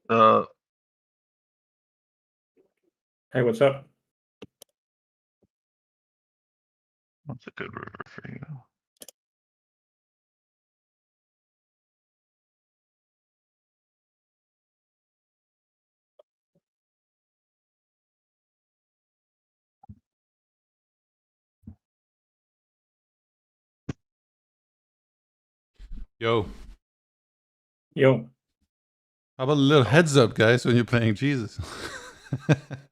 Uh, Hey, what's up? What's a good river for you? Yo, Yo, how about a little heads up, guys, when you're playing Jesus?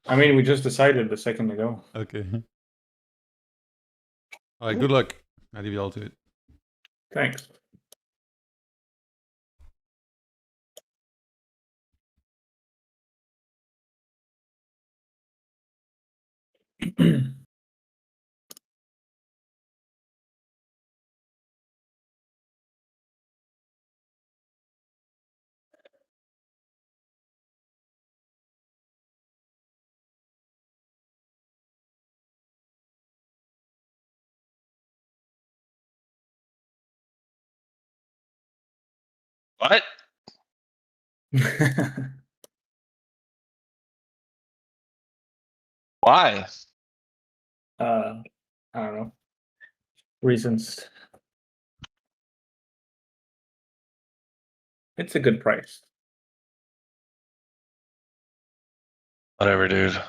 I mean, we just decided a second ago. Okay. All right, good luck. I leave you all to it. Thanks. What? Why? I don't know. Reasons. It's a good price. Whatever, dude.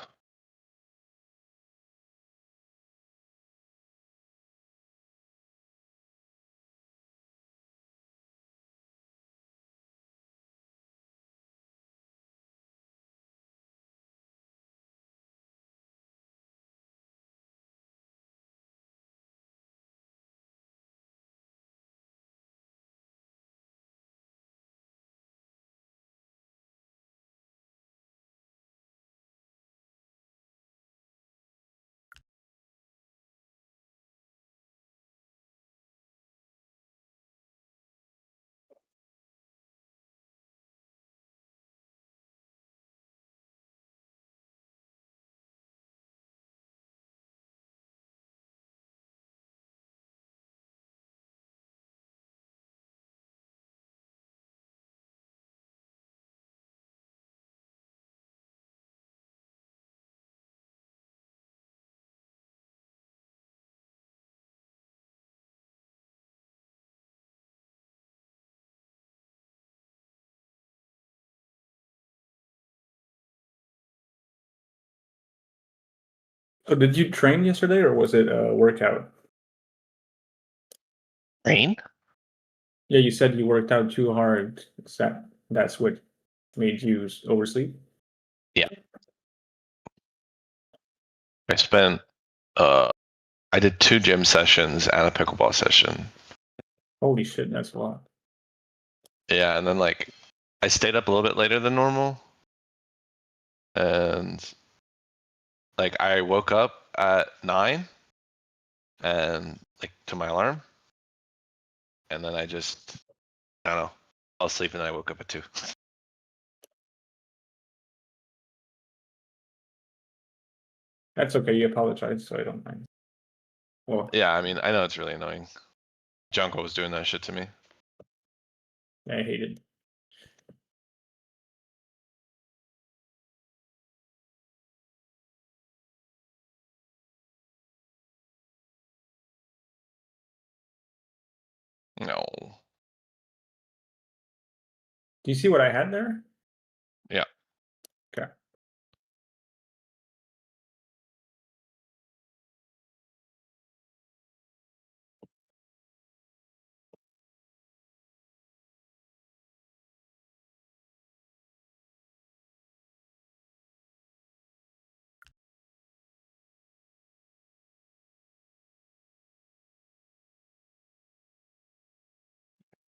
So did you train yesterday or was it a workout? Rain? Yeah, you said you worked out too hard. That's what made you oversleep? Yeah. I spent, I did 2 gym sessions and a pickleball session. Holy shit, that's a lot. Yeah, and then like, I stayed up a little bit later than normal. And like, I woke up at 9 and like to my alarm. And then I just, I don't know, fell asleep and then I woke up at 2. That's okay, you apologize, so I don't mind. Well, Yeah, I mean, I know it's really annoying. Jungle was doing that shit to me. I hate it. No. Do you see what I had there? Yeah. Okay.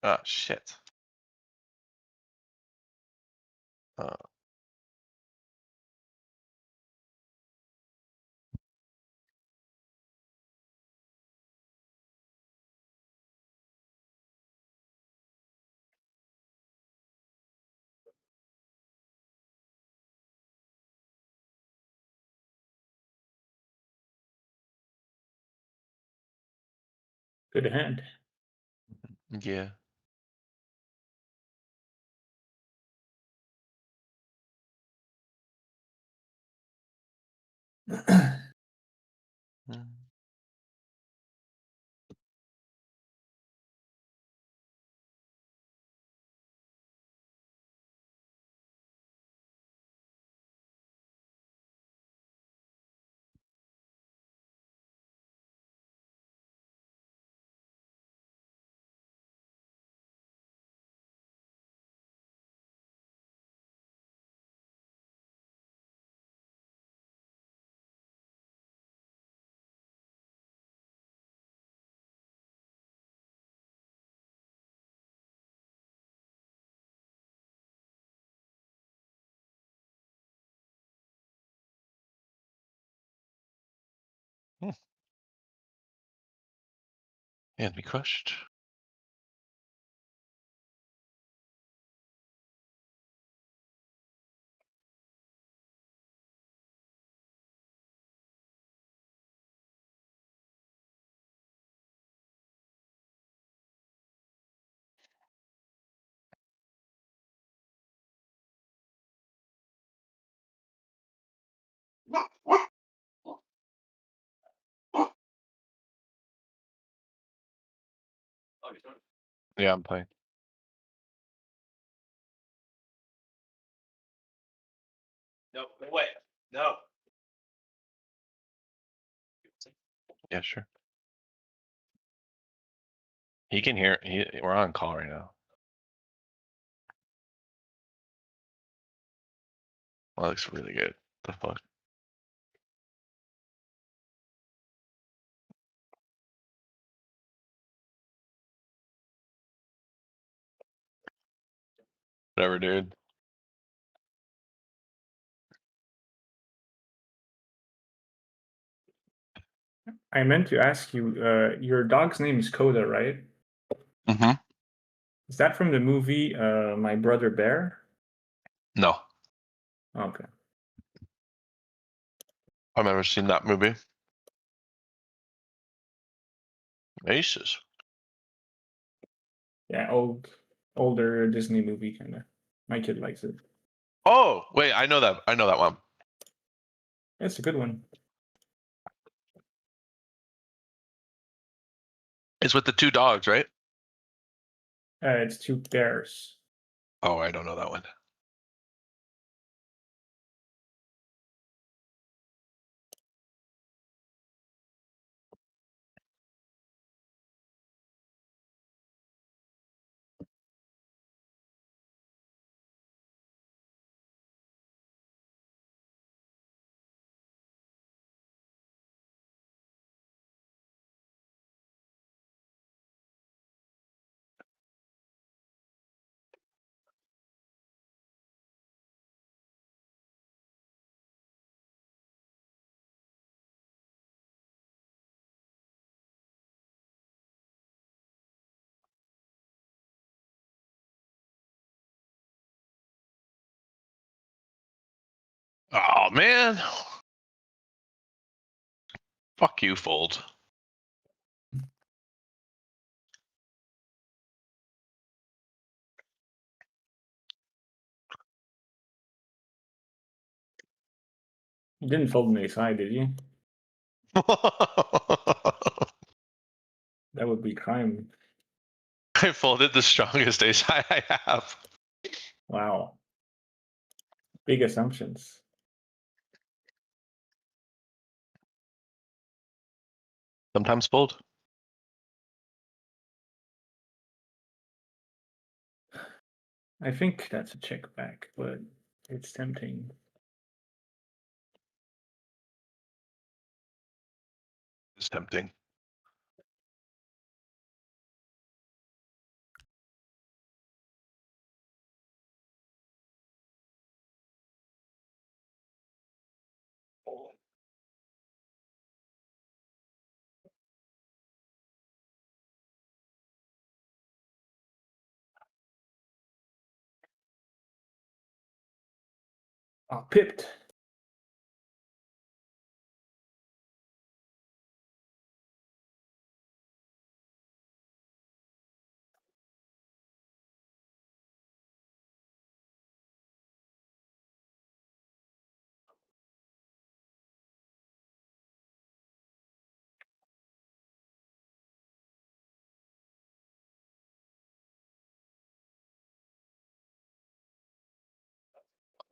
Oh, shit. Good hand. Yeah. And be crushed. Yeah, I'm playing. No, wait, no. Yeah, sure. He can hear. We're on call right now. Well, that looks really good. The fuck. Whatever, dude. I meant to ask you, your dog's name is Coda, right? Mm-hmm. Is that from the movie My Brother Bear? No, Okay. I've never seen that movie. Aces. Yeah, older Disney movie kind of. My kid likes it. Oh, wait, I know that. I know that one. It's a good one. It's with the two dogs, right? It's two bears. Oh, I don't know that one. Oh man. Fuck you, Fold. You didn't fold an ace high, did you? That would be crime. I folded the strongest ace I have. Wow. Big assumptions. Sometimes fold. I think that's a check back, but it's tempting. It's tempting. Oh, pipped.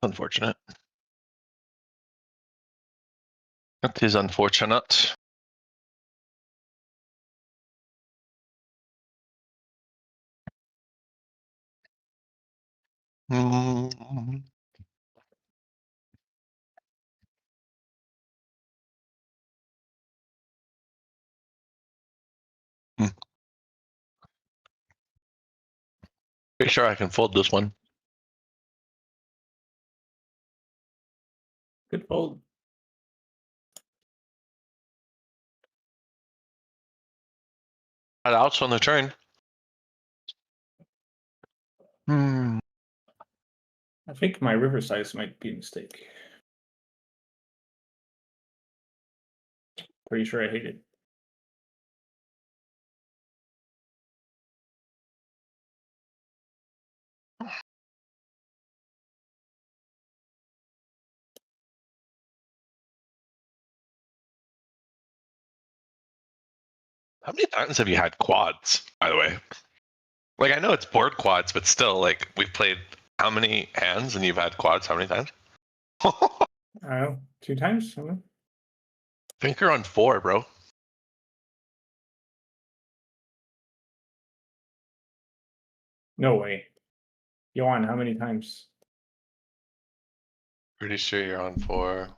Unfortunate. That is unfortunate. Mm. Hmm. Pretty sure I can fold this one. Good fold. Got outs on the turn. Hmm. I think my river size might be a mistake. Pretty sure I hate it. How many times have you had quads, by the way? Like, I know it's board quads, but still, like, we've played how many hands and you've had quads how many times? I don't know, 2 times? I don't know. I think you're on 4, bro. No way. Johan, how many times? Pretty sure you're on 4.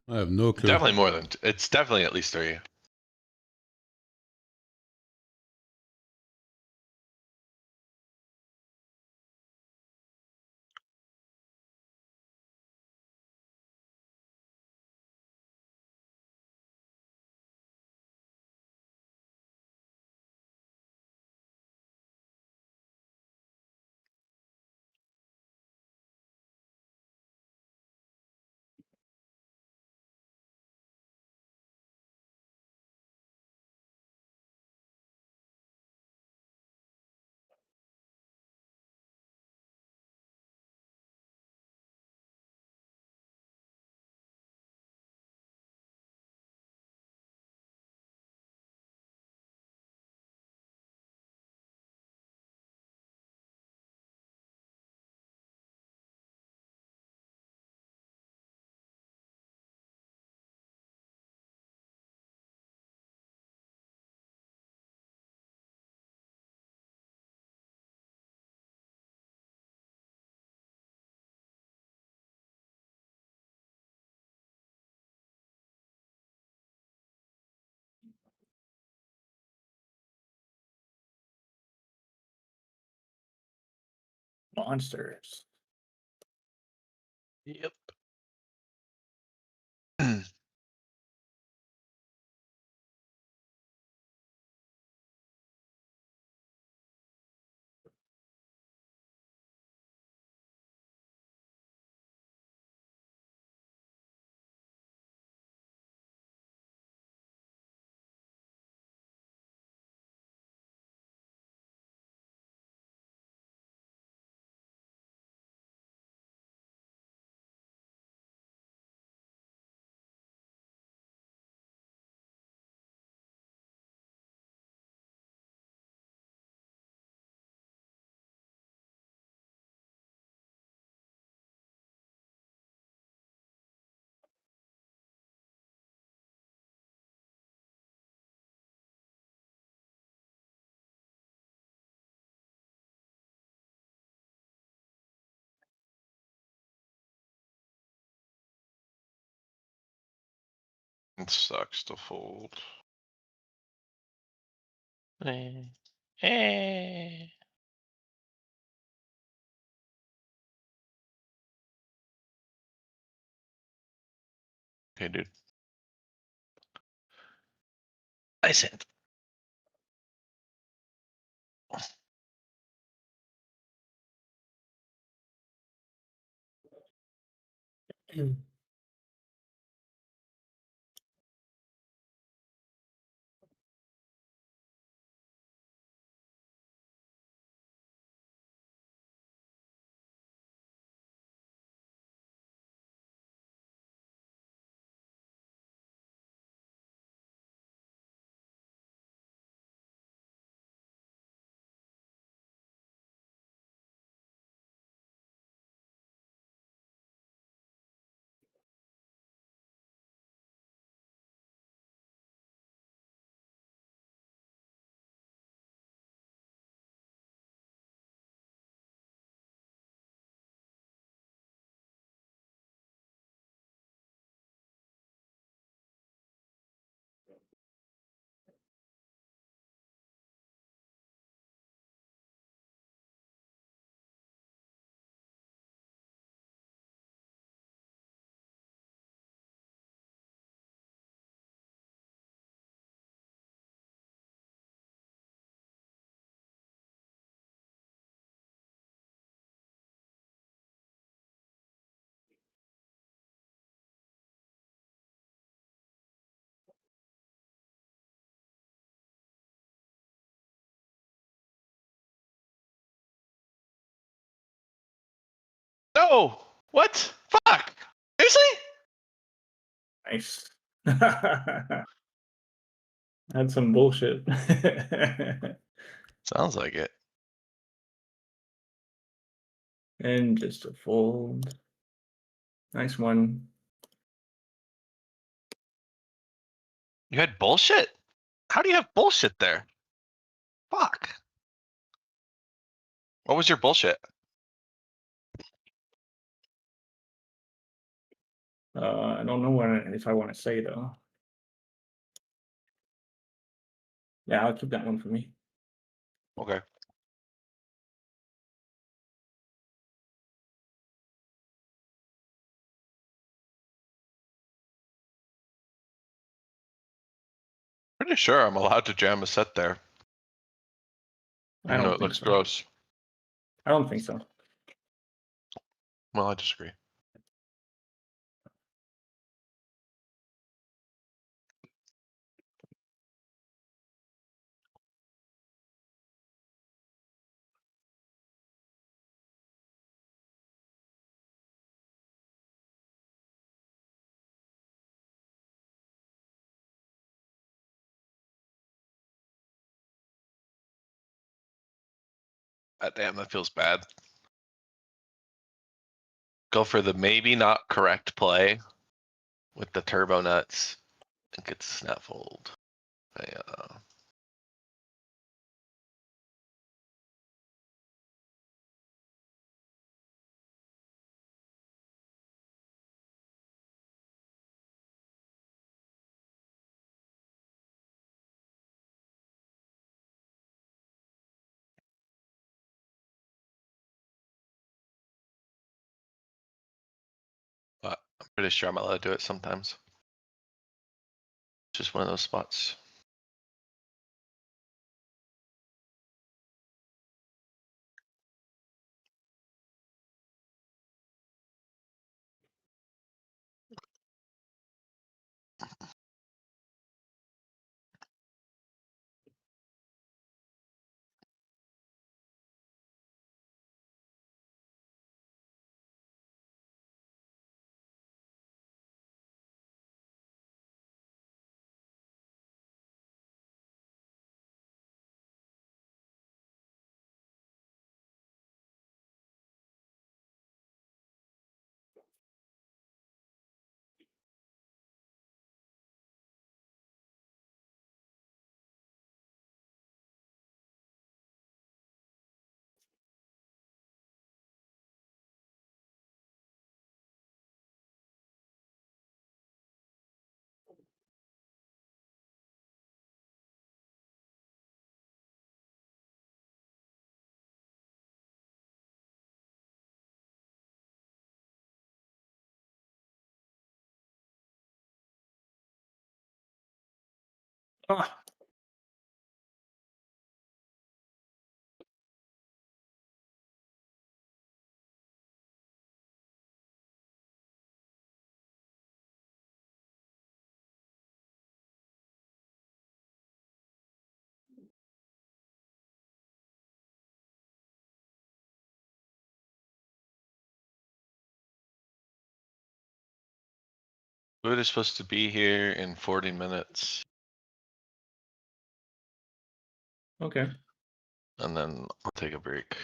I have no clue. Definitely more than, it's definitely at least 3. Monsters. Yep. It sucks to fold. Eh. Okay, dude. I sent. No! What? Fuck! Seriously? Nice. That's some bullshit. Sounds like it. And just a fold. Nice one. You had bullshit? How do you have bullshit there? Fuck. What was your bullshit? I don't know if I want to say though. Yeah, I'll keep that one for me. Okay. Pretty sure I'm allowed to jam a set there. I Even though don't it think looks so. gross. I don't think so. Well, I disagree. God damn, that feels bad. Go for the maybe not correct play with the turbo nuts and get snap fold. Yeah. But I'm pretty sure I'm allowed to do it sometimes. Just one of those spots. Ah, Food is supposed to be here in 40 minutes okay. and then I'll take a break.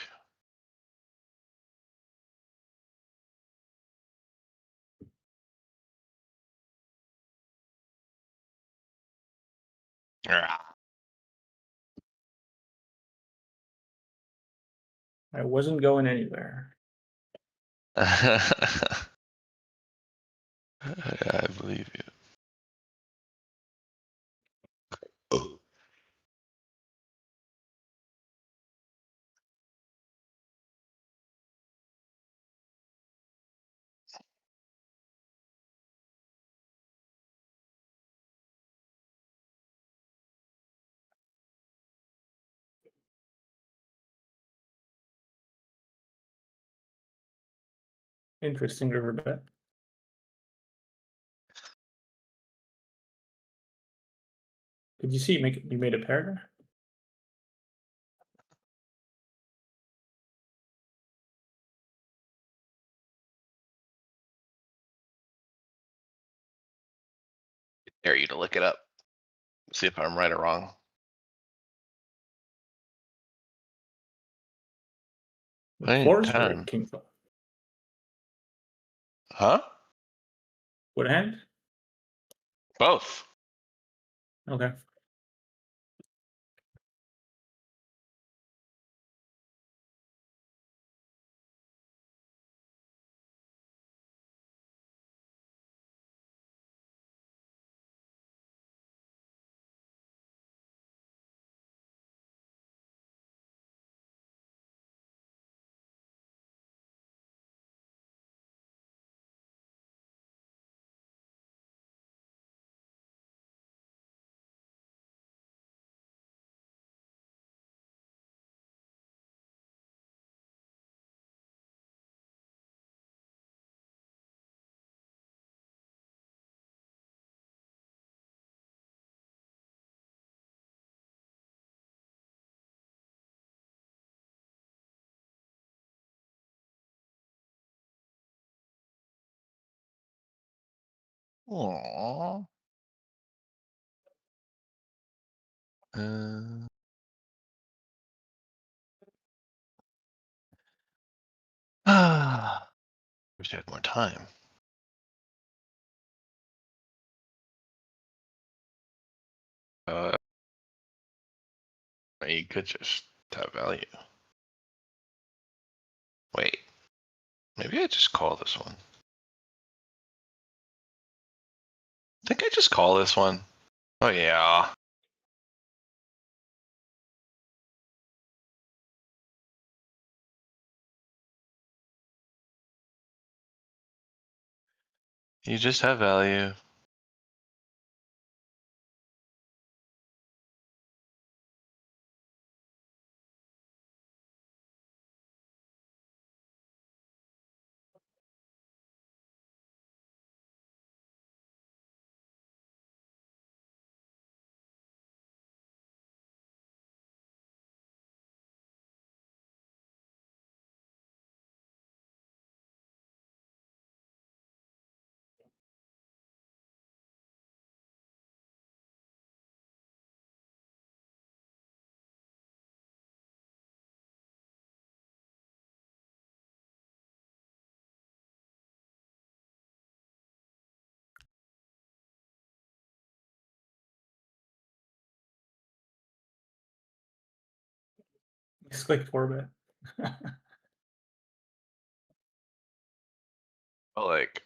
I wasn't going anywhere. I believe you. Interesting river bet. Did you see you made a pair there? Dare you to look it up. See if I'm right or wrong. Queen Fours or 10. king five? Huh? What hand? Both. Okay. Aww. Uh, wish I had more time. You could just have value. Wait, maybe I just call this one. I think I just call this one. Oh yeah. You just have value. Just click 4-bet. But like,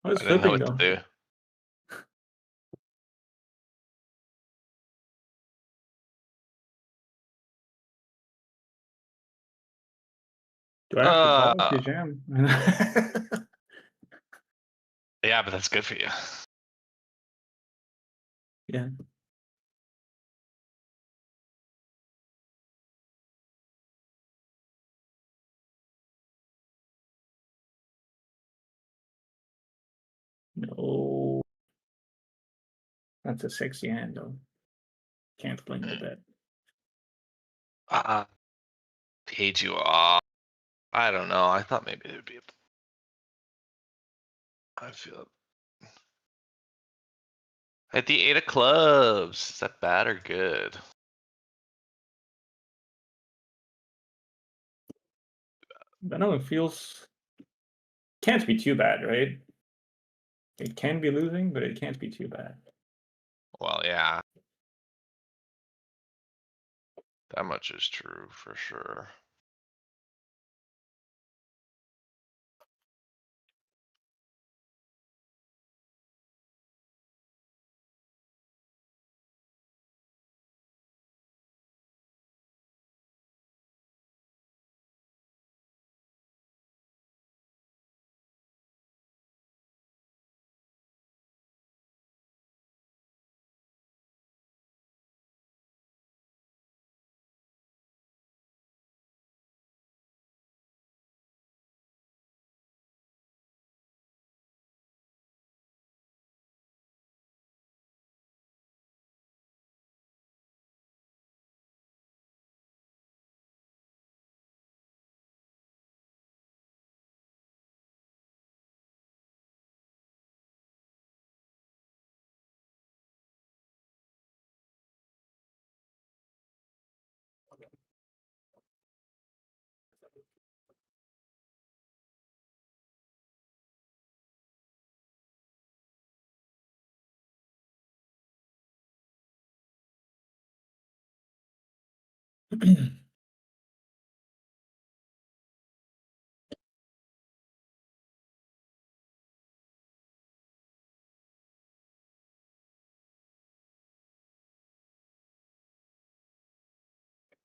Oh, it's I didn't know flipping what though. to do. Do I have to call if you jam? Yeah, but that's good for you. Yeah. No. That's a sexy hand though. Can't blame the bet. Paid you off. I don't know. I thought maybe there'd be. I feel. At the 8 of clubs. Is that bad or good? I know it feels can't be too bad, right? It can be losing, but it can't be too bad. Well, yeah. That much is true for sure.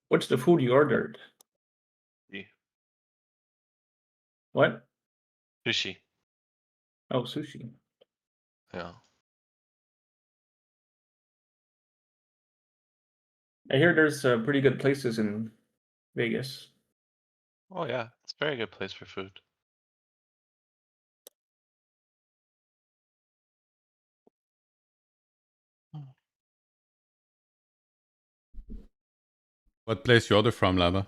What's the food you ordered? Yeah. What? Sushi. Oh, sushi. Yeah. I hear there's pretty good places in Vegas. Oh yeah, it's a very good place for food. What place you order from, Lava?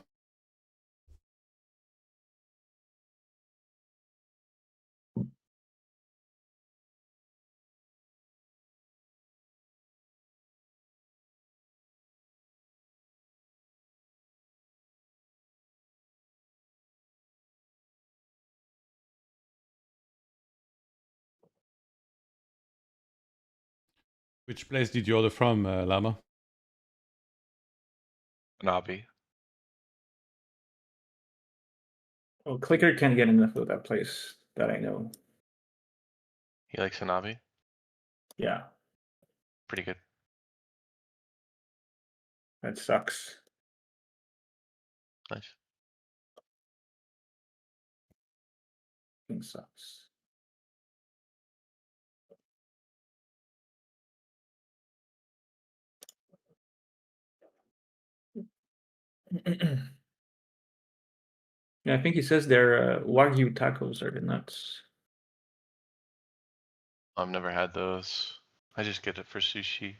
Which place did you order from, Lama? Nabi. Oh, Clicker can't get enough of that place that I know. He likes Hanabi. Yeah, Pretty good. that sucks. Nice. Thing sucks. Yeah, I think he says their Wagyu tacos are the nuts. I've never had those. I just get it for sushi.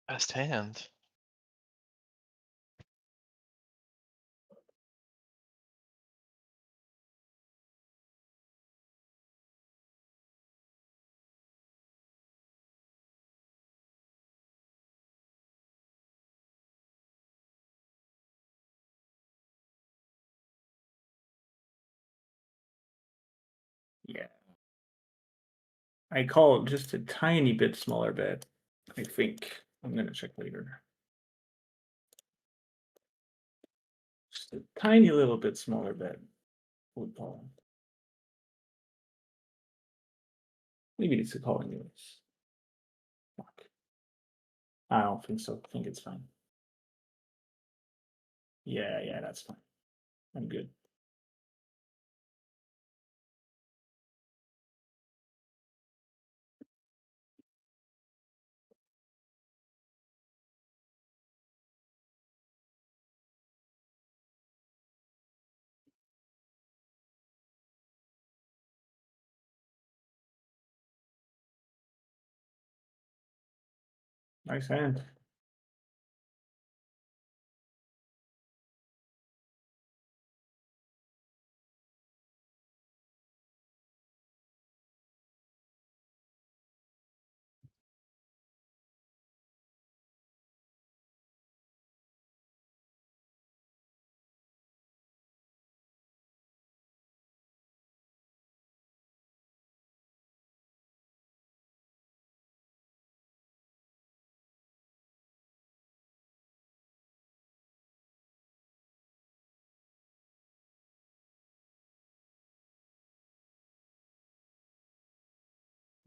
Best hand. Yeah. I call just a tiny bit smaller bet. I think. I'm gonna check later. Just a tiny little bit smaller bet. Would call. Maybe it's a call anyways. Fuck. I don't think so. I think it's fine. Yeah, that's fine. I'm good. Nice hand.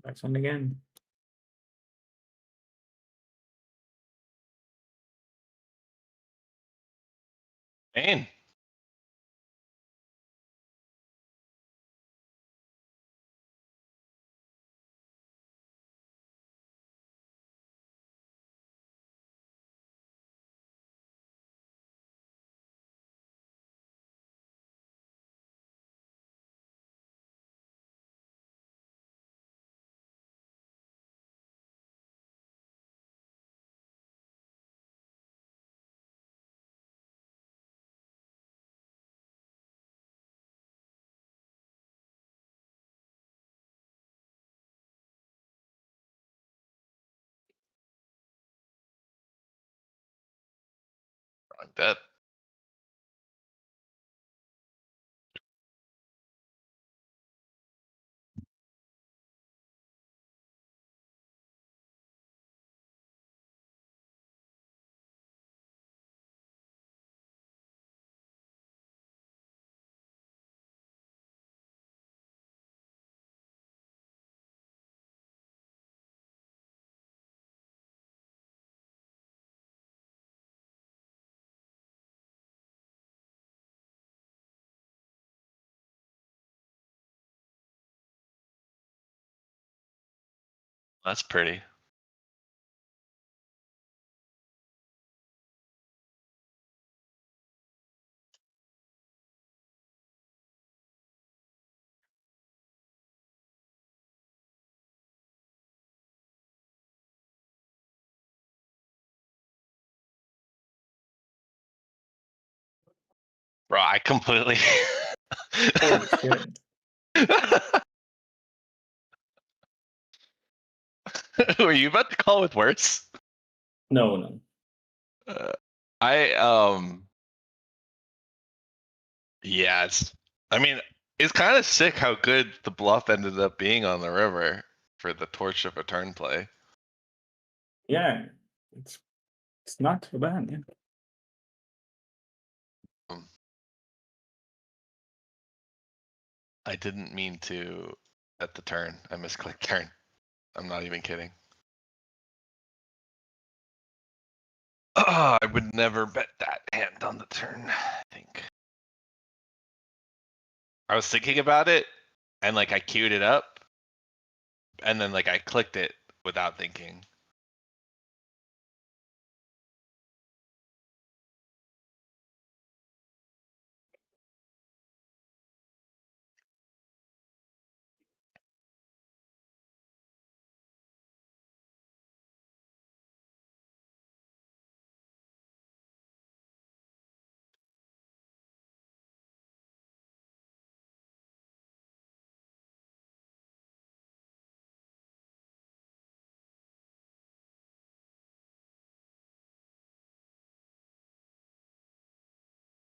Nice hand again. Bane. Like that. That's pretty. Bro, I completely. Holy shit. Were you about to call with worse? No, no. I yeah, I mean, it's kind of sick how good the bluff ended up being on the river for the torch of a turn play. Yeah, it's not too bad. Yeah. I didn't mean to at the turn. I misclicked turn. I'm not even kidding. Oh, I would never bet that hand on the turn, I think. I was thinking about it and like I queued it up and then like I clicked it without thinking.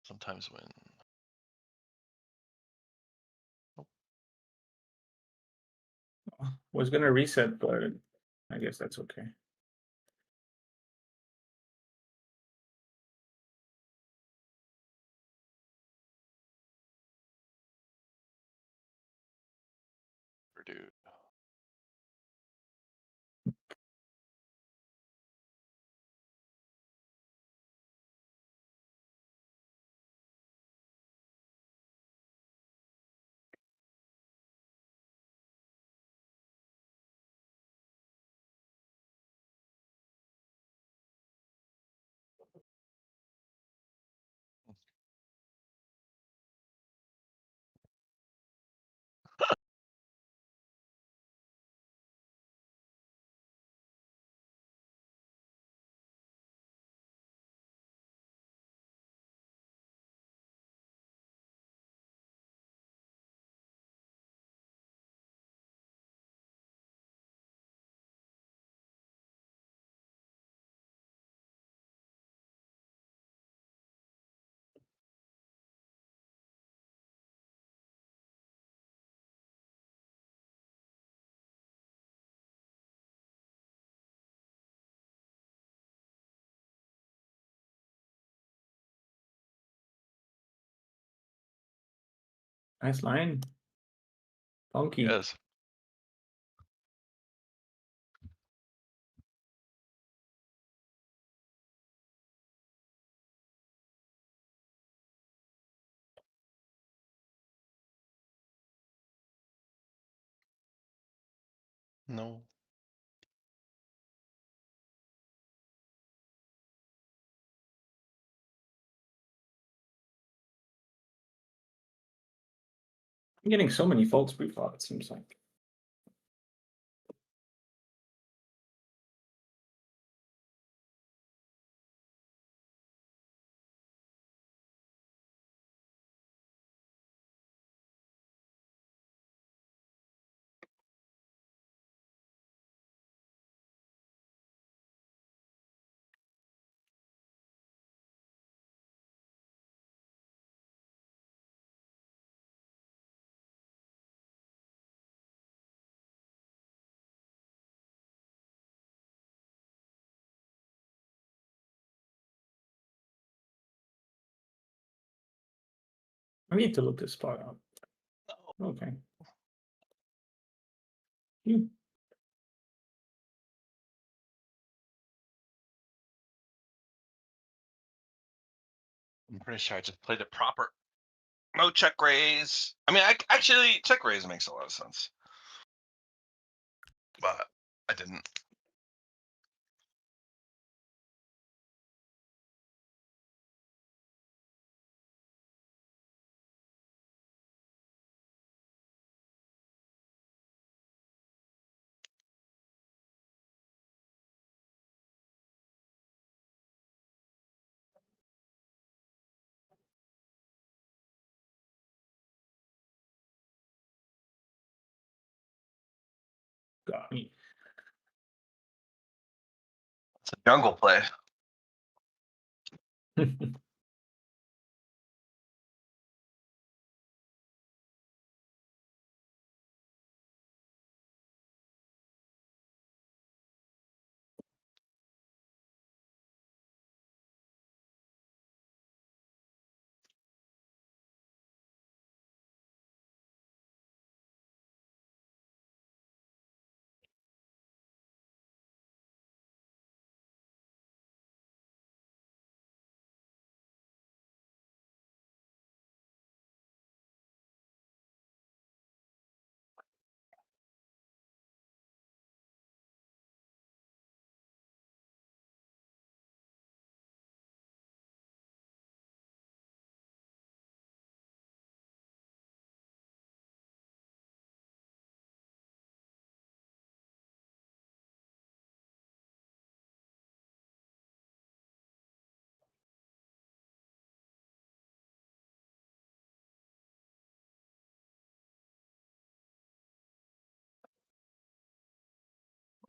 Sometimes when Was gonna reset, but I guess that's okay. dude. Nice line. Funky. Yes. No. I'm getting so many faults pre-flop, it seems like. I need to look this spot up. Okay. Hmm. I'm pretty sure I just played it proper. No check raise. I mean, actually check raise makes a lot of sense, but I didn't. Got me. It's a jungle play.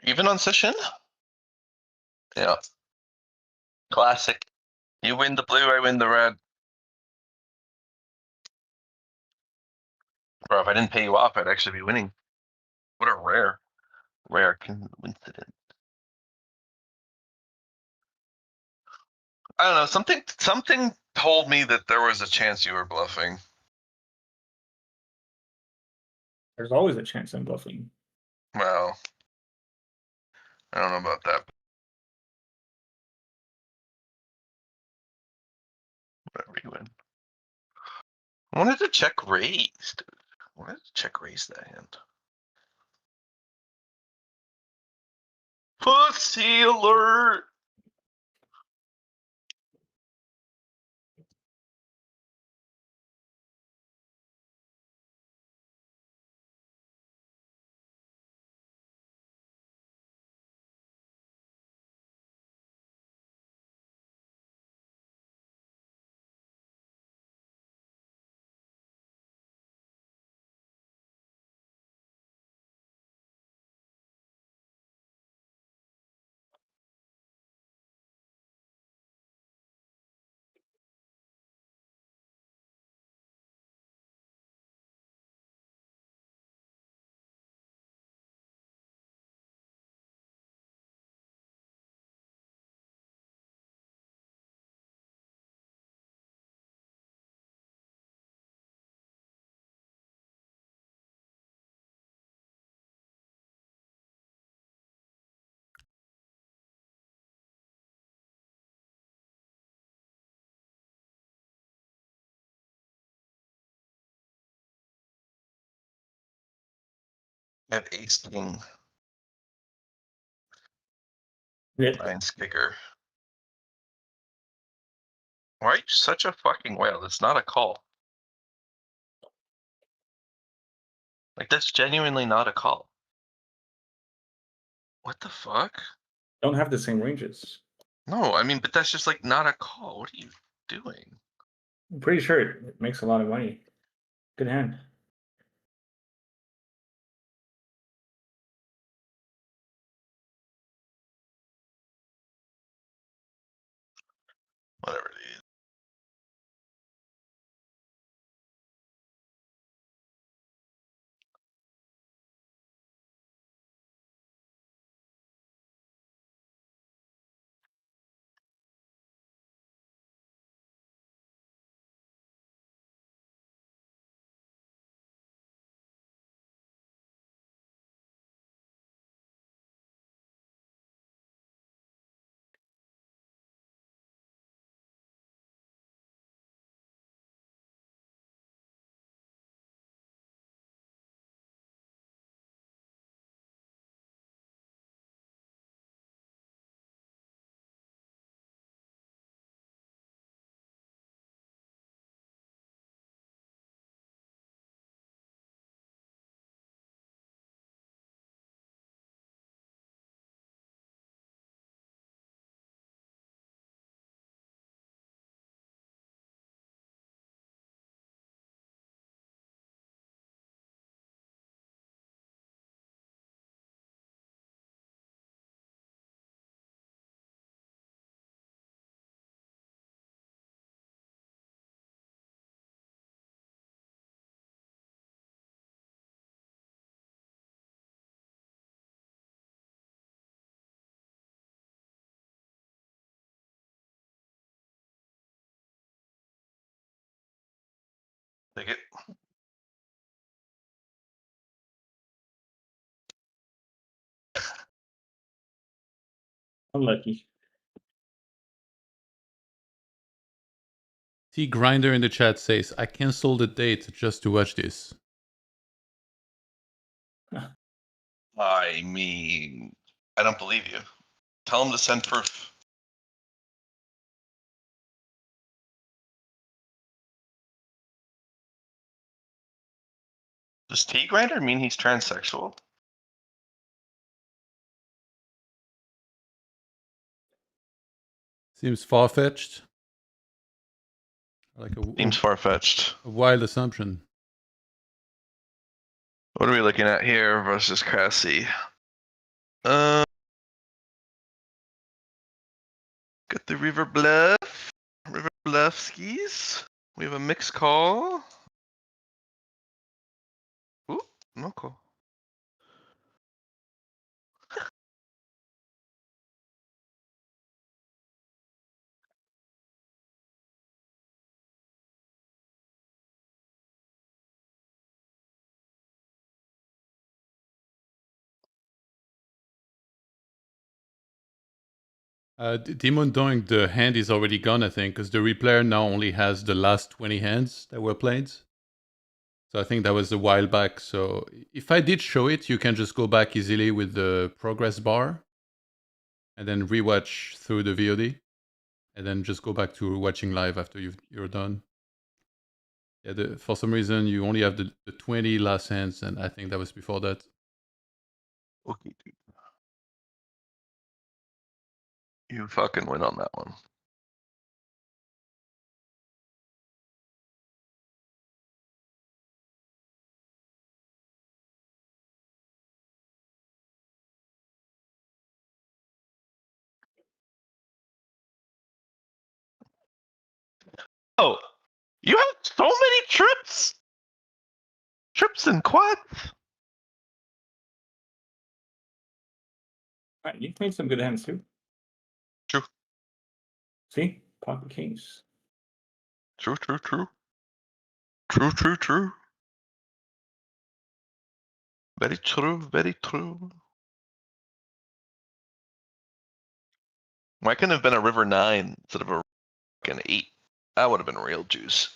Even on session? Yeah. Classic. You win the blue, I win the red. Bro, if I didn't pay you off, I'd actually be winning. What a rare coincidence. I don't know, something told me that there was a chance you were bluffing. There's always a chance I'm bluffing. Well, I don't know about that. Whatever, you win. I wanted to check raise, dude. I wanted to check raise that hand. Pussy alert! I have ace king, Yeah. nine's kicker. Why are you such a fucking whale? It's not a call. Like, that's genuinely not a call. What the fuck? Don't have the same ranges. No, I mean, but that's just like not a call. What are you doing? I'm pretty sure it makes a lot of money. Good hand. Whatever it is. Take it. Unlucky. T Grinder in the chat says, I canceled the date just to watch this. I mean, I don't believe you. Tell him to send proof. Does T Grinder mean he's transsexual? Seems far-fetched. Like Seems far-fetched. a wild assumption. What are we looking at here versus Crassi? Got the River Bluff skis. We have a mixed call. Ooh, no call. Demon Doing, the hand is already gone, I think, because the replayer now only has the last 20 hands that were played. So I think that was a while back. So if I did show it, you can just go back easily with the progress bar and then rewatch through the VOD and then just go back to watching live after you're done. Yeah, for some reason, you only have the 20 last hands, and I think that was before that. Okay, dude. You fucking win on that one. Oh, you have so many trips! Trips and quads? Alright, you played some good hands too. True. See? Pocket kings. True. True. Very true. Why couldn't it have been a river 9 instead of a fucking 8? That would have been real juice.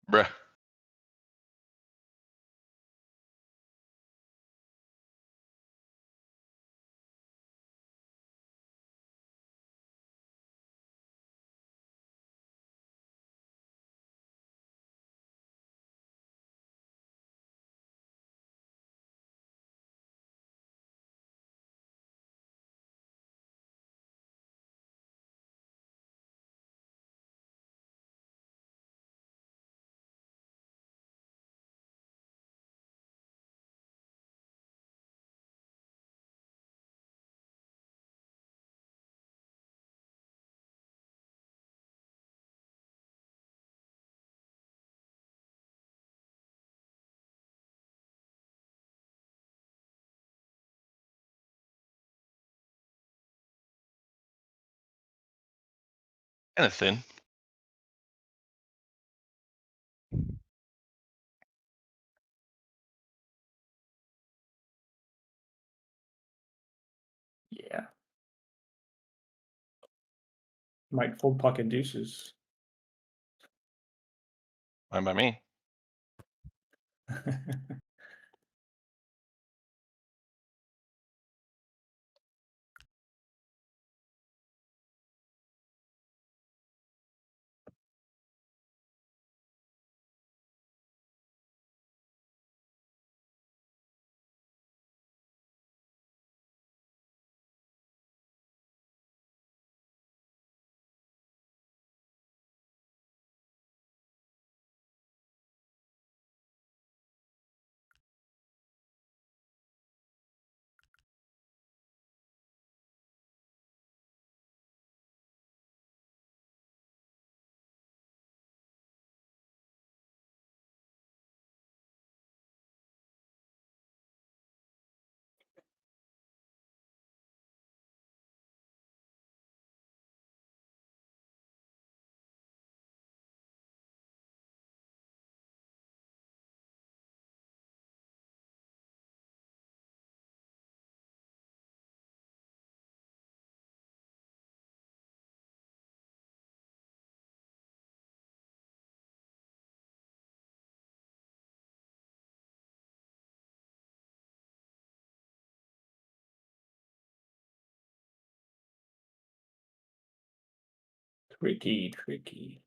Bruh. Kinda thin. Yeah. Might fold pocket deuces. Fine by me. Tricky, tricky.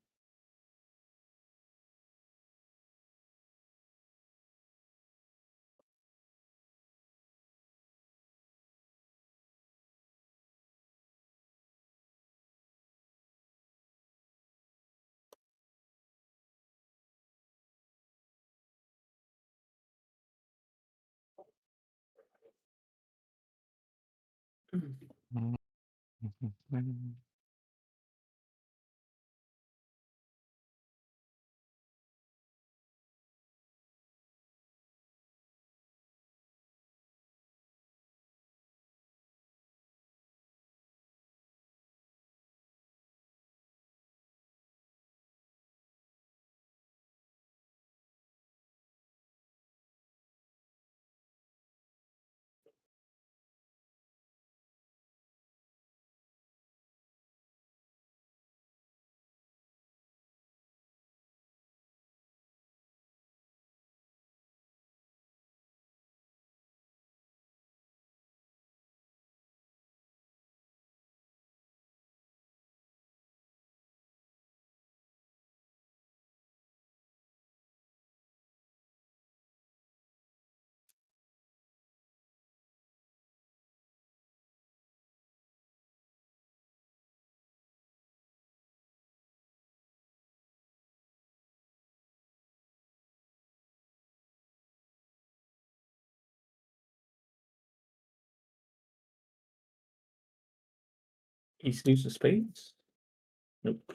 He's used the spades? Nope.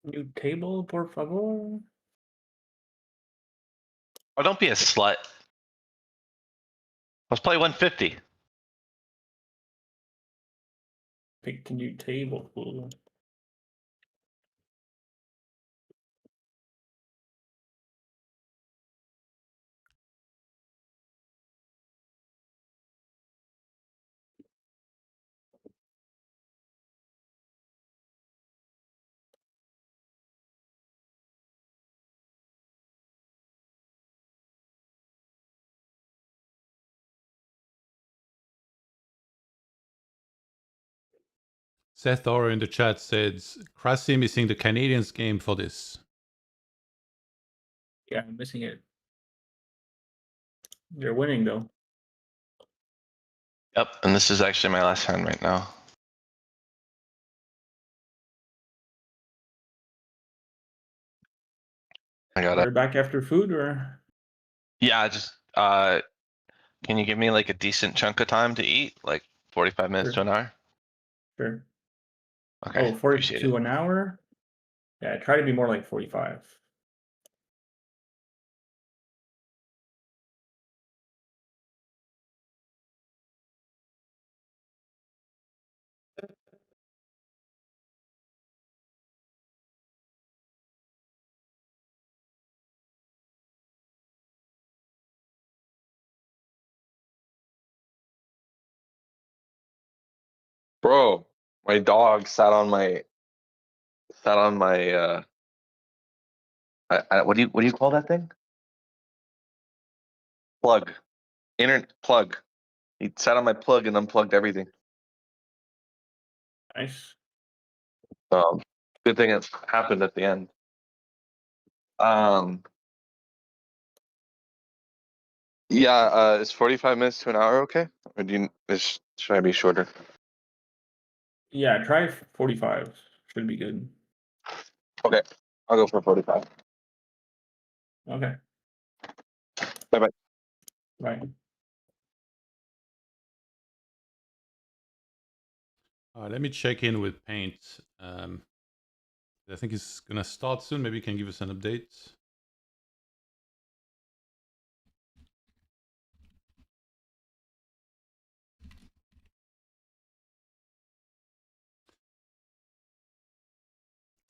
New table, por favor. Oh, don't be a slut. Let's play 150. Pick a new table, fool. Seth Orr in the chat says, Krasi missing the Canadians game for this. Yeah, I'm missing it. They're winning though. Yep, and this is actually my last hand right now. I got Are it. you back after food or? Yeah, just can you give me like a decent chunk of time to eat, like 45 minutes to Sure. an hour? Sure. Okay, Oh, appreciate 42 it. an hour? Yeah, try to be more like 45. Bro, my dog sat on my what do you call that thing? Plug. Internet plug. He sat on my plug and unplugged everything. Nice. Good thing it happened at the end. Yeah, is 45 minutes to an hour okay? Or should I be shorter? Yeah, try 45. Should be good. Okay, I'll go for 45. Okay. Bye-bye. Bye. Let me check in with Paint. I think it's going to start soon. Maybe you can give us an update.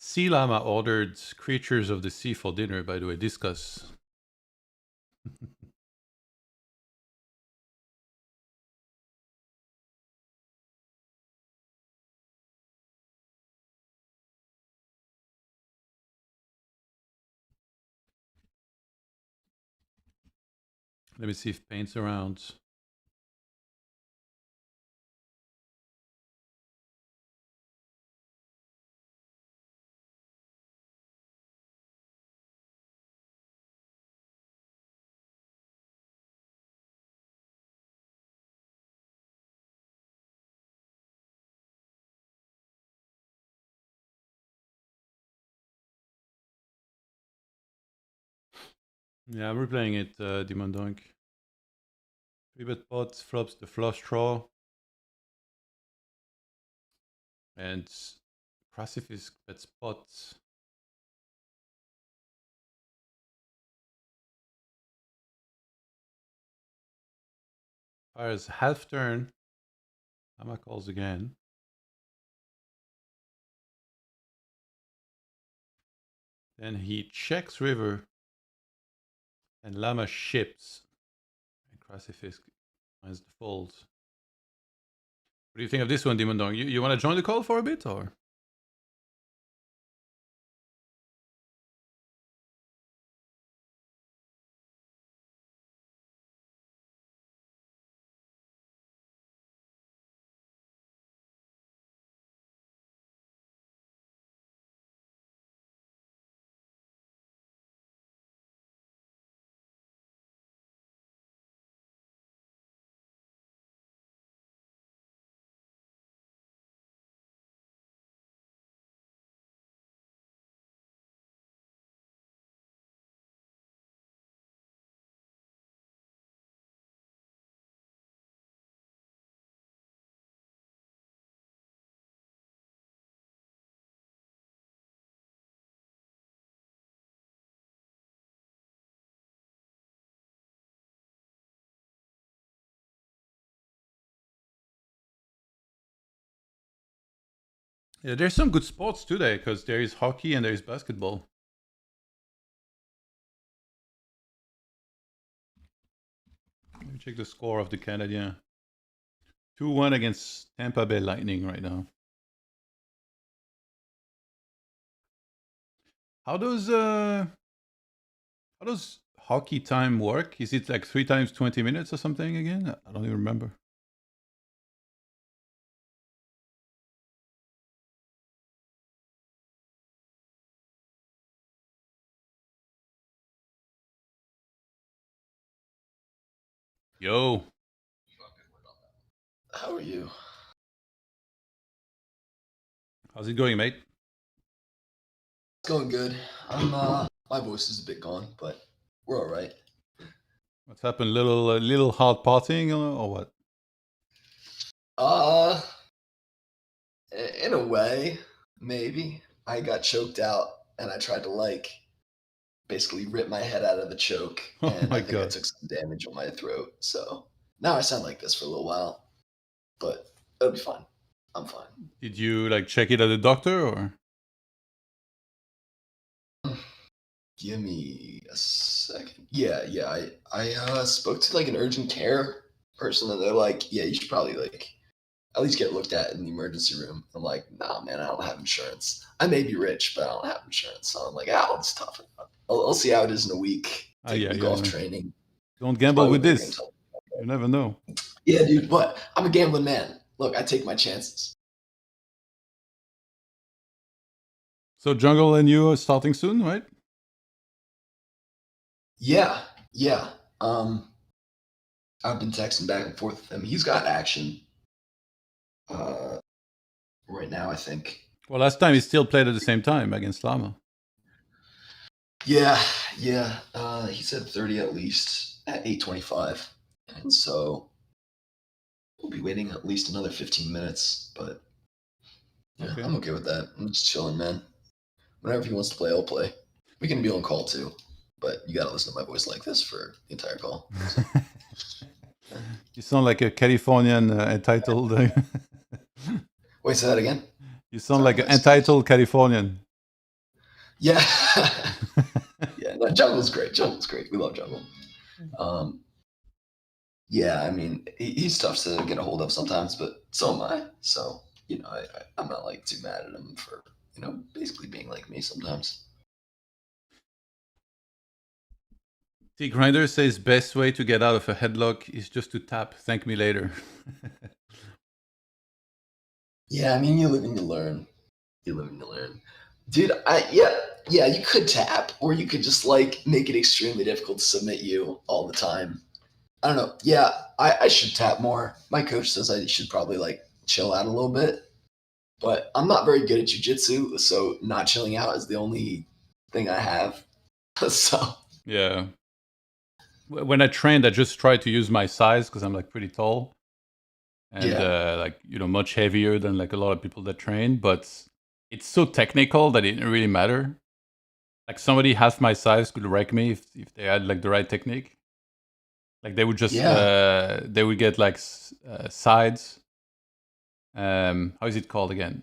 SeaLlama ordered creatures of the sea for dinner, by the way. Discuss. Let me see if Paint's around. Yeah, I'm replaying it, Demon Dunk. 3-bet pot flops the flush draw. And KraciFisk bets pot. Fires half turn. Llama calls again. Then he checks river. And Llama ships. And KraciFisk finds the fold. What do you think of this one, Demon Dong? You want to join the call for a bit, or? Yeah, there's some good sports today because there is hockey and there is basketball. Let me check the score of the Canadiens. 2-1 against Tampa Bay Lightning right now. How does hockey time work? Is it like 3 times 20 minutes or something again? I don't even remember. Yo. How are you? How's it going, mate? It's going good. My voice is a bit gone, but we're all right. What's happened? Little hard partying or what? In a way, maybe. I got choked out and I tried to basically rip my head out of the choke, and my I think I God. took some damage on my throat. So now I sound like this for a little while, but it'll be fine. I'm fine. Did you check it at the doctor or? Give me a second. Yeah. I spoke to an urgent care person, and they're like, yeah, you should probably at least get looked at in the emergency room. I'm like, nah, man, I don't have insurance. I may be rich, but I don't have insurance. So I'm like, it's tough. I'll see how it is in a week. Take a week off training. Don't gamble with this. You never know. Yeah, dude. What? I'm a gambling man. Look, I take my chances. So Jungle and you are starting soon, right? Yeah. I've been texting back and forth with him. He's got action right now, I think. Well, last time he still played at the same time against Llama. Yeah. He said 30 at least at 8:25, and so we'll be waiting at least another 15 minutes. But yeah, okay. I'm okay with that. I'm just chilling, man. Whenever he wants to play, I'll play. We can be on call too, but you gotta listen to my voice like this for the entire call. So. You sound like a Californian entitled. Wait, say that again. You sound like an entitled Californian. Yeah. Yeah, no, Jungle's great. Jungle's great. We love Jungle. Yeah, I mean, he's tough to get a hold of sometimes, but so am I. So, you know, I'm not like too mad at him for, you know, basically being like me sometimes. T Grinder says best way to get out of a headlock is just to tap. Thank me later. Yeah, I mean, you live and you learn. You live and you learn. Dude, yeah, you could tap, or you could just like make it extremely difficult to submit you all the time. I don't know. Yeah, I should tap more. My coach says I should probably like chill out a little bit, but I'm not very good at jiu-jitsu, so not chilling out is the only thing I have. So Yeah. When I trained, I just tried to use my size because I'm like pretty tall and Yeah. like, you know, much heavier than like a lot of people that train, but it's so technical that it didn't really matter. Like somebody half my size could wreck me if they had like the right technique. Like they would just they would get like sides. How is it called again?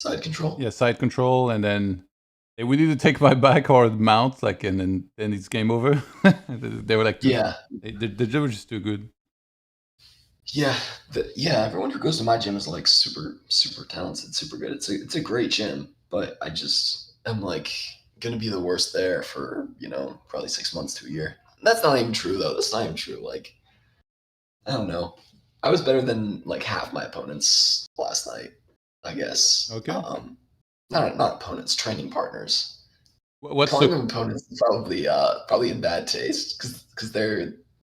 Side control. Yeah, side control, and then they would either take my back or mount, like, and then it's game over. They were like, Yeah. they were just too good. Yeah. Yeah. Everyone who goes to my gym is like super, super talented, super good. It's a great gym, but I'm like gonna be the worst there for, you know, probably 6 months to a year. That's not even true though. That's not even true. Like, I don't know. I was better than like half my opponents last night, I guess. Okay. Not opponents, training partners. What's Calling the them opponents is probably in bad taste because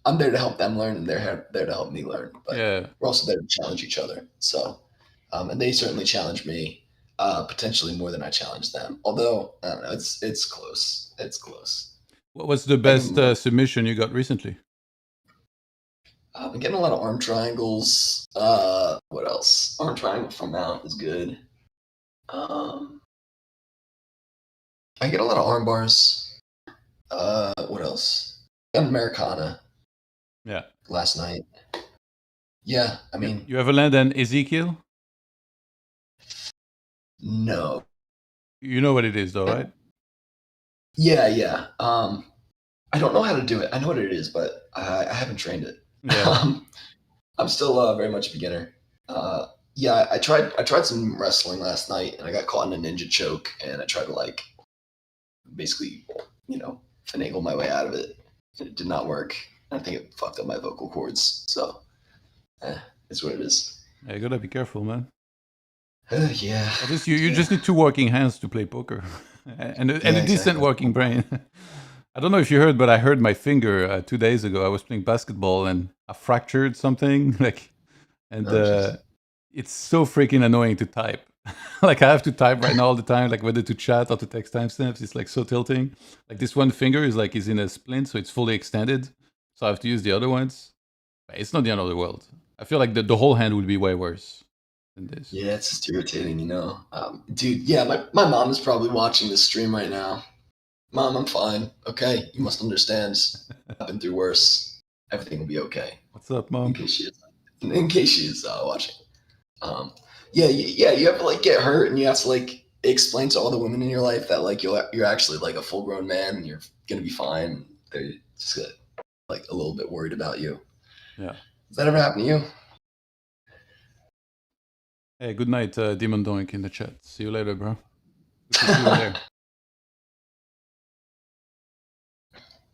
I'm there to help them learn and they're there to help me learn. But yeah? we're also there to challenge each other. So, and they certainly challenge me, potentially more than I challenge them. Although I don't know, it's close. It's close. What's the I best can, submission you got recently? I'm getting a lot of arm triangles. What else? Arm triangle from mount is good. I get a lot of arm bars. What else? Got Americana Yeah. last night. Yeah, I mean, You ever land an Ezekiel? no. You know what it is, though, right? Yeah. I don't know how to do it. I know what it is, but I haven't trained it. Yeah. I'm still very much a beginner. Yeah, I tried some wrestling last night, and I got caught in a ninja choke, and I tried to like basically, you know, finagle my way out of it. It did not work. I think it fucked up my vocal cords. So, it's what it is. Yeah, you gotta be careful, man. Yeah. At least you just need two working hands to play poker, and a decent exactly. working brain. I don't know if you heard, but I hurt my finger 2 days ago. I was playing basketball and I fractured something, like, and jeez. it's so freaking annoying to type. Like I have to type right now all the time, like whether to chat or to text timestamps. It's like so tilting. Like this one finger is in a splint, so it's fully extended. So I have to use the other ones. But it's not the end of the world. I feel like the whole hand would be way worse than this. Yeah, it's just irritating, you know. Dude, yeah, my mom is probably watching this stream right now. Mom, I'm fine. Okay, you must understand. I've been through worse. Everything will be okay. What's up, In Mom? case she is watching. Yeah, you have to like get hurt, and you have to like explain to all the women in your life that like you're actually like a full grown man, and you're gonna be fine. They're just like a little bit worried about you. Yeah. Does that ever happen to you? Hey, good night, Demon Doink in the chat. See you later, bro. Good to see you there.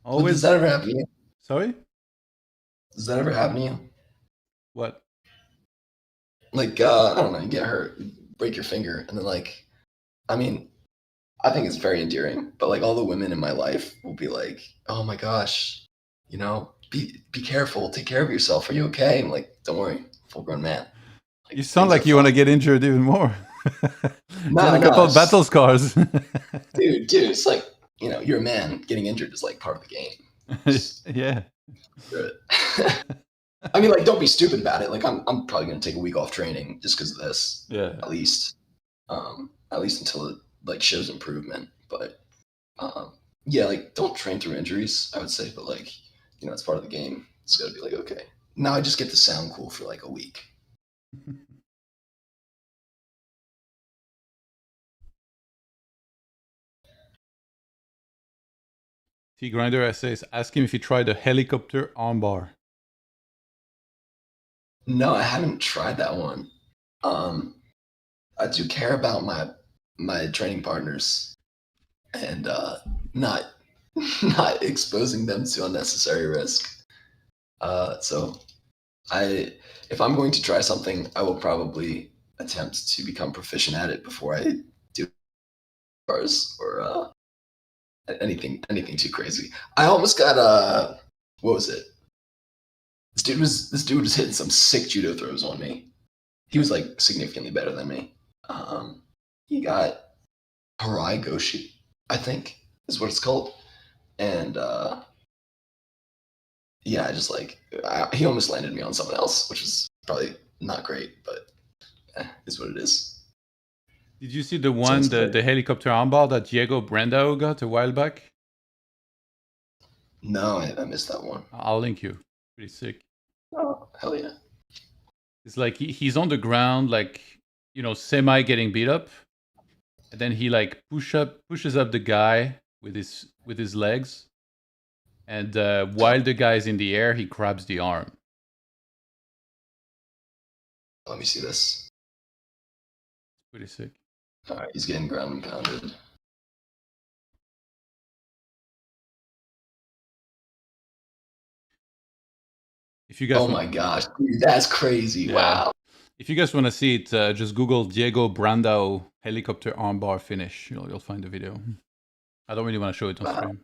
Always. Does that ever happen to you? Sorry? Does that ever happen to you? What? Like, I don't know, you get hurt, you break your finger, and then like, I mean, I think it's very endearing, but like all the women in my life will be like, oh my gosh, you know, be careful, take care of yourself. Are you okay? I'm like, don't worry, full grown man. Like, You sound like you want to get injured even more. No, Got a couple of battle scars. dude, it's like, you know, you're a man. Getting injured is like part of the game. Just Yeah. do it. I mean, like, don't be stupid about it. Like, I'm probably gonna take a week off training just because of this. Yeah. At least until it like shows improvement. But yeah, like, don't train through injuries, I would say. But like, you know, it's part of the game. It's gotta be like, okay, now I just get to sound cool for like a week. T Grinder says, ask him if he tried a helicopter armbar. No, I haven't tried that one. I do care about my training partners and not not exposing them to unnecessary risk. So if I'm going to try something, I will probably attempt to become proficient at it before I do bars or anything too crazy. I almost got what was it? This dude was hitting some sick judo throws on me. He was like significantly better than me. He got Harai Goshi, I think is what it's called, and yeah, just like he almost landed me on someone else, which was probably not great, but is what it is. Did you see the one, the helicopter armbar that Diego Brandao got a while back? No, I missed that one. I'll link you. Pretty sick. Oh, hell yeah. It's like he's on the ground, like, you know, semi getting beat up. And then he like pushes up the guy with his legs. And while the guy's in the air, he grabs the arm. Let me see this. Pretty sick. All right, he's getting ground and pounded. If you guys oh my gosh, dude, that's crazy! Yeah. Wow. If you guys want to see it, just Google Diego Brandao helicopter armbar finish. You'll find the video. I don't really want to show it on stream.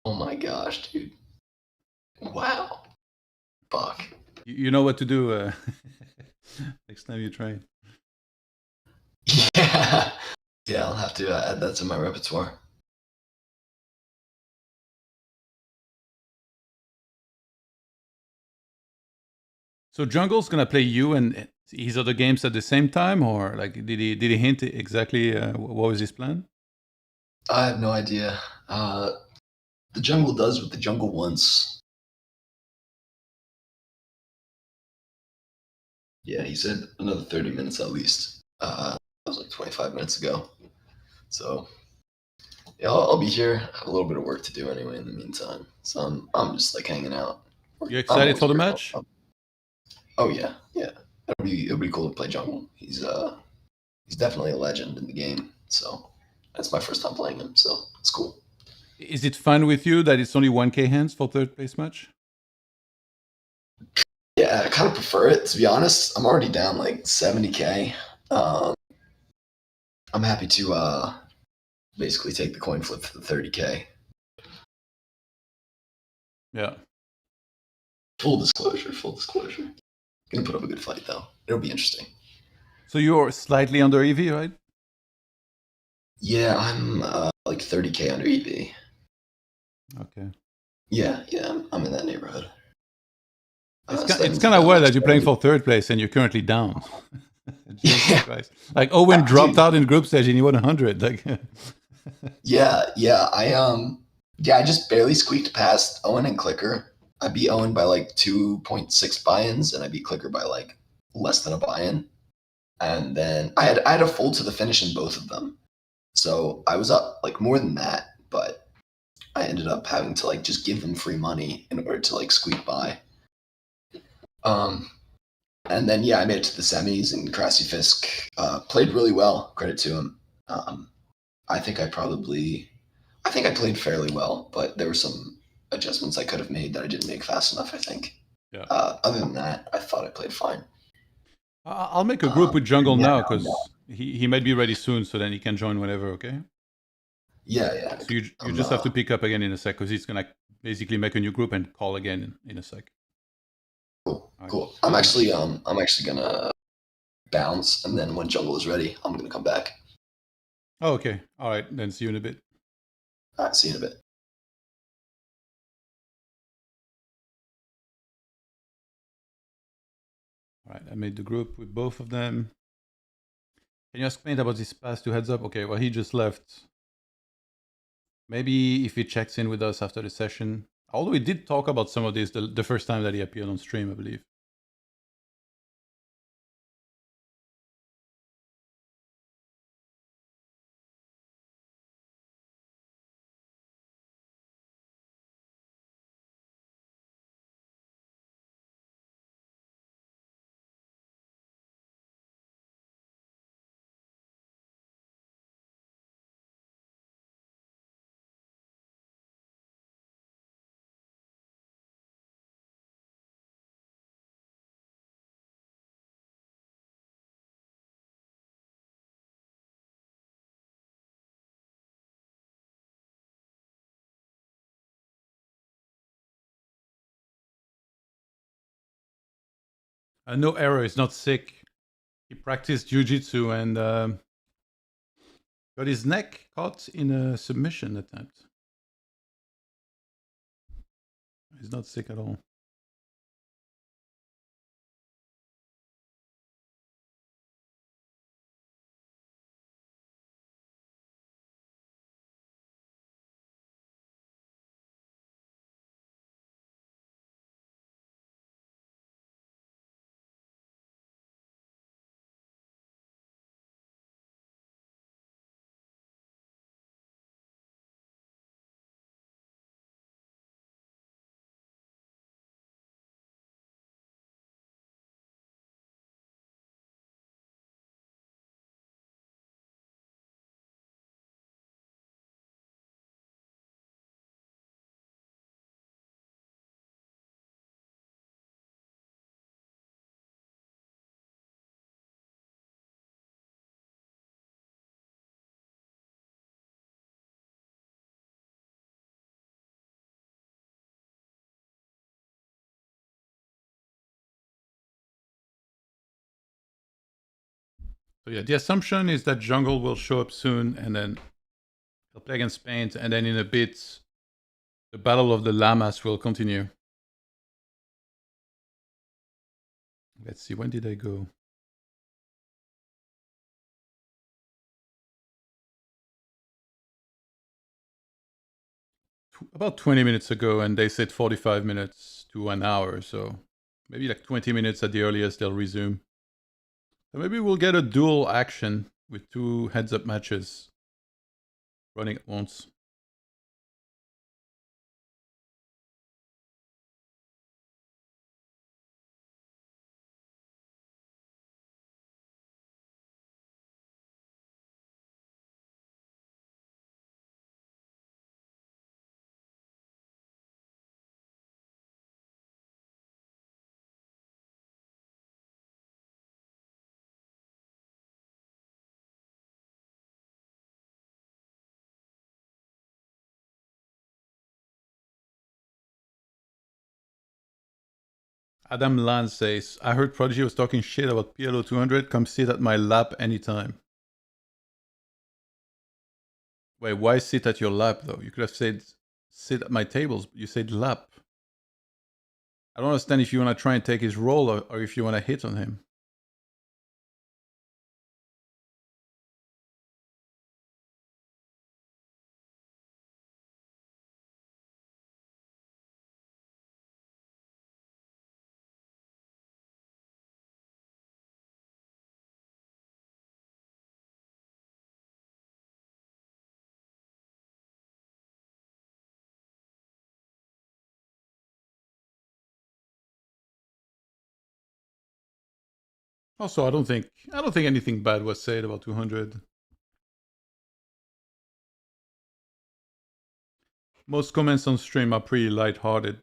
Oh my gosh, dude! Wow. Fuck. You know what to do next time you train. Yeah. Yeah, I'll have to add that to my repertoire. So Jungle's gonna play you and his other games at the same time, or like did he hint exactly what was his plan? I have no idea. The jungle does what the jungle wants. Yeah, he said another 30 minutes at least. That was like 25 minutes ago. So yeah, I'll be here. I have a little bit of work to do anyway in the meantime. So I'm just like hanging out. You excited for the match? Oh yeah. It'll be cool to play jungle. He's definitely a legend in the game. So that's my first time playing him. So it's cool. Is it fun with you that it's only 1K hands for third place match? Yeah, I kind of prefer it, to be honest. I'm already down like 70K. I'm happy to basically take the coin flip for the 30K. Yeah. Full disclosure. Gonna put up a good fight though. It'll be interesting. So you're slightly under EV, right? Yeah, I'm like 30K under EV. Okay. Yeah, I'm in that neighborhood. It's kind of weird that you're playing for third place and you're currently down. Jesus Yeah. Christ. Like Owen dropped out in group stage and he won 100. Like. Yeah. I just barely squeaked past Owen and Clicker. I beat Owen by like 2.6 buy-ins, and I beat Clicker by like less than a buy-in. And then I had a full to the finish in both of them. So I was up like more than that, but I ended up having to like just give them free money in order to like squeak by. And then yeah, I made it to the semis, and KraciFisk played really well. Credit to him. I think I played fairly well, but there were some adjustments I could have made that I didn't make fast enough, I think. Yeah. Other than that, I thought I played fine. I'll make a group with Jungle now because he might be ready soon, so then he can join whenever, okay? Yeah. So you just have to pick up again in a sec because he's going to basically make a new group and call again in a sec. Cool. I'm actually gonna bounce, and then when Jungle is ready, I'm gonna come back. Oh, okay. All right. Then see you in a bit. All right, see you in a bit. All right. I made the group with both of them. Can you ask me about this pass to heads up? Okay. Well, he just left. Maybe if he checks in with us after the session. Although we did talk about some of this the first time that he appeared on stream, I believe. No error is not sick. He practiced jiu-jitsu and got his neck caught in a submission attempt. He's not sick at all. So yeah, the assumption is that Jungle will show up soon, and then he'll play against Paint, and then in a bit, the battle of the llamas will continue. Let's see, when did I go? About 20 minutes ago, and they said 45 minutes to an hour, so maybe like 20 minutes at the earliest they'll resume. So maybe we'll get a dual action with 2 heads-up matches running at once. Adam Land says, I heard Prodigy was talking shit about PLO 200. Come sit at my lap anytime. Wait, why sit at your lap though? You could have said sit at my tables, but you said lap. I don't understand if you want to try and take his role or if you want to hit on him. Also, I don't think anything bad was said about 200. Most comments on stream are pretty light-hearted.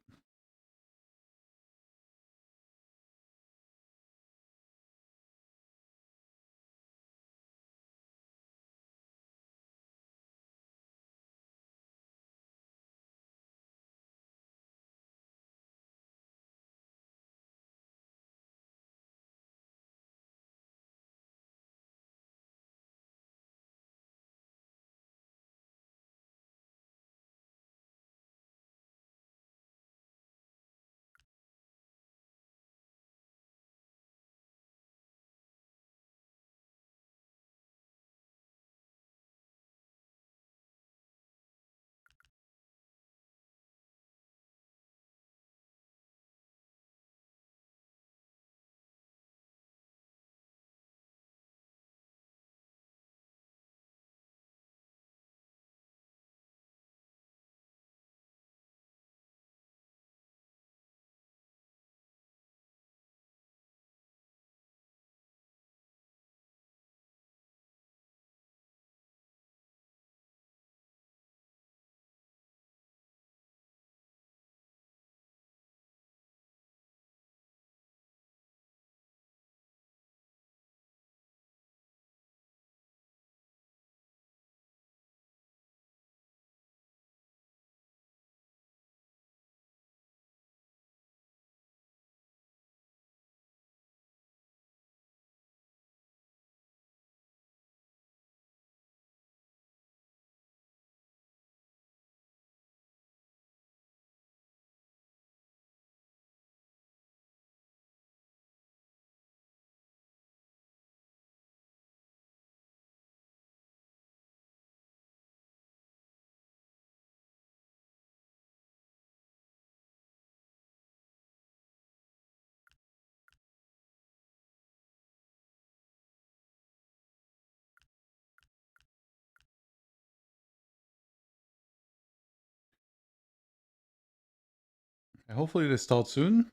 Hopefully they start soon.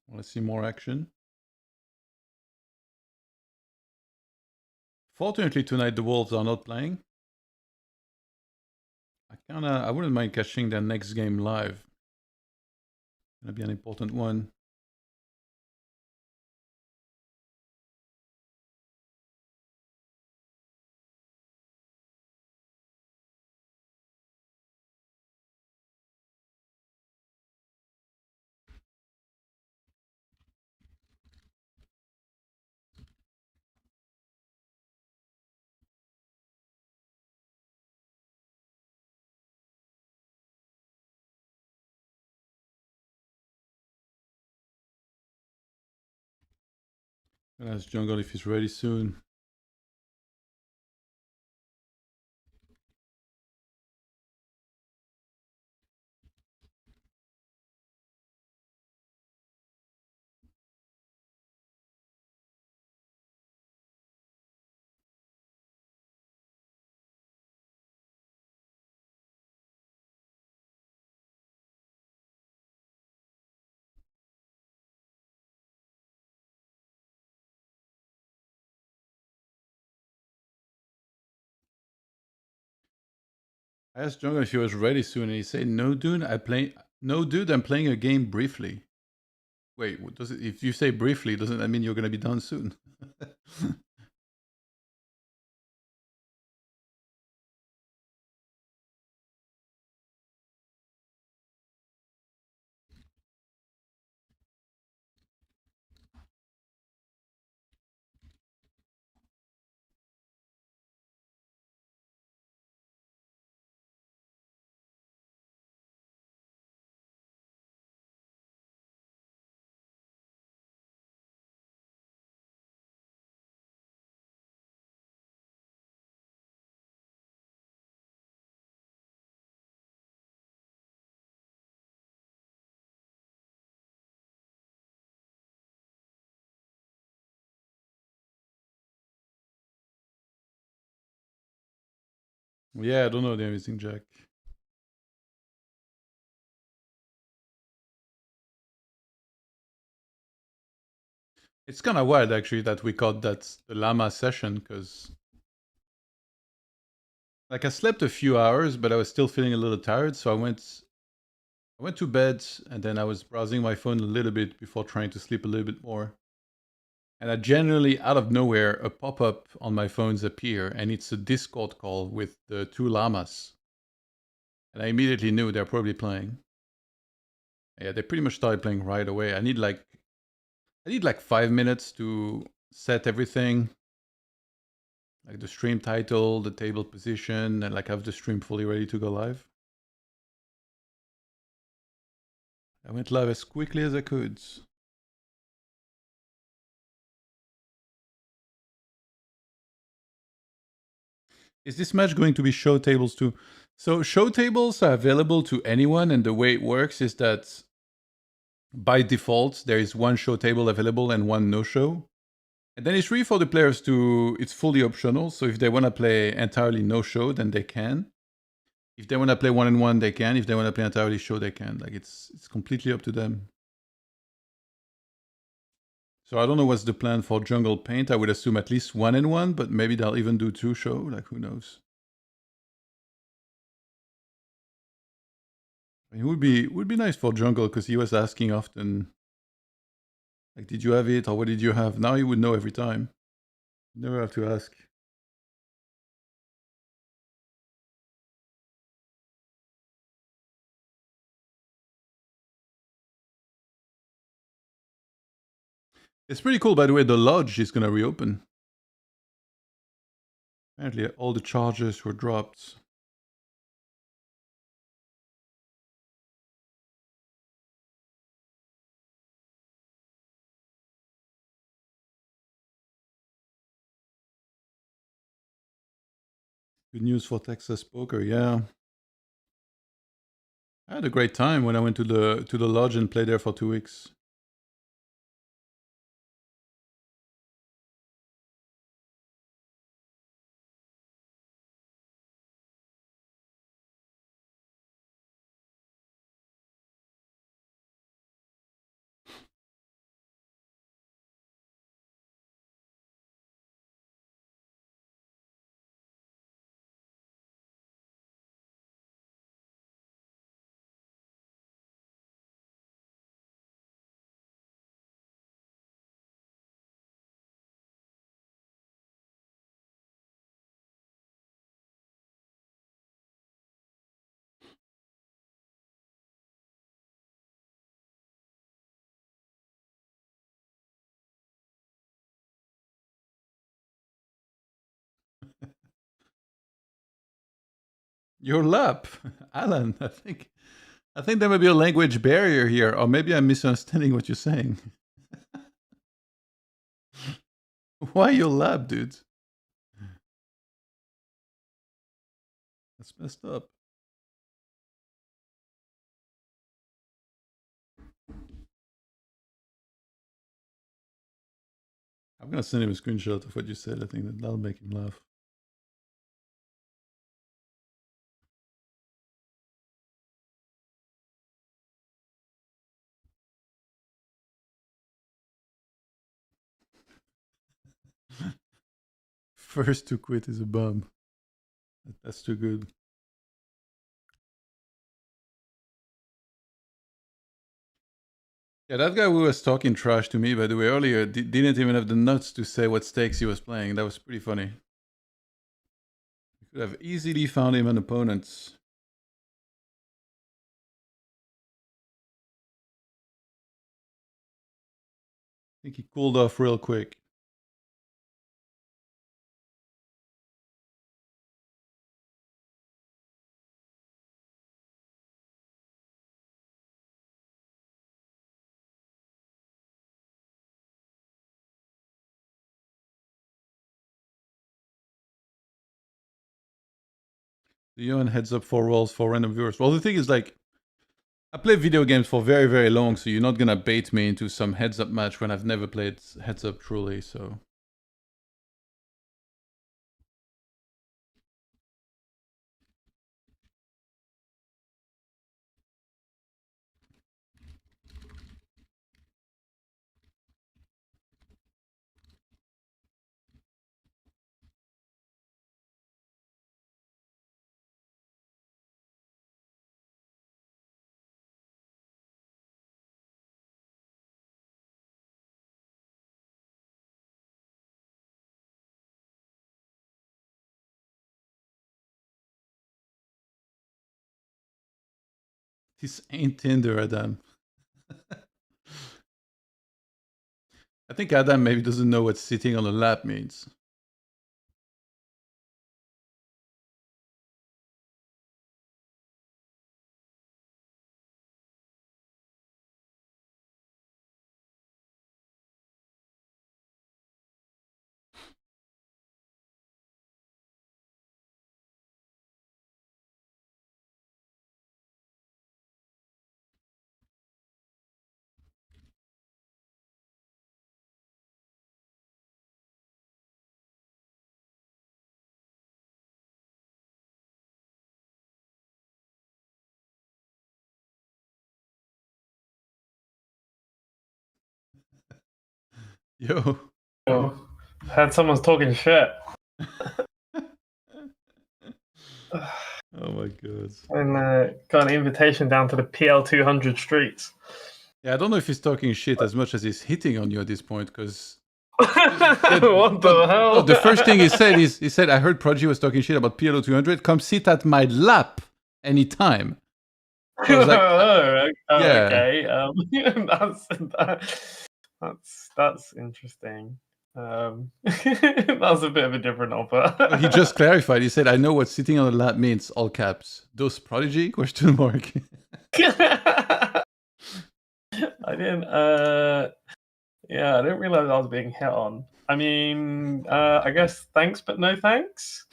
I want to see more action. Fortunately tonight the Wolves are not playing. I wouldn't mind catching their next game live. Gonna be an important one. Gonna ask Jungle if he's ready soon. I asked Jungle if he was ready soon, and he said, "No, dude, I'm playing a game briefly." Wait, what does it? If you say briefly, doesn't that mean you're gonna be done soon? Yeah, I don't know the Amazing Jack. It's kind of wild, actually, that we caught that the llama session, because like I slept a few hours, but I was still feeling a little tired, so I went to bed, and then I was browsing my phone a little bit before trying to sleep a little bit more. And I generally, out of nowhere, a pop-up on my phones appear, and it's a Discord call with the two llamas. And I immediately knew they're probably playing. Yeah, they pretty much started playing right away. I need like 5 minutes to set everything. Like the stream title, the table position, and like have the stream fully ready to go live. I went live as quickly as I could. Is this match going to be show tables too? So show tables are available to anyone, and the way it works is that by default, there is one show table available and one no-show. And then it's free for the players to, it's fully optional. So if they want to play entirely no-show, then they can. If they want to play one-on-one, they can. If they want to play entirely show, they can. Like it's completely up to them. So I don't know what's the plan for Jungle Paint. I would assume at least 1-on-1, but maybe they'll even do 2 show. Like who knows? It would be nice for Jungle because he was asking often, like, did you have it or what did you have? Now he would know every time. Never have to ask. It's pretty cool, by the way. The lodge is gonna reopen. Apparently, all the charges were dropped. Good news for Texas poker, yeah. I had a great time when I went to the lodge and played there for 2 weeks. Your lap, Alan. I think there may be a language barrier here, or maybe I'm misunderstanding what you're saying. Why your lap, dude? That's messed up. I'm gonna send him a screenshot of what you said. I think that'll make him laugh. First to quit is a bum. That's too good. Yeah, that guy who was talking trash to me, by the way, earlier, didn't even have the nuts to say what stakes he was playing. That was pretty funny. You could have easily found him an opponent. I think he cooled off real quick. You and heads up 4 rolls for random viewers. Well, the thing is, like, I play video games for very, very long, so you're not gonna bait me into some heads up match when I've never played heads up truly, so. This ain't Tinder, Adam. I think Adam maybe doesn't know what sitting on a lap means. Yo. Oh, heard someone's talking shit. Oh my god. And got an invitation down to the PL 200 streets. Yeah, I don't know if he's talking shit as much as he's hitting on you at this point, because... What the hell? No, the first thing he said is, he said, I heard Prodigy was talking shit about PLO 200. Come sit at my lap anytime. I was like, yeah. Okay. That's interesting. That's a bit of a different offer. He just clarified. He said, I know what sitting on the lap means, all caps. Those Prodigy? Question mark. I didn't I didn't realize I was being hit on. I mean, I guess thanks but no thanks.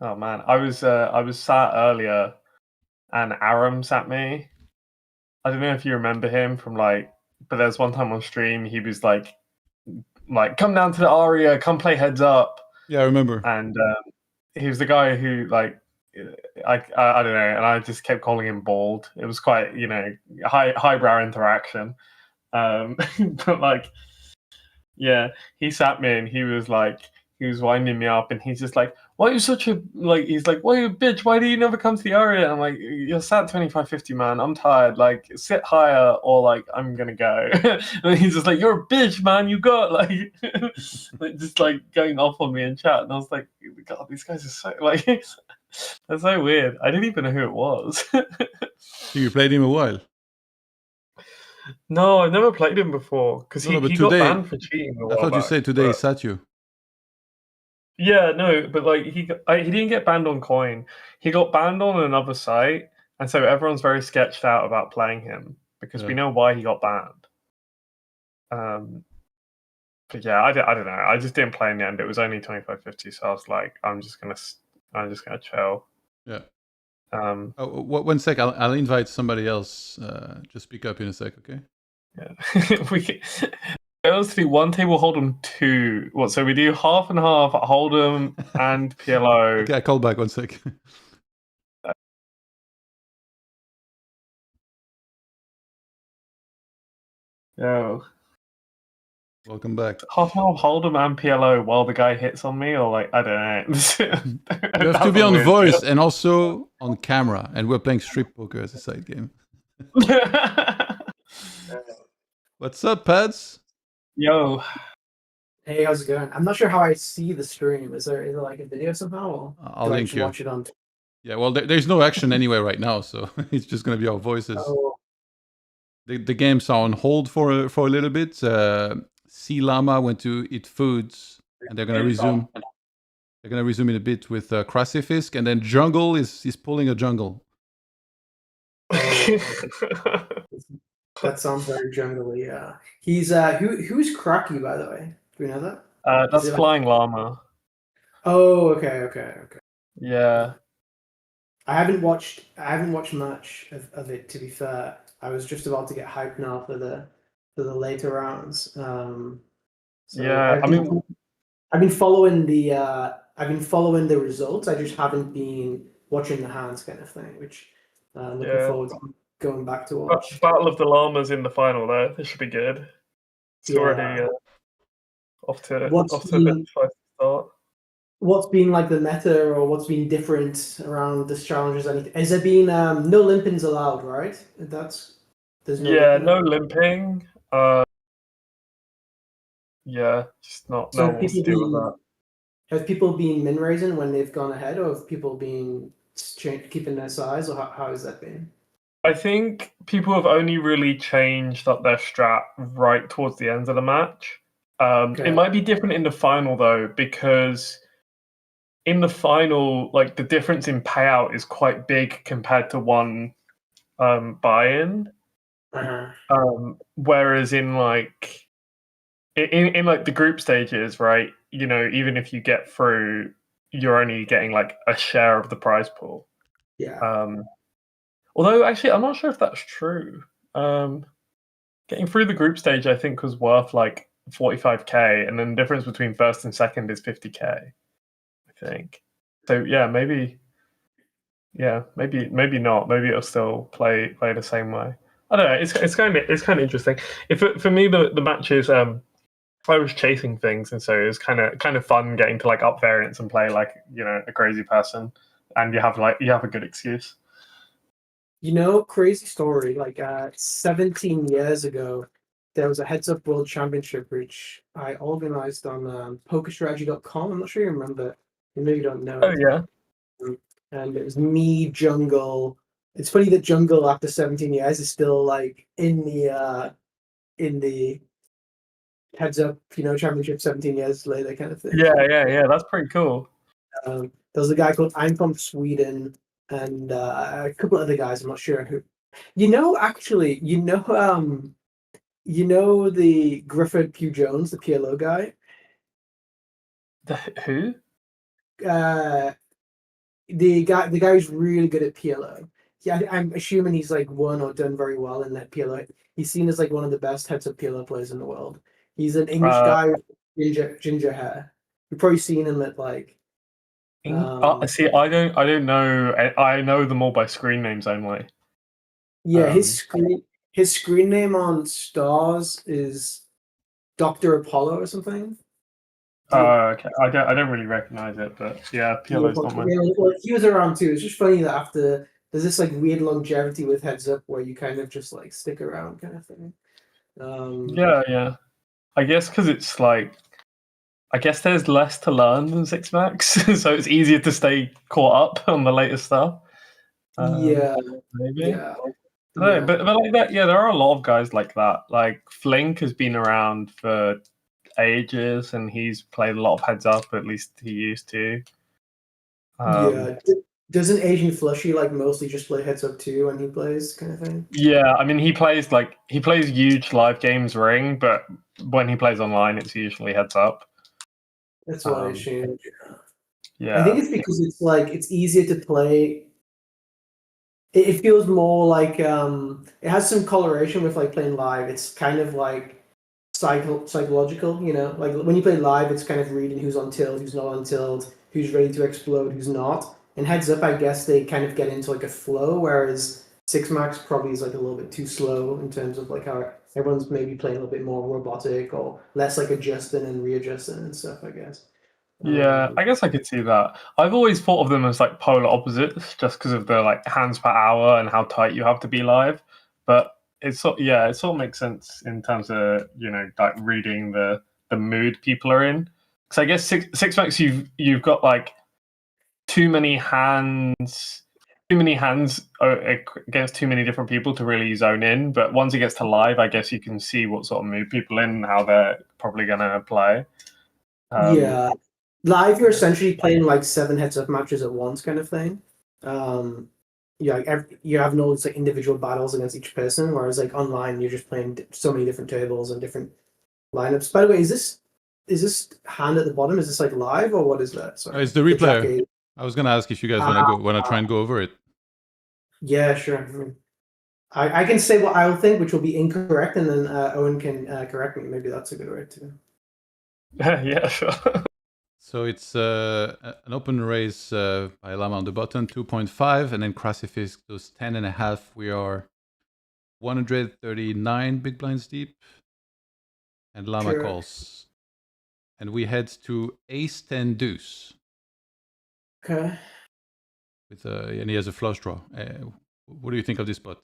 Oh man, I was sat earlier and Aram sat me. I don't know if you remember him from but there's one time on stream he was like come down to the Aria, come play heads up. Yeah, I remember. And he was the guy who I don't know, and I just kept calling him bald. It was quite highbrow interaction. But yeah, he sat me and he was winding me up, and he's just like, why are you such a he's like, why are you a bitch? Why do you never come to the area? And I'm like, you're sat 25-50, man. I'm tired. Sit higher, or I'm gonna go. And he's just like, you're a bitch, man. You got just going off on me in chat. And I was like, God, these guys are so they're so weird. I didn't even know who it was. You played him a while. No, I've never played him before because No, but he got today- banned for cheating. A I while thought you back, said today he but- sat you. Yeah, no, but like he didn't get banned on Coin. He got banned on another site, and so everyone's very sketched out about playing him because we Yeah. know why he got banned. But yeah, I don't know. I just didn't play in the end. It was only 25.50, so I was like, I'm just gonna chill. Yeah. Um, Oh, 1 sec. I'll invite somebody else. Just speak up in a sec, okay? yeah, we can, let's do one table hold'em, two. What? So we do half and half hold'em and PLO. Okay, I call back 1 sec. Yo. Welcome back. Half and half hold'em and PLO while the guy hits on me, or like I don't know. You have to be on voice and also on camera, and we're playing strip poker as a side game. What's up, Pads? Yo. Hey, how's it going? I'm not sure how I see the stream. Is there like a video somehow? Or I'll do I link just you. watch it on? Yeah, well, there's no action anywhere right now, so it's just gonna be our voices. Oh, The games are on hold for a little bit. SeaLlama went to eat foods, and they're gonna resume. They're gonna resume in a bit with KraciFisk, and then Jungle is pulling a jungle. that sounds very jungly. Yeah, he's who's Kraki, by the way? Do we know that? That's Is it like- Flying Llama. Oh, okay. Yeah. I haven't watched much of it, to be fair. I was just about to get hyped now for the later rounds. So Yeah, I've been following the results. I just haven't been watching the hands kind of thing, which looking Yeah. forward to going back to watch. Battle of the Llamas in the final there. This should be good. It's Yeah. already off to a What's bit of a spicy start. What's been like the meta, or what's been different around this challenges? Anything? Has there been no limpins allowed? Right? There's Yeah, limping. no limping. Yeah, just not So know what to do with that. have people been min raising when they've gone ahead, or have people been keeping their size, or how has that been? I think people have only really changed up their strat right towards the end of the match. Okay. It might be different in the final though, because in the final, like the difference in payout is quite big compared to one buy-in. Whereas in like in like the group stages, right? You know, even if you get through, you're only getting like a share of the prize pool. Yeah. Although actually, I'm not sure if that's true. Getting through the group stage, I think, was worth like 45k, and then the difference between first and second is 50k. I think. So yeah, maybe not. Maybe it'll still play the same way. I don't know. It's kind of interesting. For me, the matches, I was chasing things, and so it was kind of fun getting to like up variants and play like, you know, a crazy person, and you have a good excuse. You know, crazy story. Like 17 years ago, there was a Heads Up World Championship which I organized on PokerStrategy.com. I'm not sure you remember. You maybe don't know. Oh yeah. And it was me, Jungle. It's funny that Jungle, after 17 years, is still like in the Heads Up, championship 17 years later kind of thing. Yeah. That's pretty cool. There was a guy called I'm from Sweden, and a couple of other guys. I'm not sure who. Actually, the Griffith Pugh Jones, the PLO guy. Who? The guy who's really good at PLO. Yeah, I'm assuming he's like won or done very well in that PLO. He's seen as like one of the best heads up PLO players in the world. He's an English guy with ginger hair. You've probably seen him at like. See, I don't know. I know them all by screen names only. Yeah, his screen name on Stars is Dr. Apollo or something. Okay. I don't really recognize it, but yeah, PLO's not mine. Yeah, well, he was around too. It's just funny that after there's this like weird longevity with Heads Up where you kind of just like stick around kind of thing. Yeah. I guess because it's like, I guess there's less to learn than Six Max, so it's easier to stay caught up on the latest stuff. Yeah, Maybe. yeah. But like that, yeah, there are a lot of guys like that. Like Flink has been around for ages, and he's played a lot of heads up. At least he used to. Yeah. Doesn't Asian Flushy like mostly just play heads up too when he plays, kind of thing? Yeah, I mean he plays huge live games ring, but when he plays online, it's usually heads up. That's what I assumed. Yeah, I think it's because it's like it's easier to play. It feels more like it has some coloration with like playing live. It's kind of like psychological, you know. Like when you play live, it's kind of reading who's on tilt, who's not on tilt, who's ready to explode, who's not. And heads up, I guess they kind of get into like a flow, whereas 6max probably is like a little bit too slow in terms of like how everyone's maybe playing a little bit more robotic or less like adjusting and readjusting and stuff, I guess. yeah, I guess I could see that. I've always thought of them as like polar opposites, just because of the like hands per hour and how tight you have to be live. But it sort of makes sense in terms of like reading the mood people are in. Because I guess 6max you've got like too many hands against too many different people to really zone in. But once it gets to live, I guess you can see what sort of mood people in and how they're probably gonna play. Yeah. Live, you're essentially playing like 7 heads-up matches at once, kind of thing. You have no like individual battles against each person, whereas like online, you're just playing so many different tables and different lineups. By the way, is this hand at the bottom? Is this like live or what is that? Sorry, It's the replayer. I was gonna ask if you guys want to try and go over it. Yeah, sure. I can say what I will think, which will be incorrect, and then Owen can correct me. Maybe that's a good way to. Yeah, sure. So it's an open raise by Llama on the button, 2.5, and then KraciFisk goes 10.5. We are 139 big blinds deep, and Llama calls, and we head to Ace 10 Deuce. Okay. And he has a flush draw. What do you think of this spot?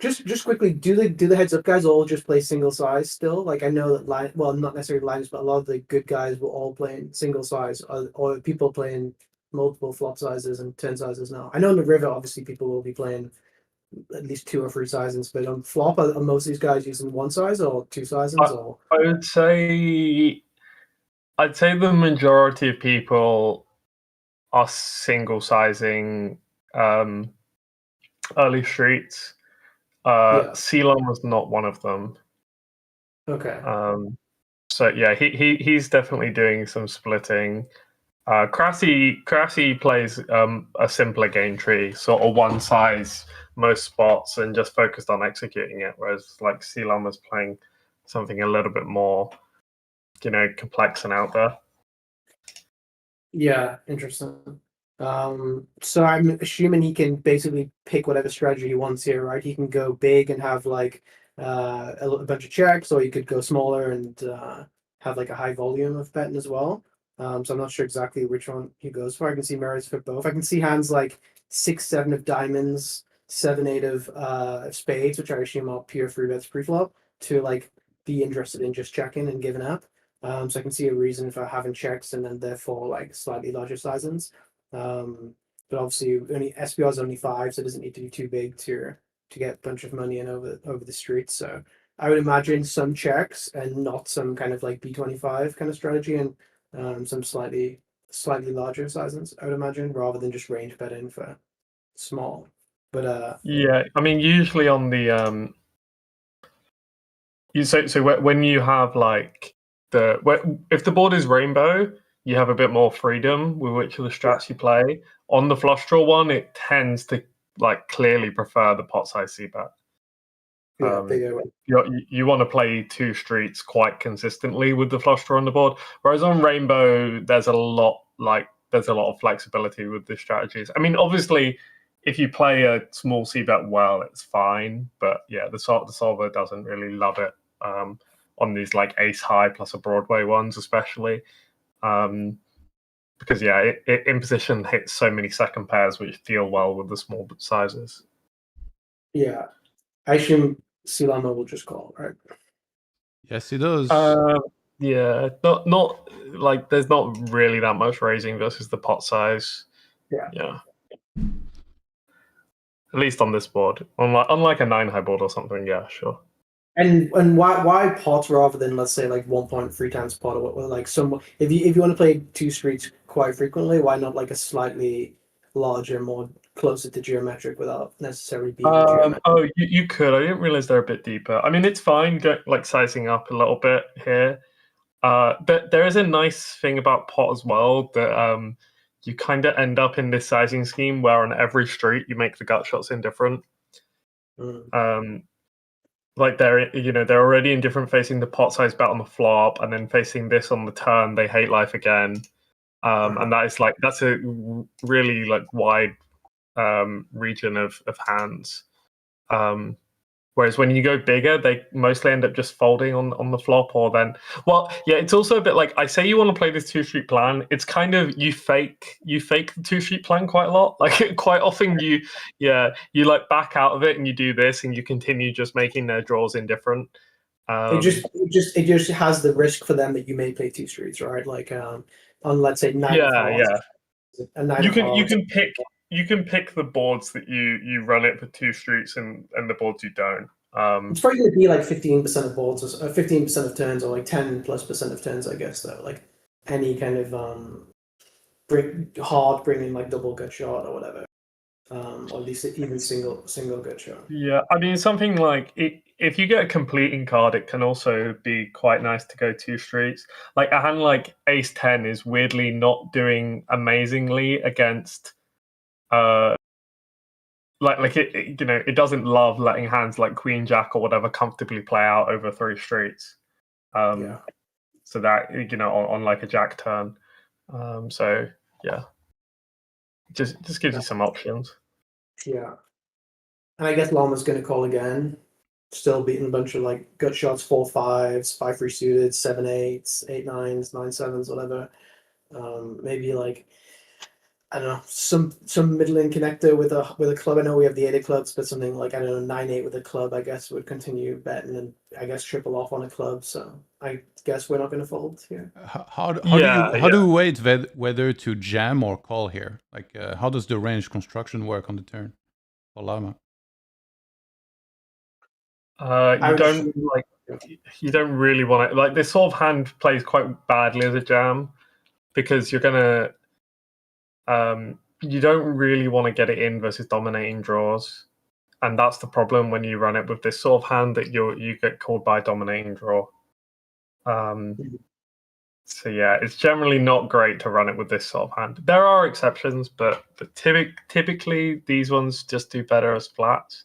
Just quickly, do the heads up guys all just play single size still? Like I know that not necessarily lines, but a lot of the good guys will all play single size, or people playing multiple flop sizes and turn sizes now. I know in the river, obviously, people will be playing at least 2 or 3 sizes, but on flop, are most of these guys using 1 size or 2 sizes? I'd say the majority of people are single sizing early streets. CGWC was not one of them. Okay. So yeah, he's definitely doing some splitting. Kraci plays a simpler game tree, sort of one size most spots, and just focused on executing it. Whereas like CGWC's playing something a little bit more, complex and out there. Yeah, interesting. So I'm assuming he can basically pick whatever strategy he wants here, right? He can go big and have like a bunch of checks, or he could go smaller and have like a high volume of betting as well. So I'm not sure exactly which one he goes for. I can see merits for both. I can see hands like 6-7 of diamonds, 7-8 of spades, which I assume are pure free bets pre-flop, to like be interested in just checking and giving up. So I can see a reason for having checks and then therefore like slightly larger sizings. But obviously only SPR is only 5, so it doesn't need to be too big to get a bunch of money in over the streets. So I would imagine some checks and not some kind of like B25 kind of strategy, and some slightly larger sizings, I would imagine, rather than just range betting for small. But yeah, I mean usually on the when you have like if the board is rainbow, you have a bit more freedom with which of the strats you play. On the flush draw one, it tends to like clearly prefer the pot size c-bet. You want to play 2 streets quite consistently with the flush draw on the board, whereas on rainbow there's a lot of flexibility with the strategies. I mean, obviously, if you play a small c-bet well, it's fine, but yeah, the solver doesn't really love it on these like ace high plus a Broadway ones, especially because yeah, it imposition hits so many second pairs which deal well with the small sizes. Yeah, I assume SeaLlama will just call, right? Yes, he does. Yeah, not like there's not really that much raising versus the pot size. Yeah. At least on this board. Unlike a 9 high board or something, yeah, sure. And why pot rather than, let's say, like 1.3 times pot, or like some, if you want to play 2 streets quite frequently, why not like a slightly larger, more closer to geometric without necessarily being geometric? Oh, you could. I didn't realize they're a bit deeper. I mean, it's fine, like sizing up a little bit here. But there is a nice thing about pot as well, that you kind of end up in this sizing scheme where on every street you make the gut shots indifferent. Like they're already indifferent facing the pot size bet on the flop, and then facing this on the turn they hate life again. And that's a really like wide region of hands. Whereas when you go bigger, they mostly end up just folding on the flop, or then, well, yeah, it's also a bit like, I say you want to play this 2-street plan. It's kind of, you fake the 2-street plan quite a lot. Like quite often you like back out of it and you do this and you continue just making their draws indifferent. It just has the risk for them that you may play 2 streets, right? Like on, let's say, 9 of hearts. A 9 of hearts. You can pick the boards that you run it for 2 streets and the boards you don't. It's probably going to be like 15% of boards, or 15% of turns, or like 10+% of turns, I guess. Though, like any kind of bringing like double gut shot or whatever, or at least even single gut shot. Yeah, I mean something like if you get a completing card, it can also be quite nice to go 2 streets. Like a hand like Ace 10 is weirdly not doing amazingly against. It doesn't love letting hands like Queen Jack or whatever comfortably play out over 3 streets. So that on like a Jack turn. So yeah, just gives you some options. Yeah, and I guess Llama's going to call again. Still beating a bunch of like gut shots, 4-5s, 5-3 suited, 7-8s, 8-9s, 9-7s, whatever. Maybe like, I don't know, some middling connector with a club. I know we have the 8 of clubs, but something like, I don't know, 9-8 with a club, I guess, would continue betting and I guess triple off on a club. So I guess we're not going to fold here. How do we wait whether to jam or call here? Like, how does the range construction work on the turn for Llama? You don't really want it. Like this sort of hand plays quite badly as a jam because you're gonna. You don't really want to get it in versus dominating draws, and that's the problem when you run it with this sort of hand, that you get called by a dominating draw. So yeah, it's generally not great to run it with this sort of hand. There are exceptions, but typically these ones just do better as flats.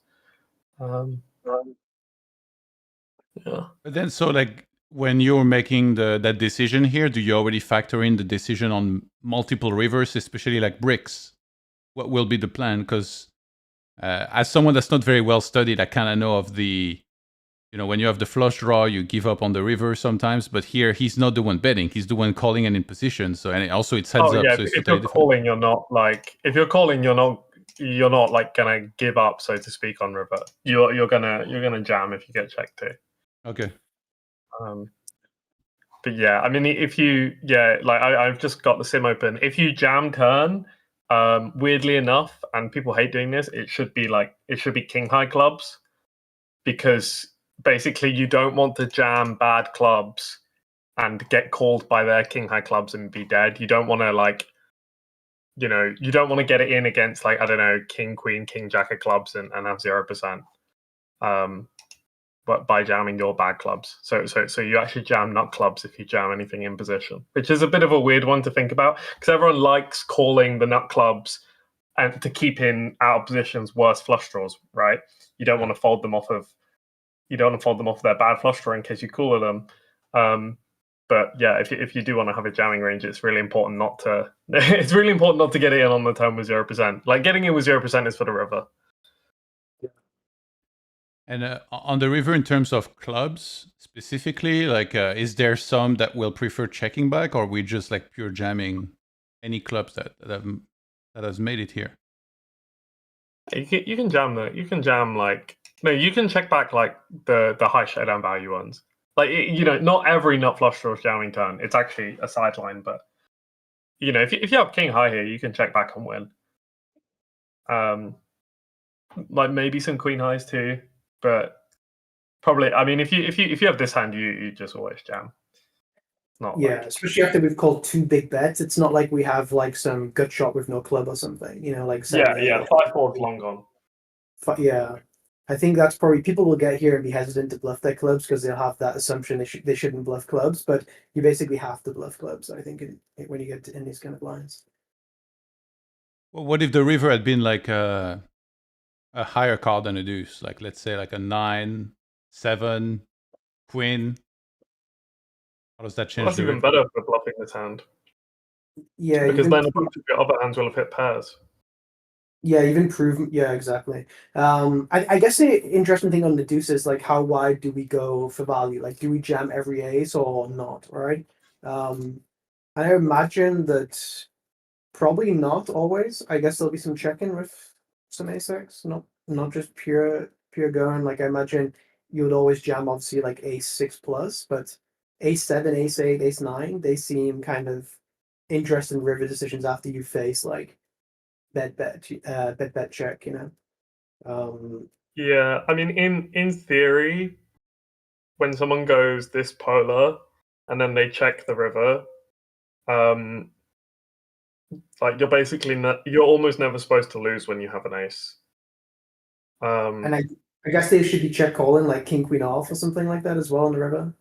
Yeah. But then, so like when you're making that decision here, do you already factor in the decision on multiple rivers, especially like bricks? What will be the plan? Because as someone that's not very well studied, I kind of know of the, when you have the flush draw, you give up on the river sometimes. But here, he's not the one betting; he's the one calling and in position. So, and also it's heads up. Yeah, so it's if you're calling, you're not like gonna give up, so to speak, on river. You're gonna jam if you get checked too. Okay. But yeah, I mean, I've just got the sim open. If you jam turn, weirdly enough, and people hate doing this, it should be king high clubs, because basically you don't want to jam bad clubs and get called by their king high clubs and be dead. You don't want to you don't want to get it in against like, I don't know, king, queen, king, jack of clubs and have 0%. But by jamming your bad clubs. So you actually jam nut clubs if you jam anything in position, which is a bit of a weird one to think about, because everyone likes calling the nut clubs and to keep in out of positions worse flush draws, right? You don't want to fold them off of their bad flush draw in case you cooler them. But yeah, if you do want to have a jamming range, it's really important not to get it in on the turn with 0%. Like getting in with 0% is for the river. And on the river, in terms of clubs specifically, like, is there some that will prefer checking back, or we just like pure jamming any clubs that has made it here? You can jam you can check back like the high showdown value ones. Like not every nut flush draw is jamming turn. It's actually a sideline, but if you have king high here, you can check back and win. like maybe some queen highs too, but probably. I mean, if you have this hand, you just always jam. Not Yeah, like, especially after we've called 2 big bets. It's not like we have like some gut shot with no club or something. You know, like 7-8. 5-4 is long gone. Yeah, I think that's probably people will get here and be hesitant to bluff their clubs because they'll have that assumption they shouldn't bluff clubs, but you basically have to bluff clubs. I think when you get in these kind of lines. Well, what if the river had been like a higher card than a deuce? Like let's say like a 9, 7, queen. How does that change That's the even river? better for bluffing this hand, Yeah, because you've then a improved, bunch of your other hands will have hit pairs. yeah, you've improved. Yeah, exactly. I guess the interesting thing on the deuce is like how wide do we go for value? Like, do we jam every ace or not? Right. I imagine that probably not always. I guess there'll be some check-in with some ace-x, not just pure going. Like I imagine you would always jam obviously like ace-6 plus, but ace-7, ace-8, ace-9, they seem kind of interesting river decisions after you face like bet check, you know. Yeah, I mean, in theory, when someone goes this polar and then they check the river, like you're basically you're almost never supposed to lose when you have an ace. And I guess they should be check calling like king queen off or something like that as well in the river.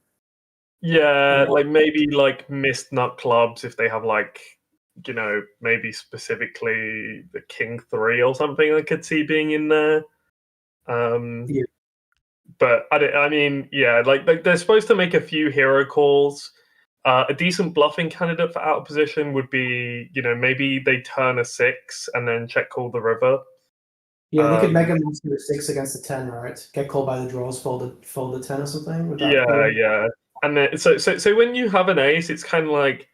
Yeah, like maybe like missed nut clubs if they have like, you know, maybe specifically the king 3 or something I could see being in there. Yeah. But I mean, yeah, like they're supposed to make a few hero calls. A decent bluffing candidate for out of position would be, you know, maybe they turn a 6 and then check call the river. Yeah, they could make a monster with 6 against a 10, right? Get called by the draws, fold the 10 or something. With that Yeah. And then so when you have an ace, it's kind of like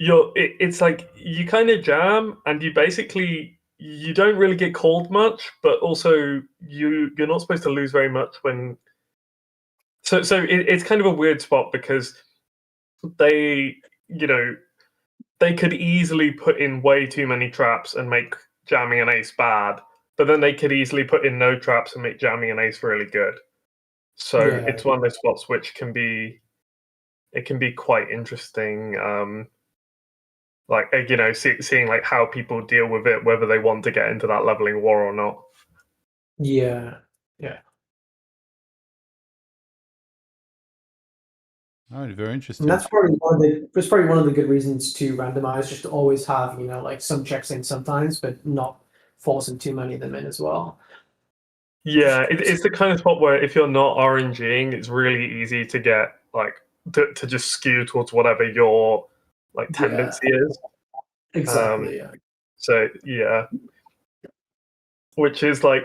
it's like you kind of jam and you basically you don't really get called much, but also you're not supposed to lose very much when. So it's kind of a weird spot because they, you know, they could easily put in way too many traps and make jamming an ace bad, but then they could easily put in no traps and make jamming an ace really good. So it's one of those spots which can be quite interesting. Like, you know, seeing like how people deal with it, whether they want to get into that leveling war or not. Yeah. Oh, very interesting. And that's probably one of the good reasons to randomize, just to always have, you know, like some checks in sometimes, but not forcing too many of them in as well. Yeah, it's the kind of spot where if you're not RNGing, it's really easy to get like to just skew towards whatever your like tendency is. Exactly. Yeah. So yeah, which is like,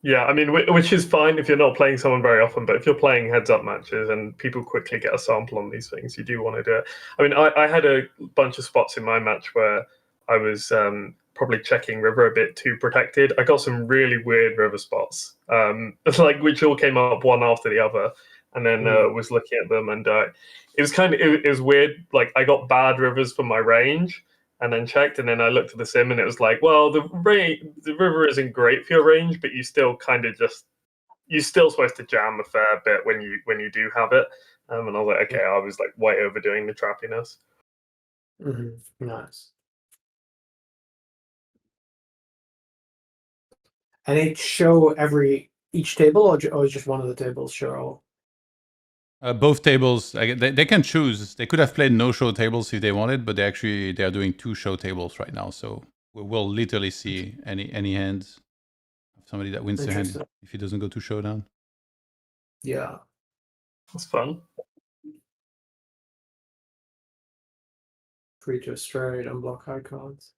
yeah, I mean, which is fine if you're not playing someone very often, but if you're playing heads-up matches and people quickly get a sample on these things, you do want to do it. I mean, I had a bunch of spots in my match where I was probably checking river a bit too protected. I got some really weird river spots, like which all came up one after the other, and then was looking at them, and it was kind of it was weird. Like I got bad rivers for my range, and then checked, and then I looked at the sim, and it was like, well, the river isn't great for your range, but you still kind of you're still supposed to jam a fair bit when you do have it. And I was like, okay, I was like way overdoing the trappiness. Nice. And it show each table, or just one of the tables show? Both tables, they can choose. They could have played no show tables if they wanted, but they are doing 2 show tables right now. So we'll literally see any hands of somebody that wins the hand if he doesn't go to showdown. Yeah, that's fun. Free to straight, unblock high cards.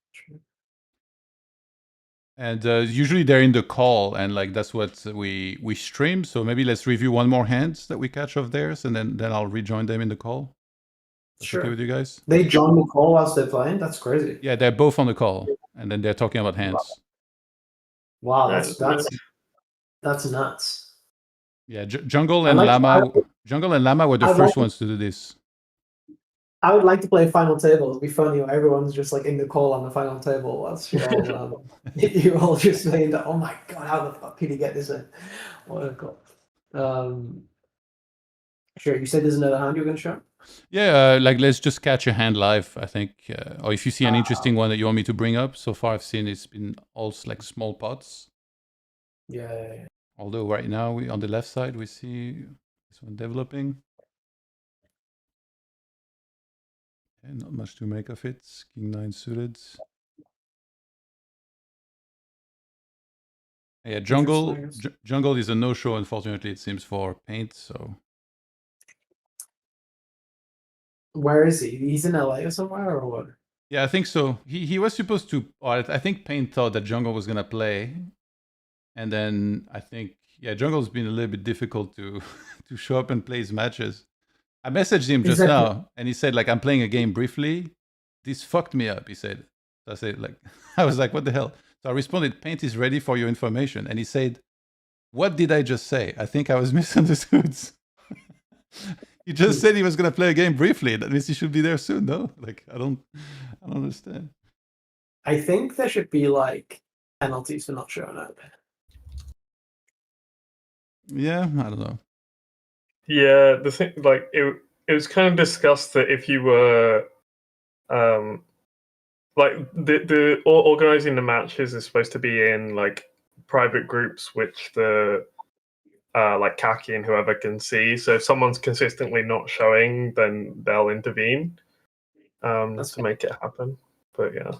And usually they're in the call, and like that's what we stream. So maybe let's review one more hands that we catch of theirs, and then I'll rejoin them in the call. That's okay with you guys? They join the call whilst they're playing? That's crazy. Yeah, they're both on the call, and then they're talking about hands. Wow, that's nuts. Yeah, Jungle and Llama were the first ones to do this. I would like to play final table. It'd be funny. Everyone's just like in the call on the final table whilst you're all just saying that. Oh my god, how the fuck did he get this in? What a call. Sure. You said there's another hand you're going to show. Yeah, like let's just catch a hand live, I think. Or if you see an interesting one that you want me to bring up. So far I've seen it's been all like small pots. Yeah. Although right now we on the left side we see this one developing. And not much to make of it. King 9 suited. Yeah, jungle is a no-show, unfortunately, it seems, for Paint, so... Where is he? He's in LA or somewhere, or what? Yeah, I think so. He was supposed to... Or I think Paint thought that jungle was going to play. And then I think... Yeah, jungle's been a little bit difficult to to show up and play his matches. I messaged him just now, and he said, like, I'm playing a game briefly. This fucked me up, he said. So I said, like... I was like, what the hell? So I responded, Paint is ready for your information. And he said, what did I just say? I think I was misunderstood. He just said he was going to play a game briefly. That means he should be there soon, no? Like, I don't understand. I think there should be, like, penalties for not showing up. Yeah, I don't know. Yeah, the thing, like, it was kind of discussed that if you were... like the organizing the matches is supposed to be in like private groups which the like Kaki and whoever can see. So if someone's consistently not showing, then they'll intervene to make it happen. But yeah,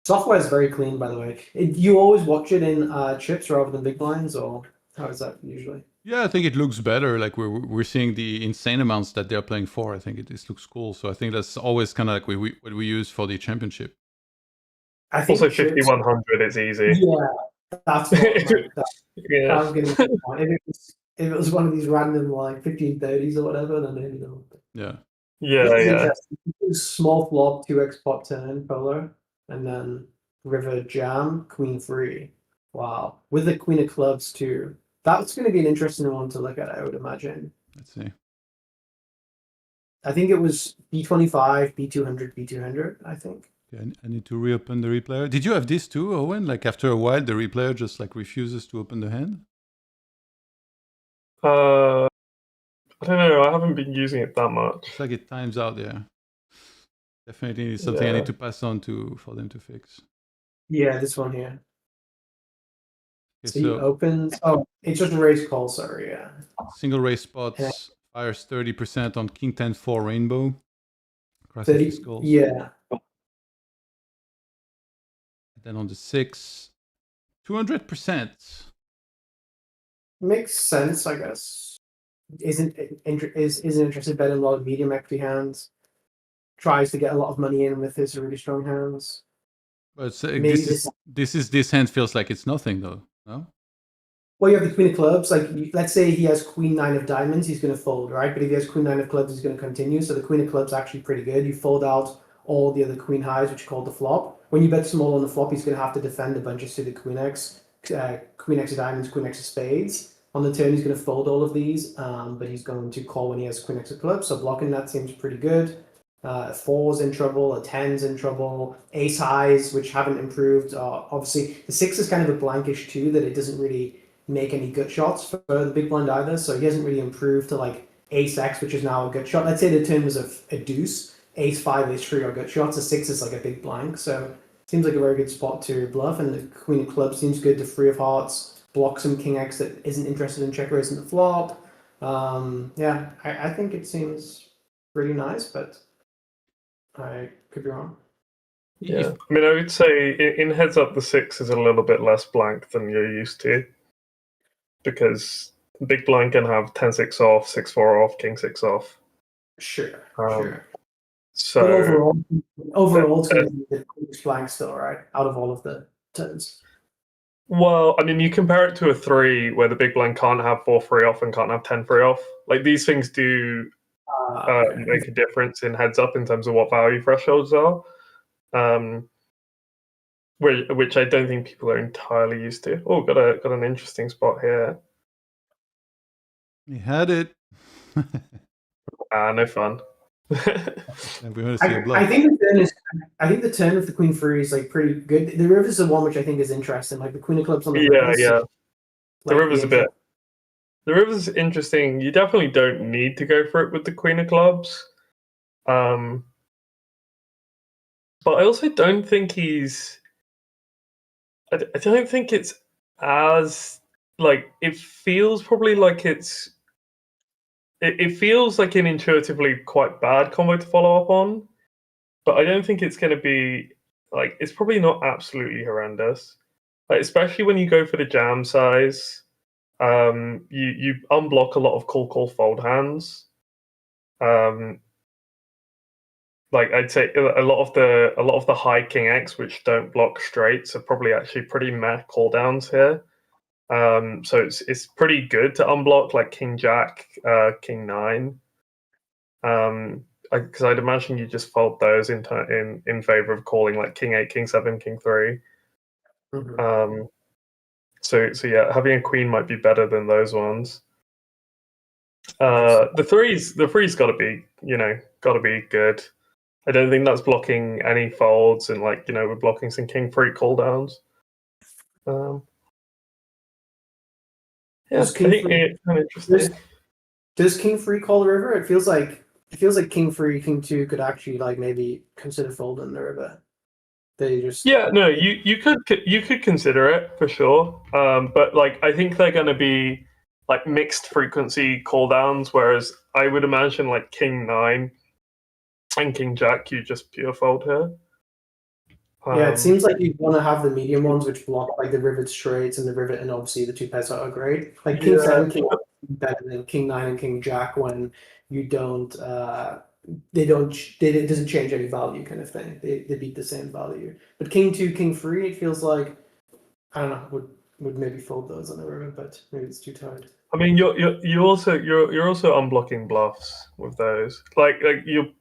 software is very clean, by the way. You always watch it in chips rather than big blinds, or how is that usually? Yeah, I think it looks better. Like we're seeing the insane amounts that they're playing for. I think it looks cool. So I think that's always kind of like what we use for the championship. I think also 5100 is easy. Yeah, that's what I was getting to the point. If it was one of these random like 1530s or whatever, then maybe not. Yeah. Small flop, 2x pot turn, polar, and then river jam, queen 3. Wow, with the queen of clubs too. That's going to be an interesting one to look at, I would imagine. Let's see. I think it was B25, B200, B200, I think. Okay, I need to reopen the replayer. Did you have this too, Owen? Like after a while, the replayer just like refuses to open the hand? I don't know. I haven't been using it that much. It's like it times out, yeah. Definitely something I need to pass on for them to fix. Yeah, this one here. Okay, So he opens. Oh, it's just a raise call. Sorry, yeah. Single raise spots fires 30% on King 10-4 rainbow. 30, yeah. And then on the 6, 200%. Makes sense, I guess. Isn't interested betting a lot of medium equity hands. Tries to get a lot of money in with his really strong hands. But this hand feels like it's nothing though, no? Well, you have the queen of clubs. Like, let's say he has queen 9 of diamonds, he's going to fold, right? But if he has queen 9 of clubs, he's going to continue. So the queen of clubs is actually pretty good. You fold out all the other queen highs, which are called the flop. When you bet small on the flop, he's going to have to defend a bunch of suited queen x of diamonds, queen x of spades. On the turn, he's going to fold all of these, but he's going to call when he has queen x of clubs. So blocking that seems pretty good. 4's in trouble, a 10's in trouble, ace highs, which haven't improved. Obviously, the 6 is kind of a blankish too, that it doesn't really make any gut shots for the big blind either. So he hasn't really improved to like ace x, which is now a gut shot. Let's say the turn was a deuce, ace 5, ace 3 are gut shots. A 6 is like a big blank. So it seems like a very good spot to bluff. And the queen of clubs seems good. The 3 of hearts blocks some king x that isn't interested in check raising the flop. Yeah, I think it seems pretty nice, but I could be wrong. Yeah, I mean, I would say in heads up, the 6 is a little bit less blank than you're used to, because big blind can have 10-6 off, 6-4 off, king 6 off. Sure. So but overall, it's going to be the blank still, right? Out of all of the turns. Well, I mean, you compare it to a 3 where the big blind can't have 4-3 off and can't have 10-3 off. Like, these things do make a difference in heads up in terms of what value thresholds are, which I don't think people are entirely used to. Oh, got an interesting spot here. He had it. No fun. And we want to see a bluff. I think the turn of the Queen Three is like pretty good. The river's the one which I think is interesting. Like the Queen of Clubs on the river. Yeah. The Like river's a bit. The river's interesting. You definitely don't need to go for it with the Queen of Clubs. But I also don't think he's. I don't think it's as like it feels probably like it's. It feels like an intuitively quite bad combo to follow up on, but I don't think it's going to be like it's probably not absolutely horrendous. Like, especially when you go for the jam size. You unblock a lot of call fold hands. Like I'd say a lot of the high king X which don't block straights are probably actually pretty meh call downs here. So it's pretty good to unblock like king jack, king 9. Because I'd imagine you just fold those in favor of calling like king 8, king 7, king 3. Mhm. So yeah, having a queen might be better than those ones. The three's got to be good. I don't think that's blocking any folds, and like we're blocking some king 3 call downs. Yeah, I think it's kind of interesting. Does King 3 call the river? It feels like King 3, King 2 could actually like maybe consider folding the river. They just you could consider it for sure. But like I think they're going to be like mixed frequency call downs, whereas I would imagine like king 9 and king jack you just pure fold here. Yeah, it seems like you want to have the medium ones which block like the rivet straights and the rivet, and obviously the two pairs are great. Like King 7, King 8 better than King 9 and King Jack when you don't it doesn't change any value kind of thing. They beat the same value. But King 2, King 3, it feels like I don't know, would maybe fold those on the river, but maybe it's too tight. I mean you're also unblocking bluffs with those. Like you.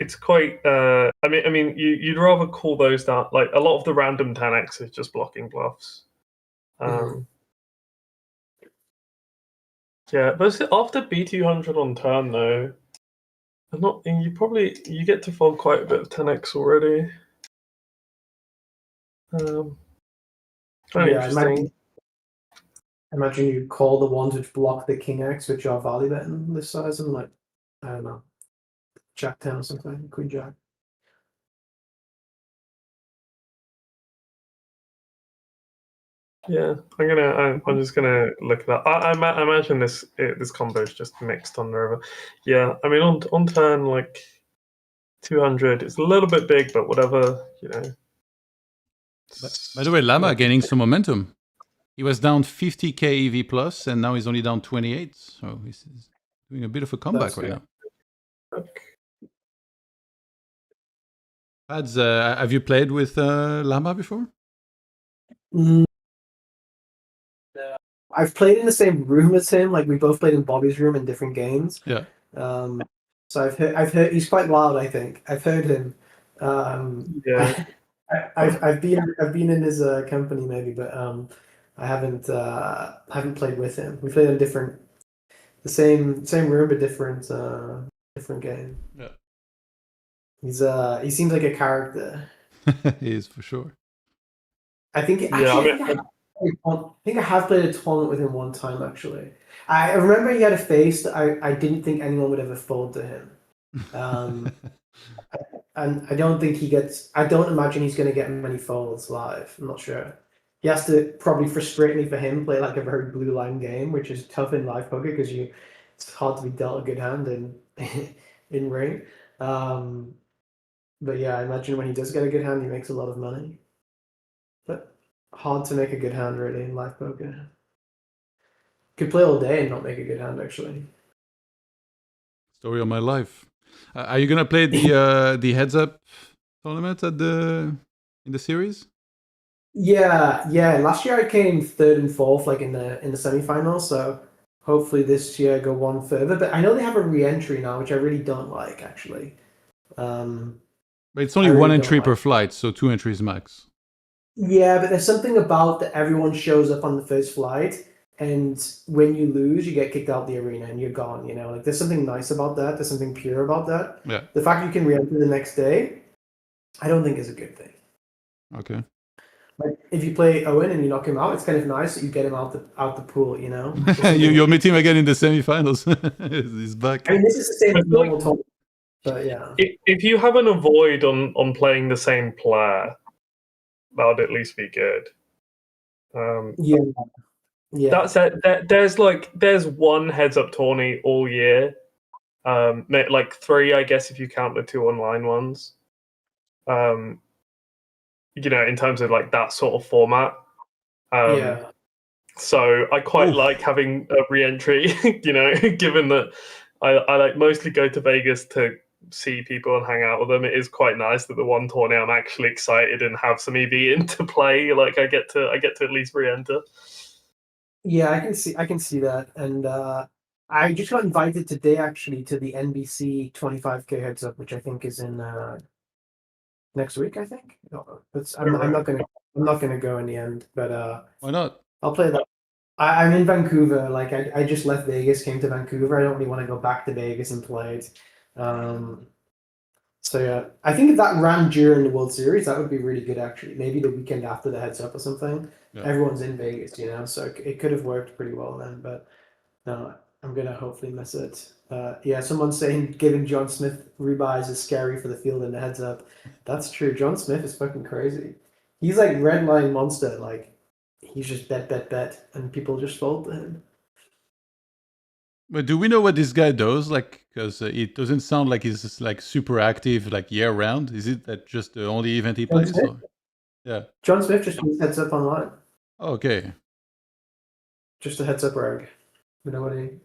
It's quite. I mean, you'd rather call those down. Like a lot of the random 10x is just blocking bluffs. Yeah, but after B200 on turn though, I'm not. You get to fold quite a bit of 10x already. Interesting. Imagine you call the ones which block the King X, which are value betting this size, and like I don't know, Jack 10 or something, Queen Jack. Yeah, I'm just gonna look at that. I imagine this combo is just mixed on the river. Yeah, I mean on turn like 200, it's a little bit big, but whatever, By the way, Llama gaining some momentum. He was down 50k EV plus, and now he's only down 28. So he's doing a bit of a comeback right now. Pads, have you played with Llama before? I've played in the same room as him. Like we both played in Bobby's room in different games. Yeah. So I've heard he's quite loud. I think I've heard him. Yeah. I've been in his company maybe, but I haven't played with him. We played in the same room but different game. Yeah. He seems like a character. He is for sure. I think I have played a tournament with him one time, actually. I remember he had a face that I didn't think anyone would ever fold to him. And I don't imagine he's going to get many folds live. I'm not sure. He has to probably frustratingly for him play like a very blue line game, which is tough in live poker because it's hard to be dealt a good hand in ring. But yeah, I imagine when he does get a good hand, he makes a lot of money. But hard to make a good hand really in live poker. Could play all day and not make a good hand actually. Story of my life. Are you gonna play the heads up tournament in the series? Yeah. Last year I came 3rd and 4th, like in the semifinals. So hopefully this year go one further. But I know they have a re-entry now, which I really don't like actually. But it's only one entry per flight, so 2 entries max. Yeah, but there's something about that everyone shows up on the first flight, and when you lose, you get kicked out the arena and you're gone. You know, like there's something nice about that. There's something pure about that. Yeah. The fact you can re-enter the next day, I don't think is a good thing. Okay. Like if you play Owen and you knock him out, it's kind of nice that you get him out the pool. You know, You'll meet him again in the semifinals. He's back. I mean, this is the same I as feel like- normal tournament, but yeah. If you have an avoid on playing the same player, that would at least be good. Yeah. Yeah. That's it. There's one heads up tourney all year. Like 3, I guess, if you count the 2 online ones. You know, in terms of like that sort of format. Yeah. So I quite like having a re-entry, you know, given that I like mostly go to Vegas to see people and hang out with them. It is quite nice that the one tourney I'm actually excited and have some EV in to play. Like I get to at least re-enter. Yeah, I can see that. And I just got invited today actually to the NBC 25K heads up, which I think is in next week, I think. No, I'm not gonna go in the end, but Why not? I'll play that. I'm in Vancouver. Like I just left Vegas, came to Vancouver. I don't really want to go back to Vegas and play it. So yeah, I think if that ran during the World Series, that would be really good actually. Maybe the weekend after the heads up or something. Yeah. Everyone's in Vegas, you know, so it could have worked pretty well then. But no, I'm gonna hopefully miss it. Yeah, someone's saying giving John Smith rebuys is scary for the field in the heads up. That's true. John Smith is fucking crazy. He's like red line monster. Like he's just bet, and people just fold to him. But do we know what this guy does? Like, because it doesn't sound like he's just, like super active, like year round. Is it that just the only event he John plays? Smith? Or? Yeah. John Smith just plays heads up online. Okay. Just a heads up rag. Nobody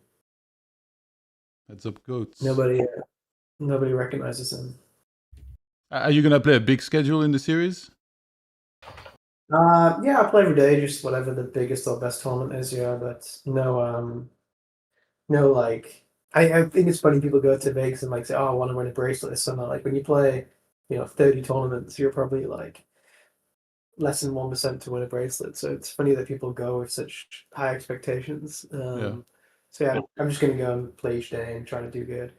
Heads up, goats. nobody recognizes him. Are you gonna play a big schedule in the series? Yeah, I play every day, just whatever the biggest or best tournament is. Yeah, but no, like I think it's funny people go to Vegas and like say, "Oh, I want to win a bracelet this summer." Like when you play, 30 tournaments, you're probably like less than 1% to win a bracelet. So it's funny that people go with such high expectations. Yeah. So yeah, I'm just gonna go and play each day and try to do good.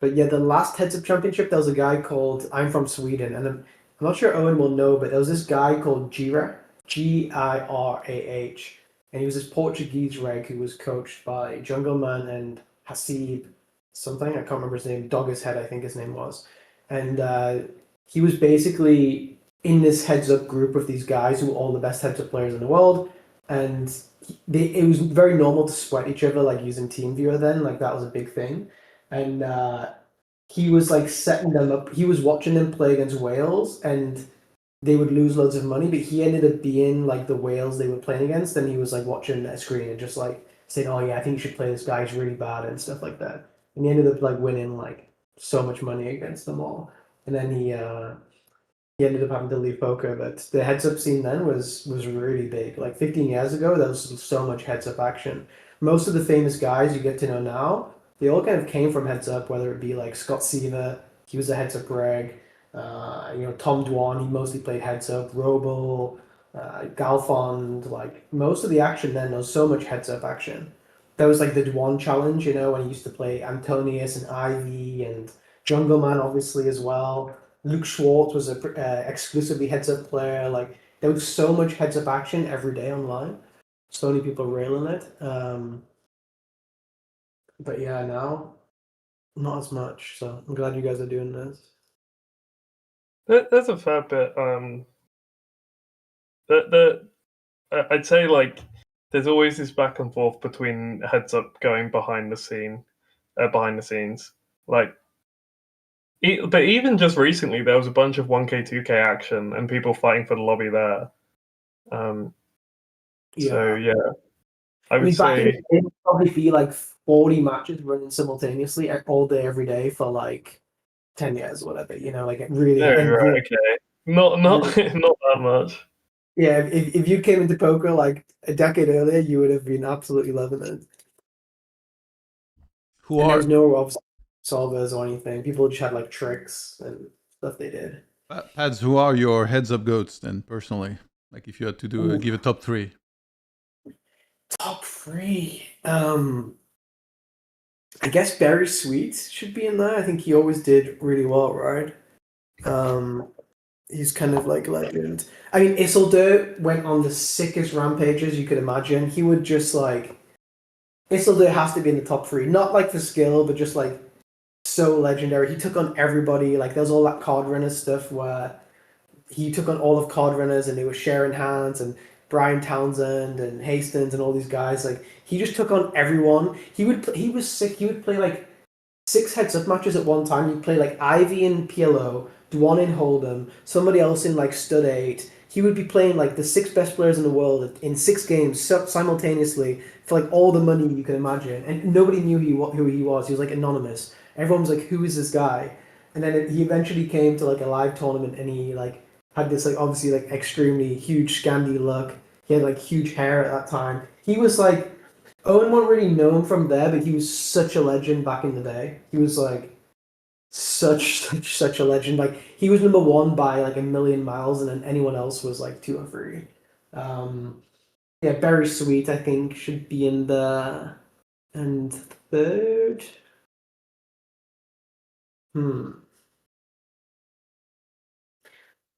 But yeah, the last heads up championship, there was a guy called I'm from Sweden, and I'm not sure Owen will know, but there was this guy called Gira, Girah, and he was this Portuguese reg who was coached by Jungleman and Hasib something. I can't remember his name. Dog his head, I think his name was, and he was basically in this heads up group of these guys who were all the best heads up players in the world, and it was very normal to sweat each other, like using TeamViewer then, like that was a big thing. And he was like setting them up. He was watching them play against Wales, and they would lose loads of money. But he ended up being like the Wales they were playing against, and he was like watching a screen and just like saying, "Oh yeah, I think you should play this guy. He's really bad," and stuff like that. And he ended up like winning like so much money against them all. And then he ended up having to leave poker. But the heads up scene then was really big. Like 15 years ago, there was so much heads up action. Most of the famous guys you get to know now, they all kind of came from heads up, whether it be like Scott Seaver, he was a heads up reg, Tom Dwan, he mostly played heads up, Robo, Galfond, like most of the action then, there was so much heads up action. There was like the Dwan challenge, when he used to play Antonius and Ivy and Jungleman obviously as well. Luke Schwartz was a exclusively heads up player. Like there was so much heads up action every day online. So many people railing it. But yeah, now not as much. So I'm glad you guys are doing this. There's a fair bit. I'd say like there's always this back and forth between heads up going behind the scenes. Like, but even just recently, there was a bunch of 1K, 2K action and people fighting for the lobby there. So yeah, I would back in say the day, it would probably be like 40 matches running simultaneously all day, every day for like 10 years or whatever, like it really. right, okay, not that much. Yeah, if you came into poker like a decade earlier, you would have been absolutely loving it. There was no solvers or anything. People just had like tricks and stuff they did. Pads, who are your heads up goats then, personally? Like if you had to give a top 3. Top 3. I guess Barry Sweet should be in there. I think he always did really well, right? He's kind of like a legend. I mean, Isildur went on the sickest rampages you could imagine. He would just like Isildur has to be in the top 3. Not like for skill, but just like so legendary. He took on everybody. Like there's all that card runner stuff where he took on all of card runners and they were sharing hands and Brian Townsend and Hastings and all these guys. Like he just took on everyone. He was sick. He would play like 6 heads-up matches at one time. He'd play like Ivy in PLO, Dwan in Hold'em, somebody else in like Stud 8. He would be playing like the 6 best players in the world in 6 games simultaneously for like all the money you can imagine. And nobody knew who he was. He was like anonymous. Everyone was like, who is this guy? And then he eventually came to like a live tournament and he like had this like obviously like extremely huge Scandi look. He had like huge hair at that time. He was like Owen won't really know him from there, but he was such a legend back in the day. He was like such a legend. Like he was number 1 by like a million miles, and then anyone else was like 2 or 3. Yeah, Barry Sweet I think should be in there. And third,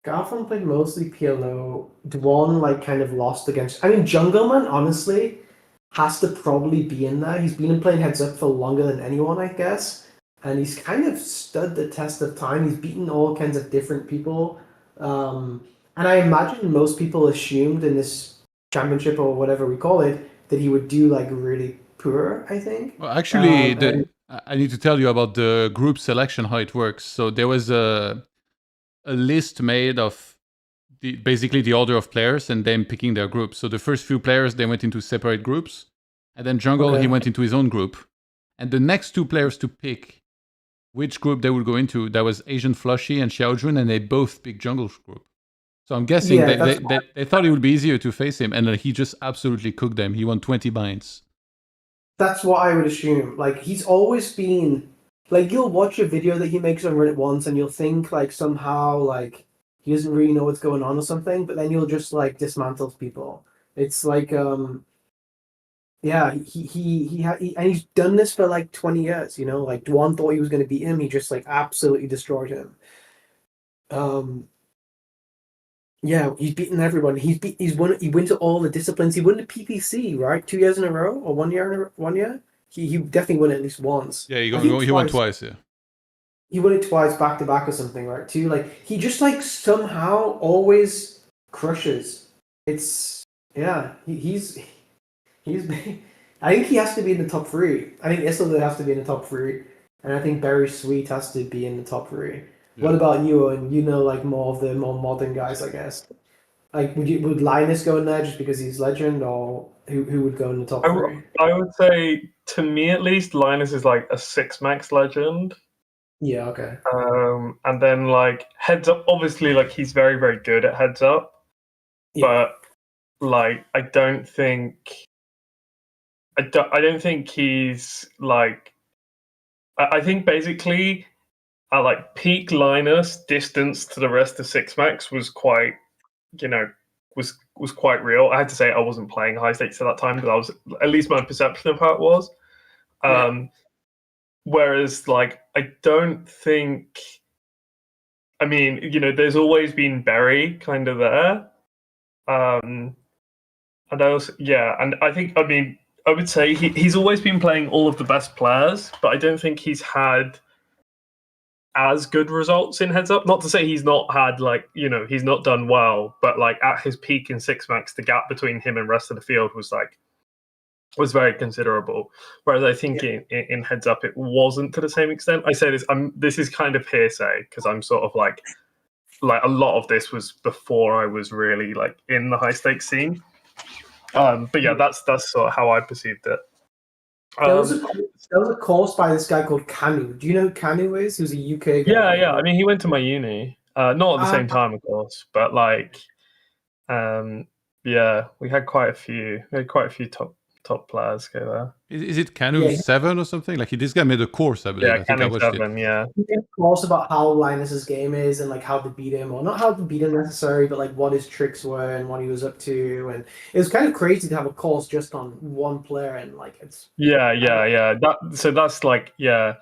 Garfon played mostly PLO. Dwan like kind of lost against. I mean, Jungleman honestly has to probably be in there. He's been playing heads up for longer than anyone, I guess, and he's kind of stood the test of time. He's beaten all kinds of different people, and I imagine most people assumed in this championship or whatever we call it that he would do like really poor. I think. Well, actually, I need to tell you about the group selection, how it works. So there was a list made of basically the order of players and them picking their groups. So the first few players, they went into separate groups. And then Jungle, he went into his own group. And the next 2 players to pick which group they would go into, that was Asian Flushy and Xiaojun, and they both picked Jungle's group. So I'm guessing they thought it would be easier to face him, and he just absolutely cooked them. He won 20 binds. That's what I would assume. Like, he's always been... Like, you'll watch a video that he makes on Reddit once, and you'll think, like, somehow, like, he doesn't really know what's going on or something, but then you'll just, like, dismantle people. It's like, yeah, and he's done this for, like, 20 years, you know? Like, Dwan thought he was going to beat him, he just, like, absolutely destroyed him. Yeah, he's beaten everyone. He wins at all the disciplines. He won the PPC, right? 2 years in a row, or 1 year? 1 year? He definitely won it at least once. Yeah, he won twice. Yeah, he won it twice back to back or something, right? Too. Like he just like somehow always crushes. It's he's. I think he has to be in the top 3. I think Isildur has to be in the top 3, and I think Barry Sweet has to be in the top 3. Yeah. What about you? And you know, like more of the more modern guys, I guess. Like, would Linus go in there just because he's legend, or who would go in the top 3? I would say, to me at least, Linus is like a 6 max legend. Yeah. Okay. And then like heads up, obviously, like he's very very good at heads up, but like I don't think he's like. I think basically, like peak Linus distance to the rest of 6 max was quite, was quite real. I had to say I wasn't playing high stakes at that time, but I was, at least my perception of how it was. Whereas, like, I don't think. I mean, there's always been Berry kind of there, and I also, and I think, I mean, I would say he's always been playing all of the best players, but I don't think he's had as good results in heads up. Not to say he's not had, like, he's not done well, but like at his peak in 6 max, the gap between him and rest of the field was very considerable. Whereas I think in heads up it wasn't to the same extent. I say this, this is kind of hearsay because I'm sort of like a lot of this was before I was really like in the high stakes scene. But yeah, that's sort of how I perceived it. There was a course by this guy called Canu. Do you know who Canu is? Who's a UK guy? Yeah. I mean, he went to my uni. Not at the same time, of course, but like, we had quite a few. We had quite a few top top players go there. Is it Canu Yeah. 7 or something? Like this guy made a course, I believe. Yeah, I think I Canning watched 7, it. yeah. He did a course about how Linus's game is and like how to beat him, or not how to beat him necessarily, but like what his tricks were and what he was up to. And it was kind of crazy to have a course just on one player, and like it's Yeah. So that's like, yeah.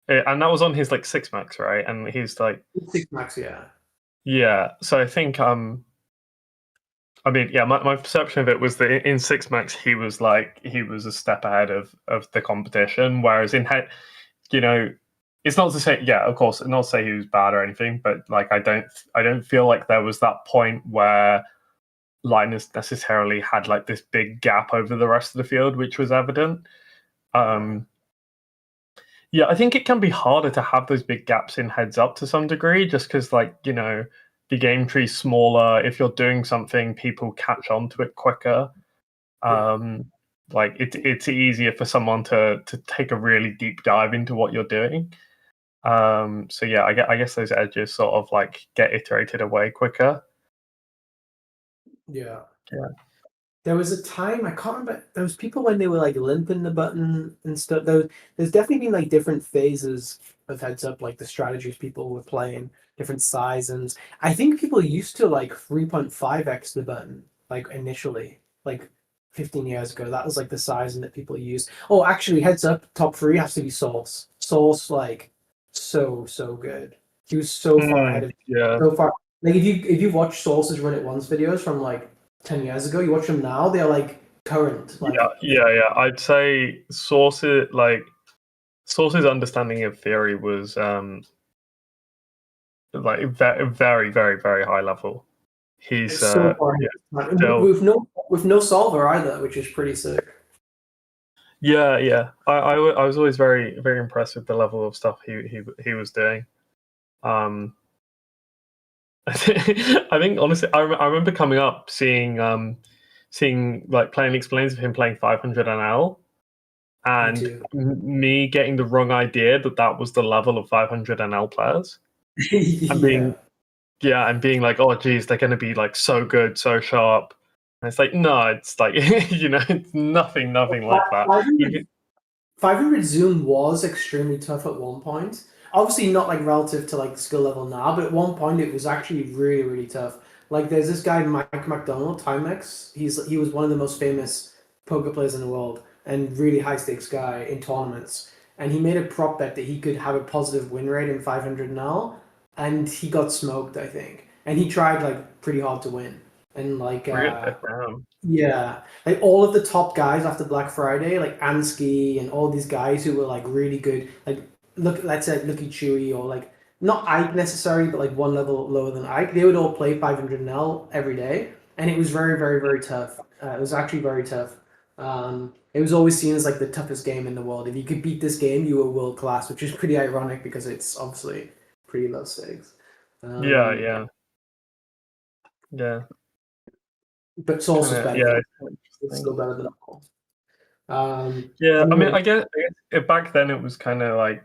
And that was on his like 6 max, right? And he's like, 6 max, yeah. yeah. So I think I mean, yeah, my perception of it was that in 6 max he was a step ahead of the competition, whereas in head, you know, it's not to say, yeah, of course, not to say he was bad or anything, but like I don't feel like there was that point where Linus necessarily had like this big gap over the rest of the field, which was evident. Yeah, I think it can be harder to have those big gaps in heads up to some degree, just because, like, you know, the game tree's smaller. If you're doing something, people catch on to it quicker. Like it's easier for someone to take a really deep dive into what you're doing. So yeah, I guess those edges sort of like get iterated away quicker. Yeah. Yeah. There was a time, I can't remember, there was people when they were like limping the button and stuff. There's definitely been like different phases of heads up, like the strategies people were playing, different sizes. I think people used to like 3.5x the button, like initially, like 15 years ago. That was like the sizing that people used. Oh, actually, heads up, top 3 has to be Source. Source, like, so good. He was so far ahead of so far. Like if you watch Source's Run It Once videos from like 10 years ago, you watch them now, they're like current. Like, yeah. I'd say Source's understanding of theory was like very, very, very high level. He's so far with no solver either, which is pretty sick. Yeah. I was always very, very impressed with the level of stuff he was doing. I think honestly, I remember coming up seeing like playing explains of him playing 500 NL, and me getting the wrong idea that was the level of 500 NL players, and being like, oh geez, they're going to be like so good, so sharp. And it's like, no, it's like you know, it's nothing like that. 500 Zoom was extremely tough at one point. Obviously not like relative to like skill level now, but at one point it was actually really, really tough. Like there's this guy Mike McDonald, Timex. He was one of the most famous poker players in the world and really high stakes guy in tournaments. And he made a prop bet that he could have a positive win rate in 500 now, and he got smoked, I think. And he tried like pretty hard to win. And like yeah, like all of the top guys after Black Friday, like Ansky and all these guys who were like really good, like let's say Lucky Chewy or like not Ike necessarily, but like one level lower than Ike, they would all play 500 NL every day, and it was very, very, very tough. It was actually very tough. It was always seen as like the toughest game in the world. If you could beat this game, you were world class, which is pretty ironic because it's obviously pretty low stakes. Yeah. But Source is better. Yeah, it's still better than all. Yeah, anyway. I mean, I guess back then it was kind of like,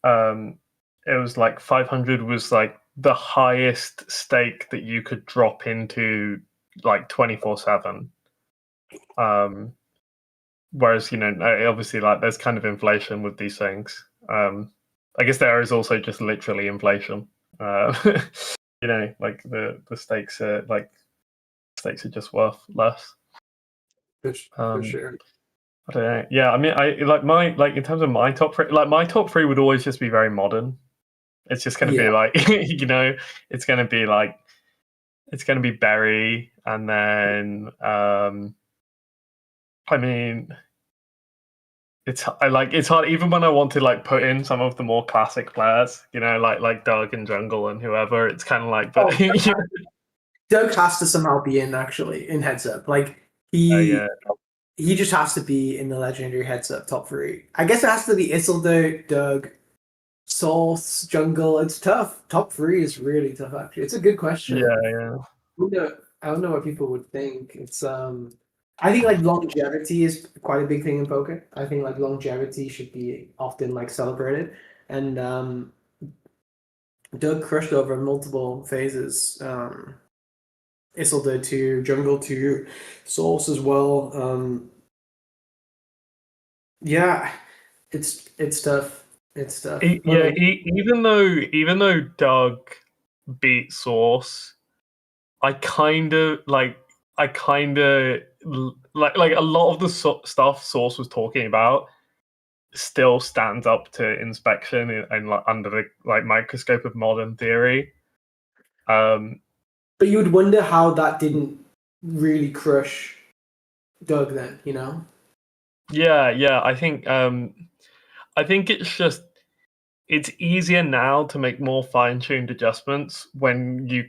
it was like 500 was like the highest stake that you could drop into like 24/7. Whereas, you know, obviously like there's kind of inflation with these things. I guess there is also just literally inflation. You know, like the stakes are just worth less. For sure. I don't know. Yeah, I mean, I like in terms of my top 3, like my top 3 would always just be very modern. It's just going to be like, you know, it's going to be Berry, and then I mean, it's hard even when I want to like put in some of the more classic players, you know, like Doug and Jungle and whoever. It's kind of like, but Doug has to somehow be in actually in heads up. Like he just has to be in the legendary heads up top 3. I guess it has to be Isildur, Doug, Source, Jungle. It's tough. Top 3 is really tough actually. It's a good question. Yeah. I don't know what people would think. It's I think like longevity is quite a big thing in poker. I think like longevity should be often like celebrated. And Doug crushed over multiple phases. Isildur to Jungle to Source as well. Yeah, it's tough. It's tough. Yeah, even though Doug beat Source, I kind of like a lot of the stuff Source was talking about still stands up to inspection and like under the like microscope of modern theory. But you would wonder how that didn't really crush Doug then, you know? Yeah. I think it's easier now to make more fine-tuned adjustments when you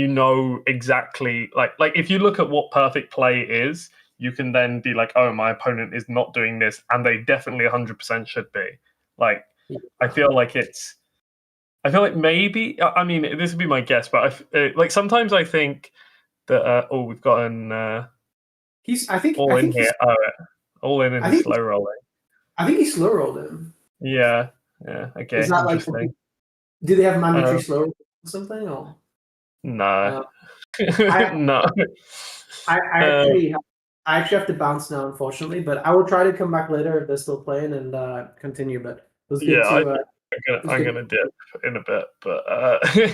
know exactly like if you look at what perfect play is, you can then be like, oh, my opponent is not doing this, and they definitely 100% should be. Like, I feel like maybe, I mean, this would be my guess, but like sometimes I think that we've got an I think all in he's here. All in and slow rolling. I think he slow rolled him. Yeah. Okay. Is that like? Interesting. Do they have mandatory slow roll or something? Or no, no. I actually have to bounce now, unfortunately. But I will try to come back later if they're still playing and continue. But it was good to. I'm gonna dip in a bit, but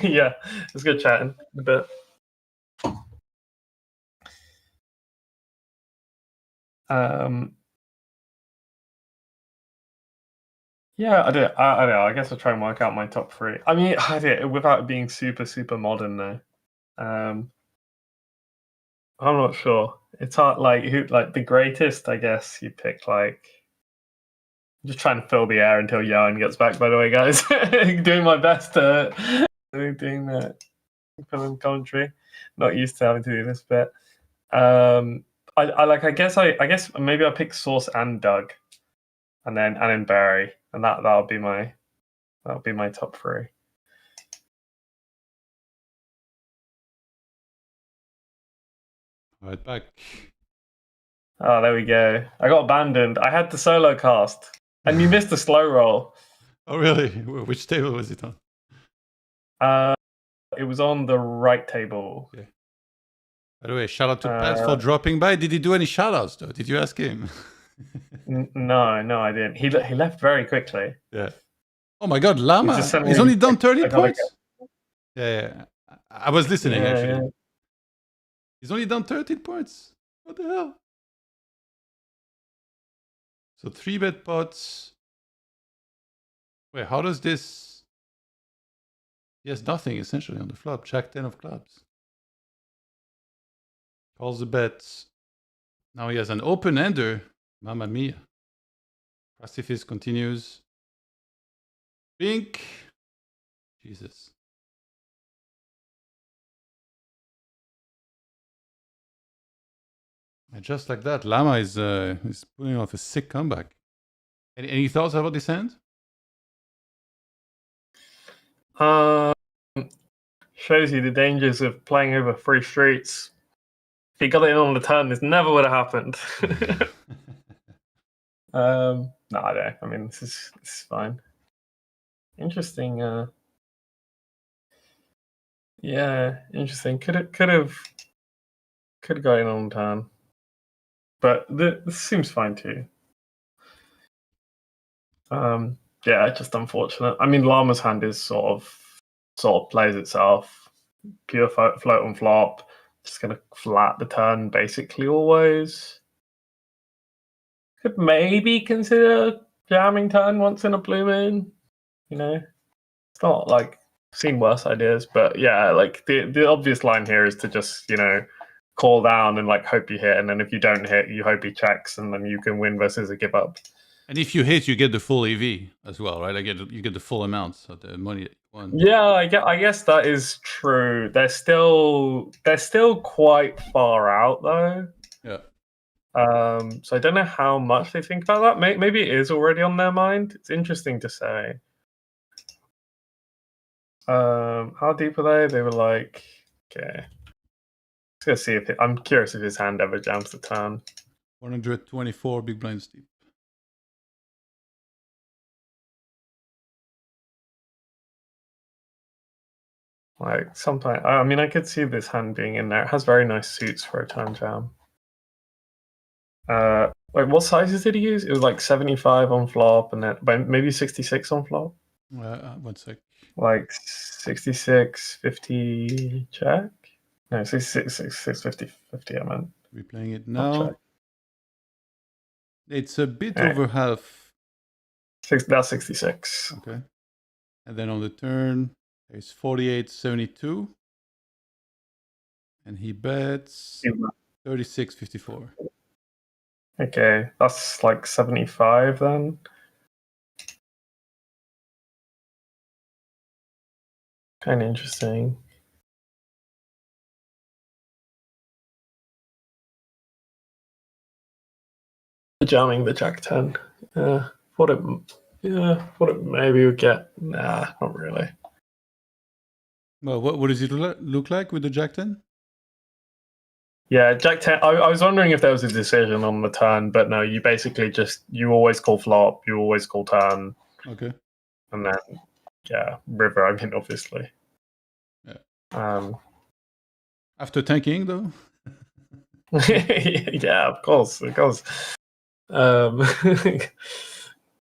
yeah, it's good chatting a bit. Yeah, I don't know. I guess I'll try and work out my top 3. I mean, I do without being super modern though. I'm not sure. It's hard. Like the greatest. I guess you pick like. I'm just trying to fill the air until Johan gets back. By the way, guys, doing my best to doing that film commentary. Not used to having to do this bit. I guess maybe I pick Source and Doug, and then Barry, and that'll be my top 3. Right back. Oh, there we go. I got abandoned. I had the solo cast, and you missed the slow roll. Oh, really? Which table was it on? It was on the right table. Okay. By the way, shout out to Pat for dropping by. Did he do any shout outs though? Did you ask him? No, I didn't. He left very quickly. Yeah. Oh my God, Llama! He's only done 30 points. Yeah. I was listening actually. Yeah. He's only done 13 points. What the hell? So 3-bet pots. Wait, how does this? He has nothing essentially on the flop. Jack 10 of clubs. Calls the bets. Now he has an open ender. Mamma mia. KraciFisk continues. Pink. Jesus. And just like that, Llama is pulling off a sick comeback. Any thoughts about this hand? Shows you the dangers of playing over free streets. If he got it in on the turn, this never would have happened. No, I don't. I mean, this is fine. Interesting. Yeah, interesting. Could have got in on the turn, but this seems fine too. Yeah, just unfortunate. I mean, Llama's hand is sort of plays itself. Pure float on flop. Just gonna flat the turn basically always. Could maybe consider jamming turn once in a blue moon. You know, it's not like seen worse ideas, but yeah, like the obvious line here is to just call down and like hope you hit, and then if you don't hit, you hope he checks, and then you can win versus a give up. And if you hit, you get the full EV as well, right? You get the full amount of the money that you won. Yeah, I guess that is true. They're still quite far out though. Yeah. So I don't know how much they think about that. Maybe it is already on their mind. It's interesting to say. How deep are they? They were like, okay. Let's see if I'm curious if his hand ever jams the turn. 124 big blinds deep. Like sometimes, I mean, I could see this hand being in there. It has very nice suits for a turn jam. Wait, what sizes did he use? It was like 75 on flop, and then maybe 66 on flop. 1 sec. Like 66, 50 check. No, 66, 50, 50. I meant. Replaying it Not now. check. It's a bit Right. over half. That's 66. Okay. And then on the turn, there's 48.72. And he bets 36.54. Okay, that's like 75 then. Kind of interesting. Jamming the Jack 10. Thought it maybe would get. Nah, not really. Well, what does it look like with the Jack 10? Yeah, Jack 10. I was wondering if there was a decision on the turn, but no, you basically you always call flop, you always call turn. Okay. And then, yeah, river, I mean, obviously. Yeah. After tanking, though? Yeah, of course. Got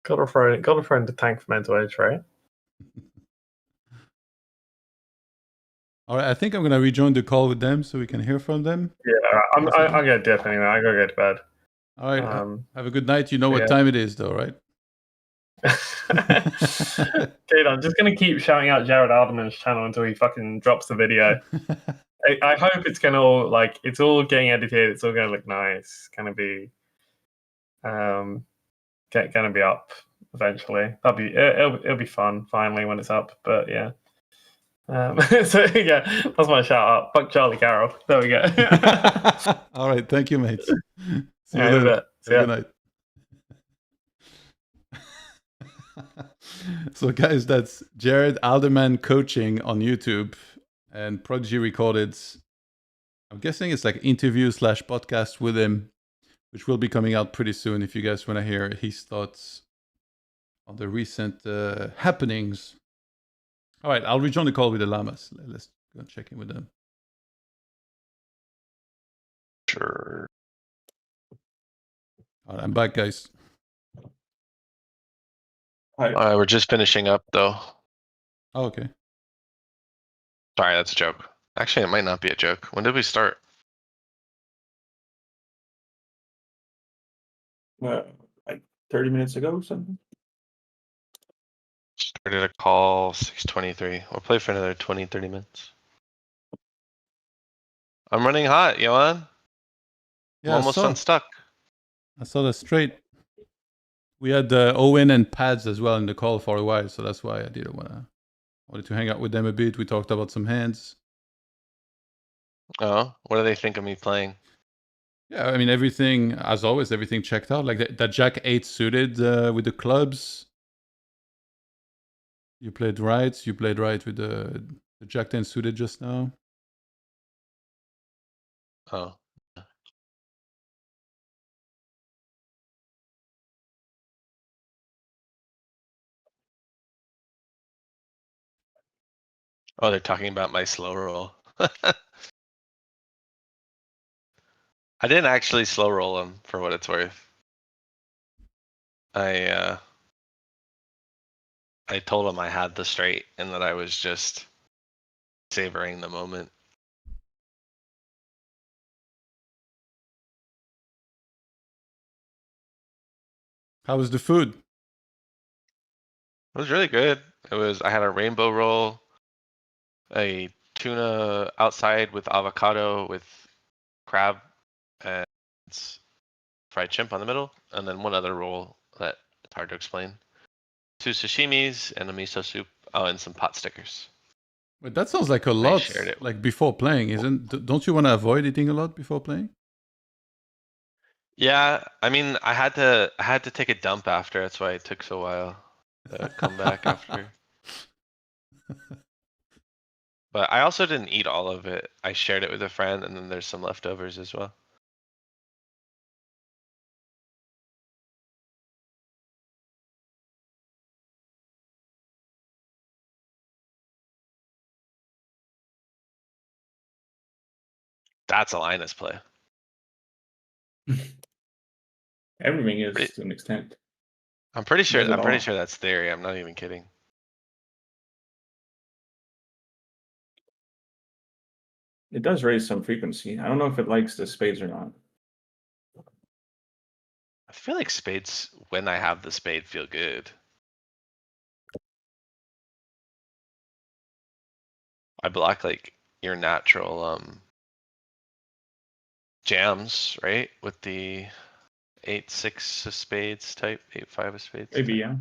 a friend to tank for mental edge, right? All right, I think I'm gonna rejoin the call with them so we can hear from them. Yeah, I'm gonna dip anyway. I gotta go to bed. All right, have a good night. You know what time it is, though, right? Dude, I'm just gonna keep shouting out Jared Alderman's channel until he fucking drops the video. I hope it's gonna it's all getting edited. It's all gonna look nice. Gonna be, gonna be up eventually. It'll be fun finally when it's up. But yeah. So yeah, that's my shout out. Fuck Charlie Carroll. There we go. All right, thank you, mates. See you Yeah, later. yeah. Good night. So, guys, that's Jared Alderman coaching on YouTube, and Prodigy recorded. I'm guessing it's like interview/podcast with him, which will be coming out pretty soon. If you guys want to hear his thoughts on the recent happenings. All right, I'll rejoin the call with the llamas. Let's go check in with them. Sure. All right, I'm back, guys. We're just finishing up, though. Oh, okay. Sorry, that's a joke. Actually, it might not be a joke. When did we start? Like 30 minutes ago or something. Started a call 6:23. We'll play for another 20, 30 minutes. I'm running hot, Johan. Yeah, I'm almost unstuck. I saw that straight. We had Owen and Pads as well in the call for a while, so that's why I didn't wanted to hang out with them a bit. We talked about some hands. Oh, what do they think of me playing? Yeah, I mean, everything, as always, everything checked out. Like that Jack 8 suited with the clubs. You played right. You played right with the Jack 10 suited just now. Oh. Oh, they're talking about my slow roll. I didn't actually slow roll him, for what it's worth. I told him I had the straight and that I was just savoring the moment. How was the food? It was really good. I had a rainbow roll, a tuna outside with avocado with crab and fried shrimp on the middle, and then one other roll that it's hard to explain. 2 sashimis and a miso soup. Oh, and some pot stickers. But that sounds like a I lot. shared it. Like before playing, don't you want to avoid eating a lot before playing? Yeah, I mean, I had to take a dump after. That's why it took so a while to come back after. But I also didn't eat all of it. I shared it with a friend, and then there's some leftovers as well. That's a Linus play. Everything is Pretty- to an extent. I'm pretty sure. Does it I'm pretty all. sure that's theory. I'm not even kidding. It does raise some frequency. I don't know if it likes the spades or not. I feel like spades, when I have the spade, feel good. I block like your natural jams, right? With the 8-6 of spades type, 8-5 of spades. Maybe, type. yeah.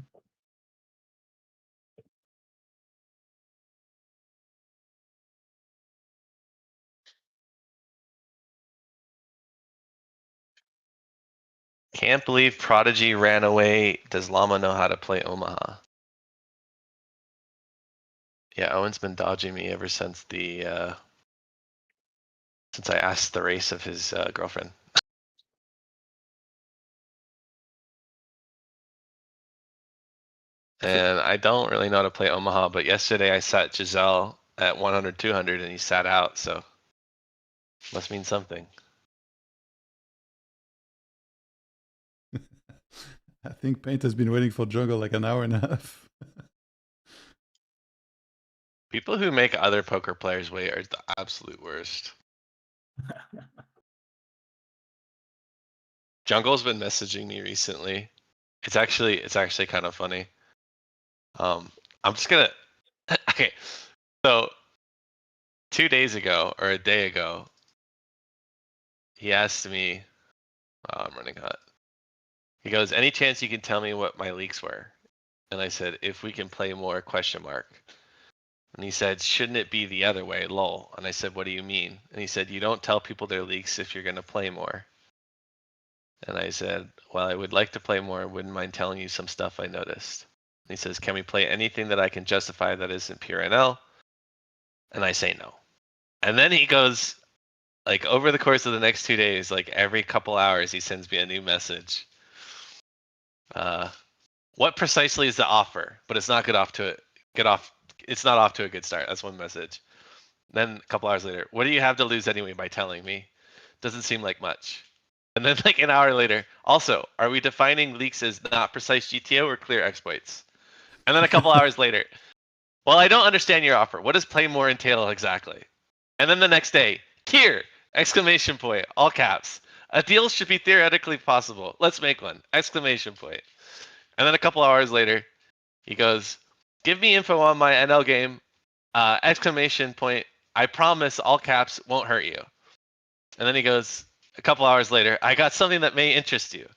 Can't believe Prodigy ran away. Does Llama know how to play Omaha? Yeah, Owen's been dodging me ever since since I asked the race of his girlfriend. And I don't really know how to play Omaha, but yesterday I sat Giselle at 100, 200 and he sat out, so must mean something. I think Paint has been waiting for Jungle like an hour and a half. People who make other poker players wait are the absolute worst. Jungle's been messaging me recently. It's actually kind of funny. I'm just gonna okay. So 2 days ago or a day ago, he asked me, oh, I'm running hot. He goes, any chance you can tell me what my leaks were? And I said, if we can play more, question mark. And he said, shouldn't it be the other way, lol? And I said, what do you mean? And he said, you don't tell people their leaks if you're gonna play more. And I said, well, I would like to play more. Wouldn't mind telling you some stuff I noticed. And he says, can we play anything that I can justify that isn't pure NL? And I say no. And then he goes, like over the course of the next 2 days, like every couple hours, he sends me a new message. What precisely is the offer? But it's not good off to it. It's not off to a good start. That's one message. Then a couple hours later, what do you have to lose anyway by telling me? Doesn't seem like much. And then like an hour later, also, are we defining leaks as not precise GTO or clear exploits? And then a couple hours later, well, I don't understand your offer. What does play more entail exactly? And then the next day, Kier! Exclamation point, all caps. A deal should be theoretically possible. Let's make one! Exclamation point. And then a couple hours later, he goes, give me info on my NL game. Exclamation point, I promise all caps won't hurt you. And then he goes, a couple hours later, I got something that may interest you.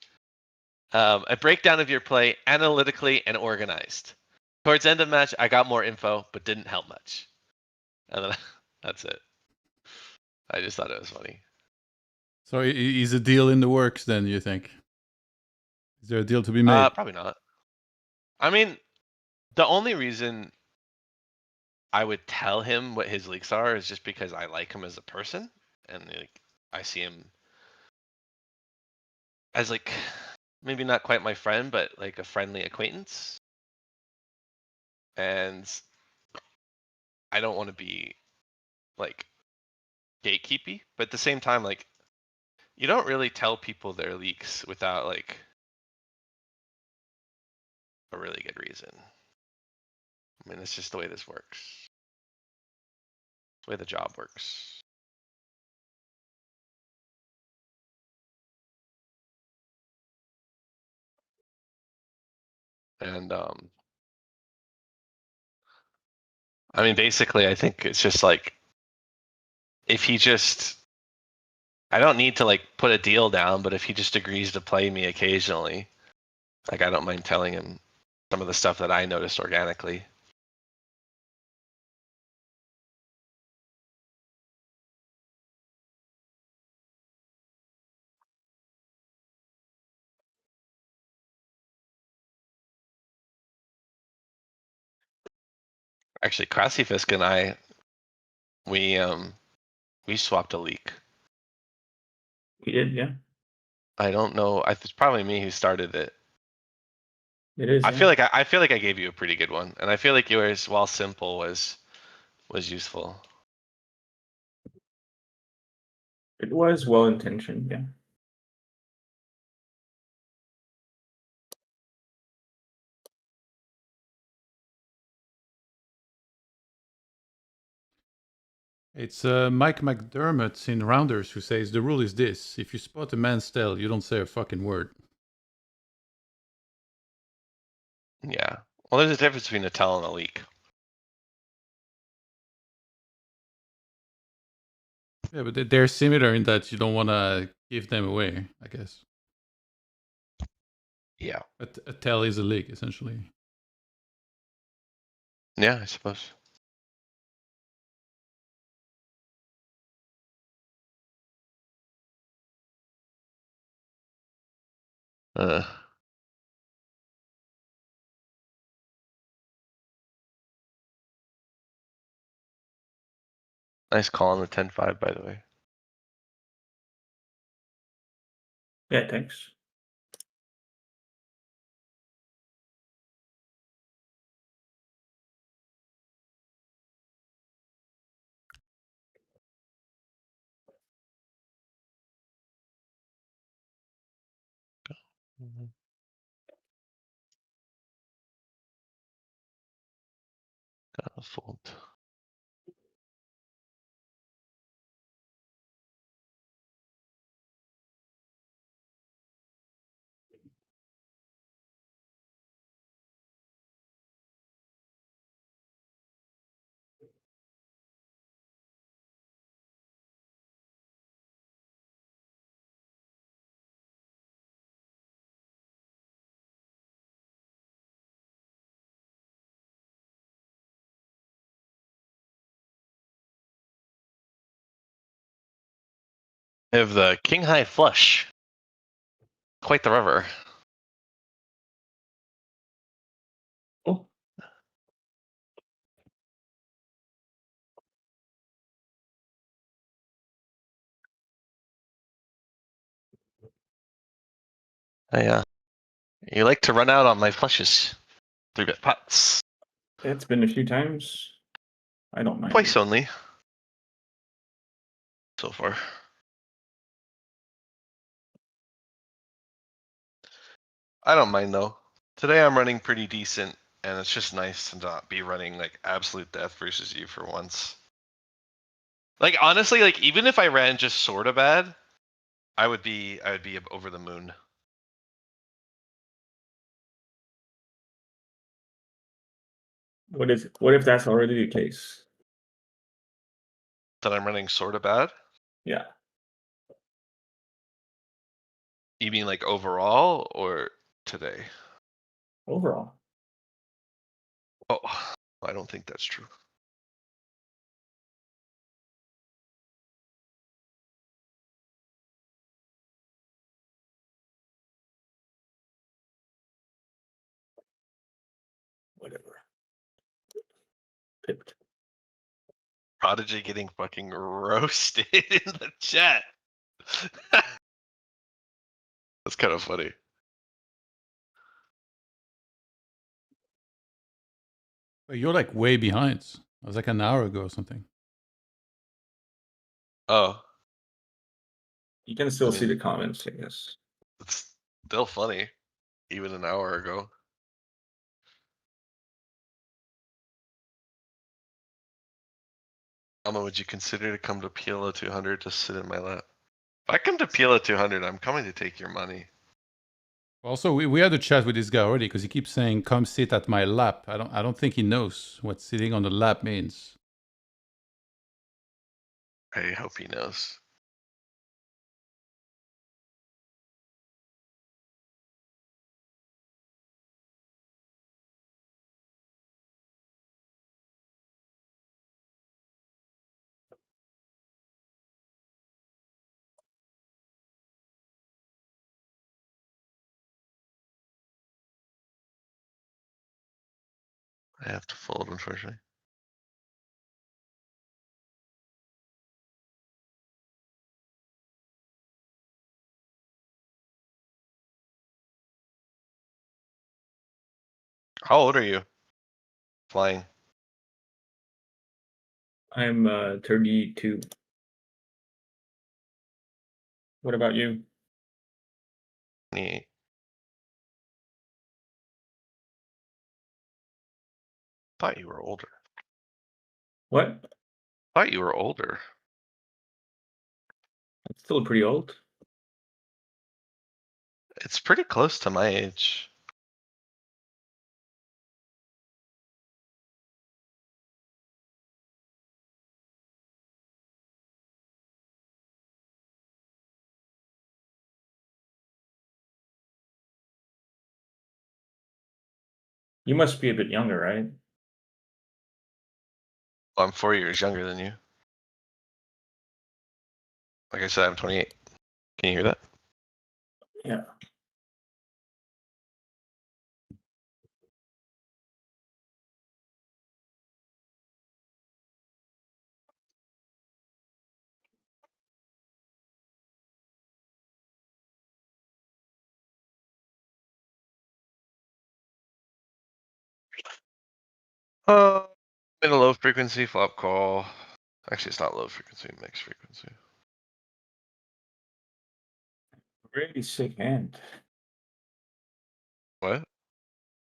A breakdown of your play analytically and organized. Towards end of match, I got more info, but didn't help much. And then that's it. I just thought it was funny. So is a deal in the works then, you think? Is there a deal to be made? Probably not. I mean, the only reason I would tell him what his leaks are is just because I like him as a person, and like I see him as like maybe not quite my friend, but like a friendly acquaintance. And I don't want to be like gatekeepy, but at the same time, like you don't really tell people their leaks without like a really good reason. I mean, it's just the way this works. It's the way the job works. And I mean, basically, I think it's just like if he just, I don't need to like put a deal down, but if he just agrees to play me occasionally, like I don't mind telling him some of the stuff that I noticed organically. Actually, KraciFisk and I, we swapped a leak. We did, yeah. I don't know. It's probably me who started it. It is. I Yeah. feel like I feel like I gave you a pretty good one, and I feel like yours, while simple, was useful. It was well intentioned, yeah. It's Mike McDermott in Rounders who says the rule is this: if you spot a man's tail, you don't say a fucking word. Yeah. Well, there's a difference between a tell and a leak. Yeah, but they're similar in that you don't want to give them away, I guess. Yeah. But a tell is a leak, essentially. Yeah, I suppose. Uh. Nice call on the 10-5, by the way. Yeah, thanks. Gotta fold. I have the king high flush. Quite the river. Oh, You like to run out on my flushes. 3-bet pots. it's been a few times. I don't mind. Twice only. So far. I don't mind though. Today I'm running pretty decent, and it's just nice to not be running like absolute death versus you for once. Like honestly, like even if I ran just sorta bad, I would be over the moon. What if that's already the case? That I'm running sorta bad? Yeah. You mean like overall or today? Overall. Oh, I don't think that's true. Whatever. Pipped. Prodigy getting fucking roasted in the chat. That's kind of funny. But you're like way behind. I was like an hour ago or something. Oh, You can still I see mean- the comments, I guess. it's still funny, even an hour ago. Alma, would you consider to come to PLO 200 to sit in my lap? If I come to PLO 200, I'm coming to take your money. Also, we had a chat with this guy already because he keeps saying, "Come sit at my lap." I don't think he knows what sitting on the lap means. I hope he knows. I have to fold, unfortunately. How old are you? Flying. I'm 32. What about you? 28. Thought you were older. What? Thought you were older. It's still pretty old. It's pretty close to my age. You must be a bit younger, right? Well, I'm 4 years younger than you. Like I said, I'm 28. Can you hear that? Yeah. In a low frequency flop call. Actually, it's not low frequency, mixed frequency. Really sick hand. What?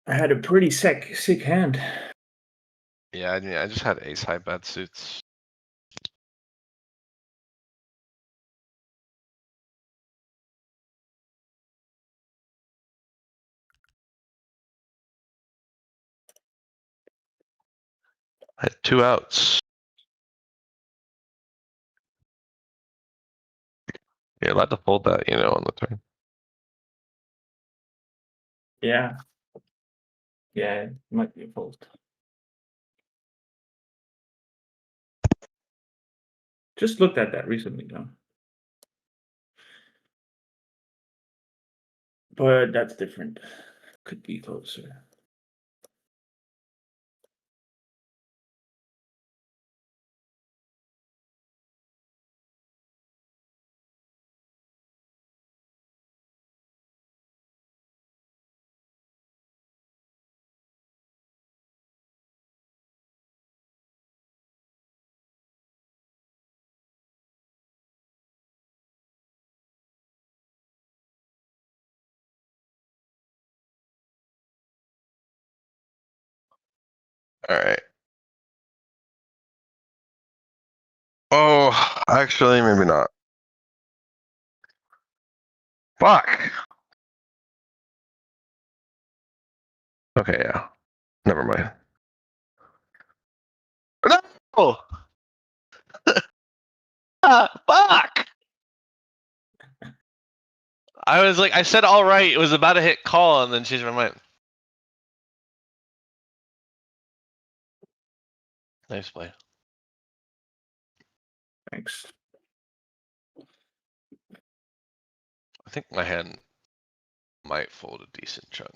I had a pretty sick hand. Yeah, I mean, I just had ace high bad suits. I had 2 outs. You're allowed to fold that, you know, on the turn. Yeah. Yeah, it might be a fold. Just looked at that recently, though. But that's different. Could be closer. Alright. Oh, actually, maybe not. Fuck. Okay, yeah. Never mind. No! Fuck! I was like, I said all right. It was about to hit call, and then changed my mind. Nice play. Thanks. I think my hand might fold a decent chunk.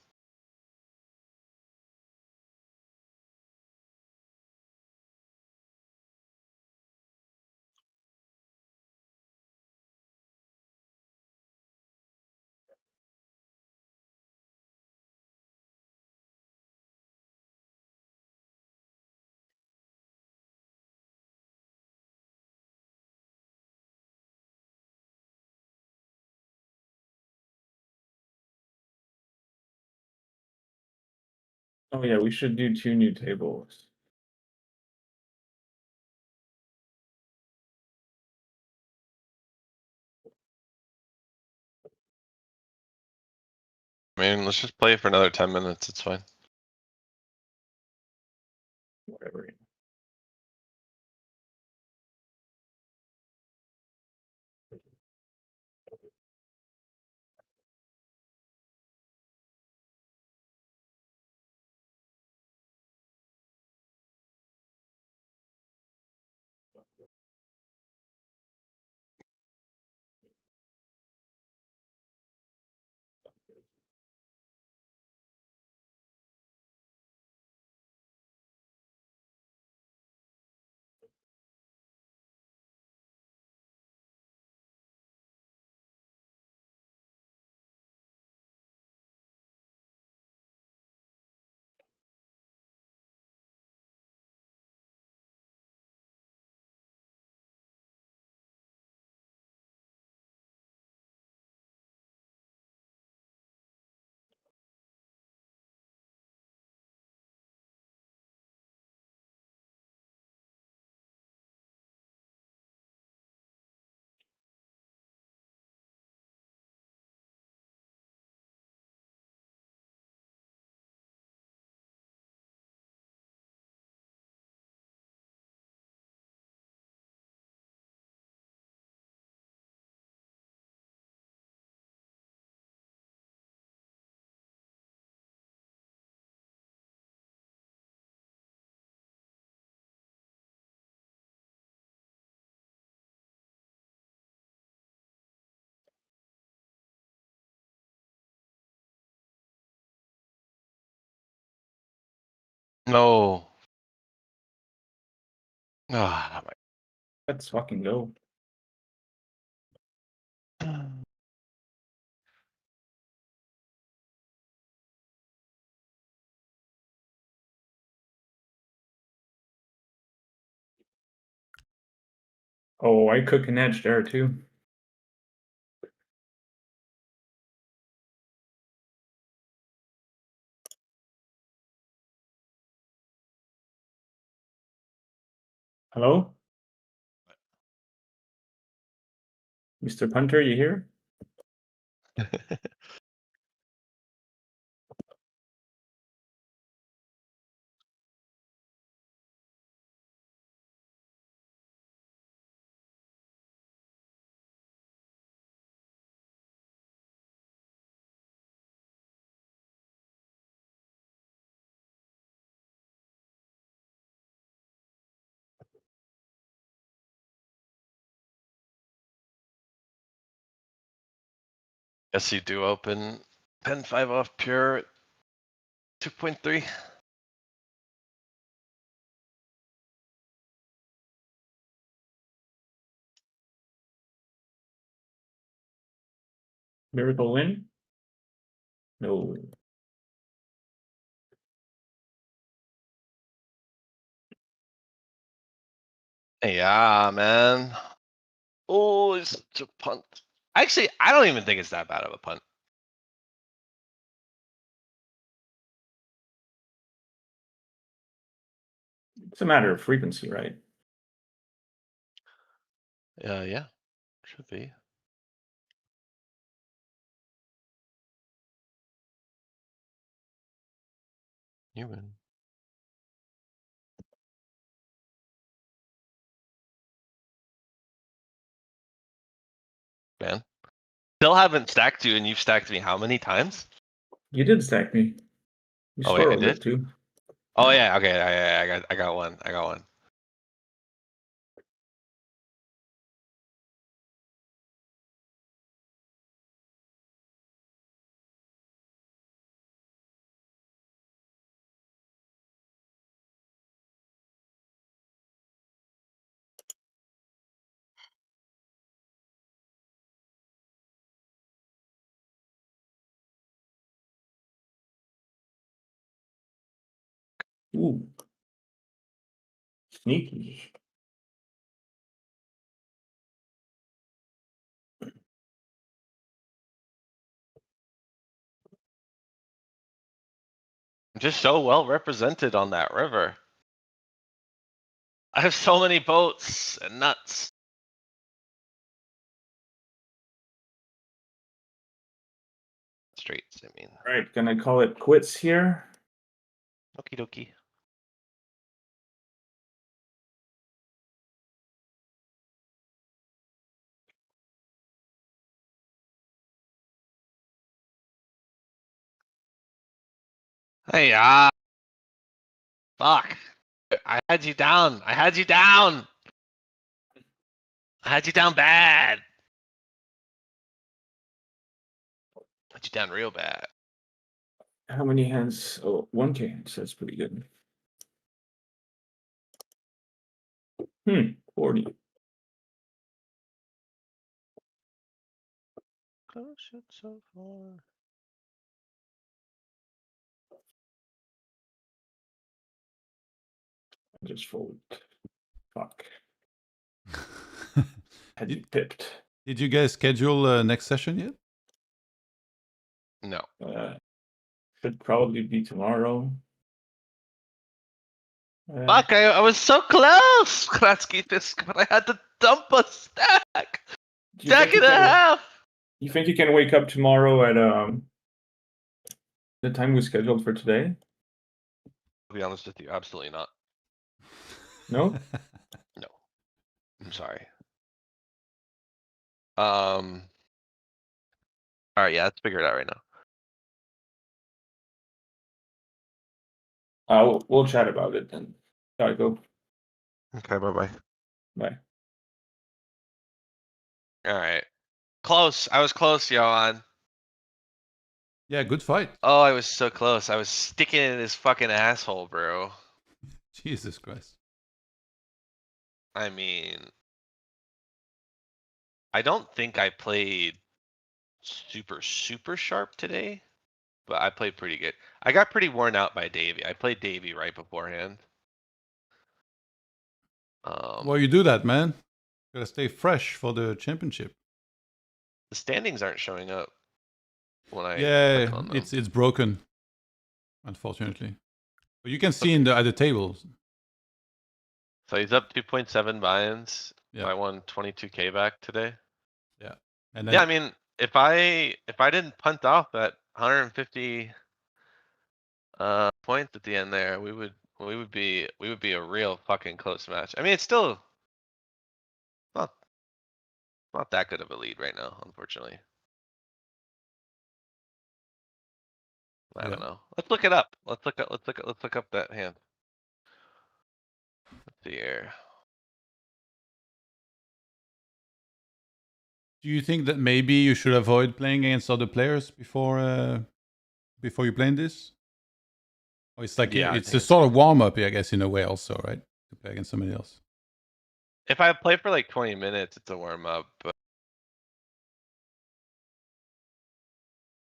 Oh yeah, we should do 2 new tables. I mean, let's just play for another 10 minutes. It's fine. Whatever. No. Ah, Let's fucking go. Oh, I cook an edge there too. Hello? Mr. Punter, you here? Guess you do open pen 5 off pure 2.3. Miracle win? No. Yeah, man. Oh, it's such a punt. Actually, I don't even think it's that bad of a punt. It's a matter of frequency, right? Yeah, should be. You win. Man. Still haven't stacked you and you've stacked me how many times? You did stack me. You Oh, wait, I swirled did? it too. Oh yeah, okay, I got one. I got one. Ooh. Sneaky. I'm just so well represented on that river. I have so many boats and nuts. Straights, I mean. Alright, gonna call it quits here. Okie dokie. Hey, fuck. I had you down. I had you down. I had you down bad. Had you down real bad. How many hands? Oh, 1K hands. That's pretty good. 40. Close it so far. I just fold. Fuck. Had you pipped. Did you guys schedule next session yet? No. Should probably be tomorrow. Fuck, I was so close, KraciFisk, but I had to dump a stack. do you think Stack you and a can- half. You think you can wake up tomorrow at the time we scheduled for today? To be honest with you, absolutely not. No? No. I'm sorry. Alright, yeah, let's figure it out right now. We'll chat about it then. Gotta go. Okay, bye-bye. Bye. Alright. Close. I was close, Johan. Yeah, good fight. Oh, I was so close. I was sticking in his fucking asshole, bro. Jesus Christ. I mean, I don't think I played super sharp today, but I played pretty good. I got pretty worn out by Davey. I played Davey right beforehand. Well, you do that, man. Gotta stay fresh for the championship. The standings aren't showing up when I Yeah, click on them. it's broken, unfortunately. But you can see in the at the tables. So he's up 2.7 buy-ins. Yeah. I won 22K back today. Yeah. And then Yeah, I mean, if I didn't punt off that 150 points at the end there, we would be a real fucking close match. I mean, it's still not that good of a lead right now, unfortunately. I don't know. Let's look it up. Let's look up that hand. Let's see here. do you think that maybe you should avoid playing against other players before you play this? Or it's like Yeah, I it's think a sort of warm up, I guess, in a way, also, right? To play against somebody else. If I play for like 20 minutes, it's a warm up, but.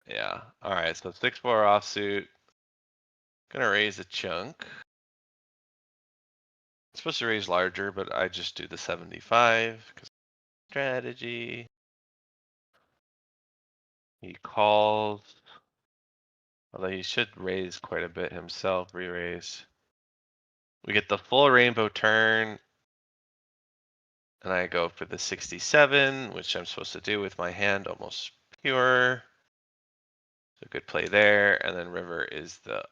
Yeah, alright, so 6-4 offsuit. Gonna raise a chunk. Supposed to raise larger, but I just do the 75, cause strategy. He calls. Although he should raise quite a bit himself, re-raise. We get the full rainbow turn. And I go for the 67, which I'm supposed to do with my hand almost pure. So good play there, and then river is the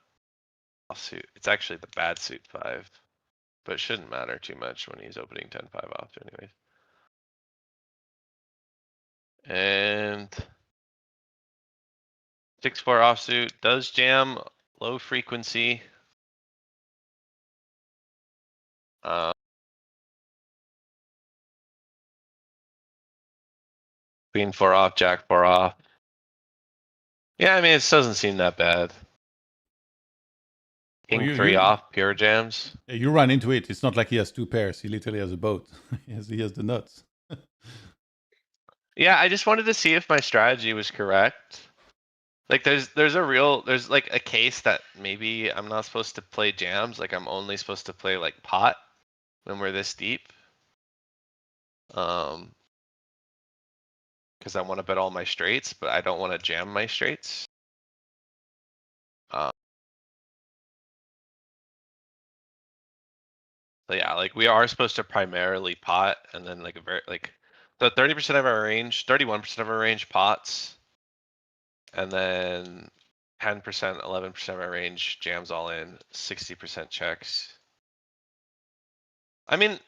offsuit. It's actually the bad suit 5. But it shouldn't matter too much when he's opening 10-5 off anyways. And 6-4 offsuit does jam low frequency. Queen 4 off, Jack 4 off. Yeah, I mean, it doesn't seem that bad. Well, King 3 off, pure jams. Yeah, you run into it. It's not like he has 2 pairs. He literally has a boat. he has the nuts. Yeah, I just wanted to see if my strategy was correct. Like there's like a case that maybe I'm not supposed to play jams, like I'm only supposed to play like pot when we're this deep. Cause I want to bet all my straights, but I don't want to jam my straights. So yeah, like we are supposed to primarily pot and then like so 30% of our range, 31% of our range pots. And then 10%, 11% of our range jams all in, 60% checks. I mean,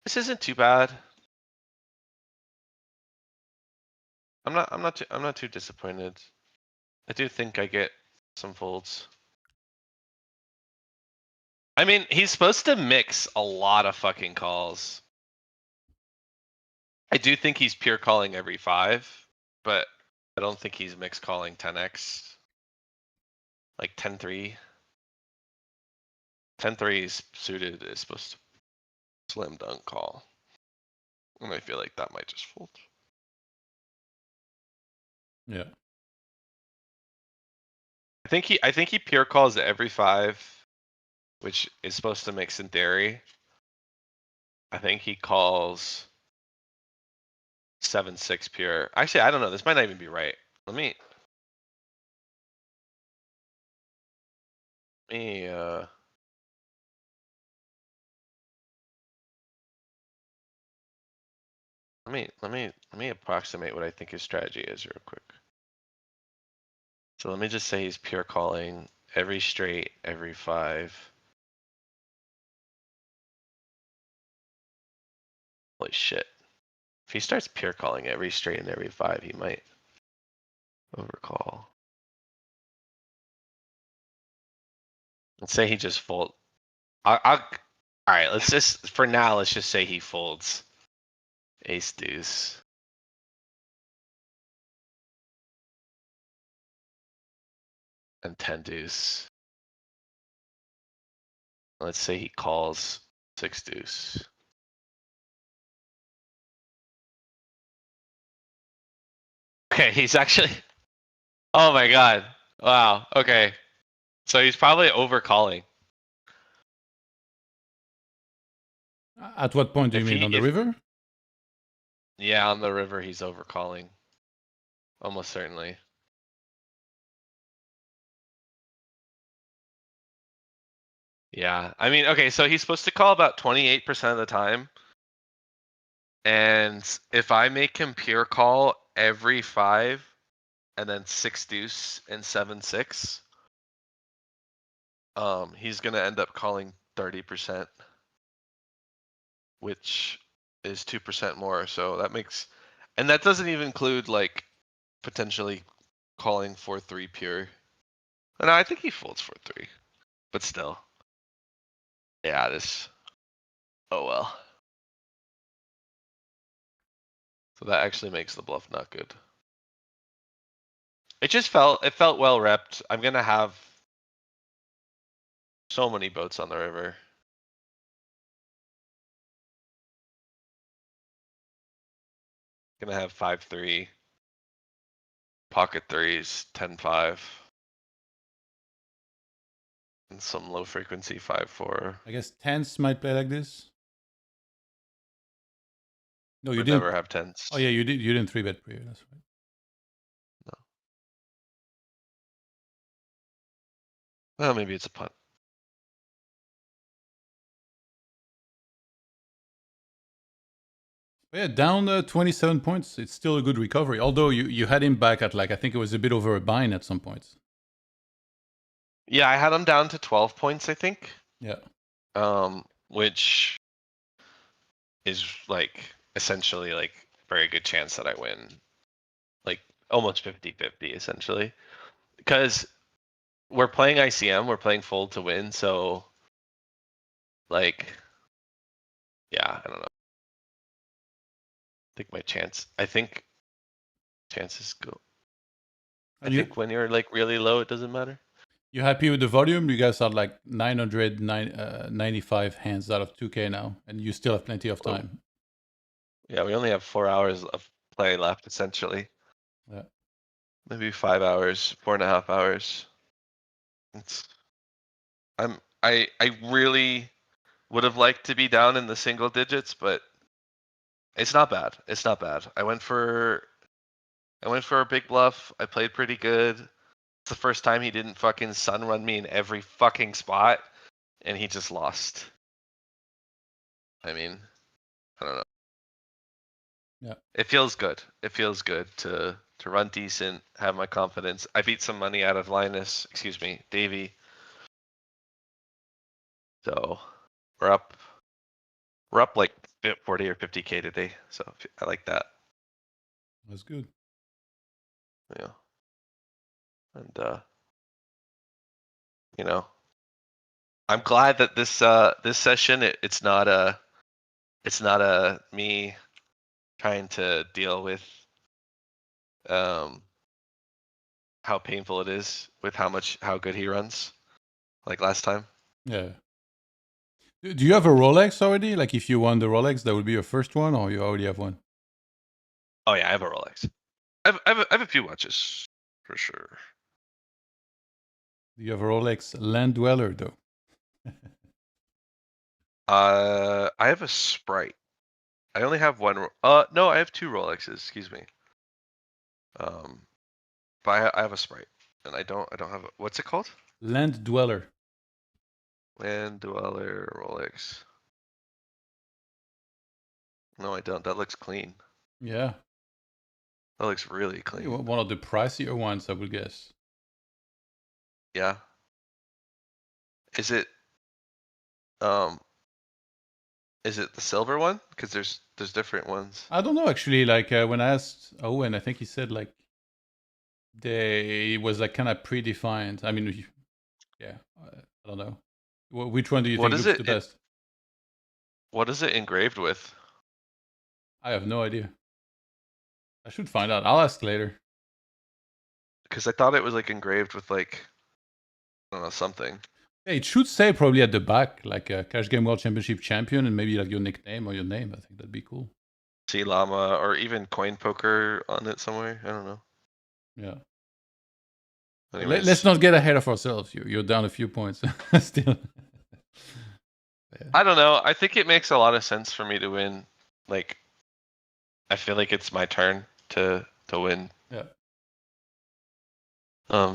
this isn't too bad. I'm not too disappointed. I do think I get some folds. I mean, he's supposed to mix a lot of fucking calls. I do think he's pure calling every 5, but I don't think he's mix calling 10x. Like 10-3. 10-3 is suited is supposed to slam dunk call. And I feel like that might just fold. Yeah. I think he pure calls every 5, which is supposed to mix in theory. I think he calls 7-6 pure. Actually, I don't know. This might not even be right. Let me let me approximate what I think his strategy is real quick. So let me just say he's pure calling every straight, every 5. Holy shit. If he starts pure calling every straight and every 5, he might overcall. Let's say he just fold. Alright, let's just, for now, let's just say he folds ace deuce. and 10 deuce. Let's say he calls 6 deuce. Okay, he's actually. Oh my god! Wow. Okay, so he's probably overcalling. At what point do you If mean? he- On the if- river? Yeah, on the river he's overcalling. Almost certainly. Yeah, I mean, okay, so he's supposed to call about 28% of the time. And if I make him pure call every 5 and then 6 deuce and 7 6, he's gonna end up calling 30%, which is 2% more. So that makes, and that doesn't even include like potentially calling 4-3 pure. And I think he folds 4-3, but still. Yeah, this. Oh well. So that actually makes the bluff not good. It felt well repped. I'm gonna have so many boats on the river. Gonna have 5-3. Pocket threes, 10-5. And some low frequency 5-4. I guess tens might play like this. No, you Would didn't. never have tens. Oh yeah, you did. You didn't 3-bet pre. That's right. Well, maybe it's a punt. But yeah, down 27 points. It's still a good recovery. Although you had him back at like, I think it was a bit over a bind at some points. Yeah, I had him down to 12 points, I think. Yeah. Which is like essentially like very good chance that I win. Like almost 50-50 essentially. Because we're playing ICM, we're playing fold to win, so like yeah, I don't know. I think chances go. I think when you're like really low, it doesn't matter. You happy with the volume? You guys are like 995 hands out of 2K now, and you still have plenty of time. Yeah, we only have 4 hours of play left, essentially. Yeah. Maybe 5 hours, 4.5 hours. I really would have liked to be down in the single digits, but it's not bad. It's not bad. I went for a big bluff. I played pretty good. It's the first time he didn't fucking sun run me in every fucking spot, and he just lost. I mean, I don't know. Yeah. It feels good. It feels good to run decent, have my confidence. I beat some money out of Davey. So we're up like 40 or 50K today. So I like that. That's good. Yeah. And you know, I'm glad that this session it's not a me trying to deal with how painful it is with how good he runs like last time. Yeah. Do you have a Rolex already? Like if you won the Rolex, that would be your first one, or you already have one? Oh yeah, I have a Rolex. I have a few watches for sure. Do you have a Rolex Land Dweller though? I have a Sprite. I only have one. No, I have 2 Rolexes. Excuse me. But I have a Sprite, and I don't have what's it called? Land Dweller. Land Dweller Rolex. No, I don't. That looks clean. Yeah. That looks really clean. One of the pricier ones, I would guess. Yeah. Is it the silver one? Because there's different ones. I don't know actually. Like when I asked Owen, I think he said like it was like kind of predefined. I mean, yeah, I don't know. Which one do you think looks the best? What is it engraved with? I have no idea. I should find out. I'll ask later. Because I thought it was like engraved with like I don't know, something. Yeah, it should say probably at the back, like a Cash Game World Championship champion, and maybe like your nickname or your name. I think that'd be cool. SeaLlama or even CoinPoker on it somewhere. I don't know. Yeah. Anyways, Let's not get ahead of ourselves. You're down a few points still. Yeah. I don't know. I think it makes a lot of sense for me to win. Like, I feel like it's my turn to win. Yeah.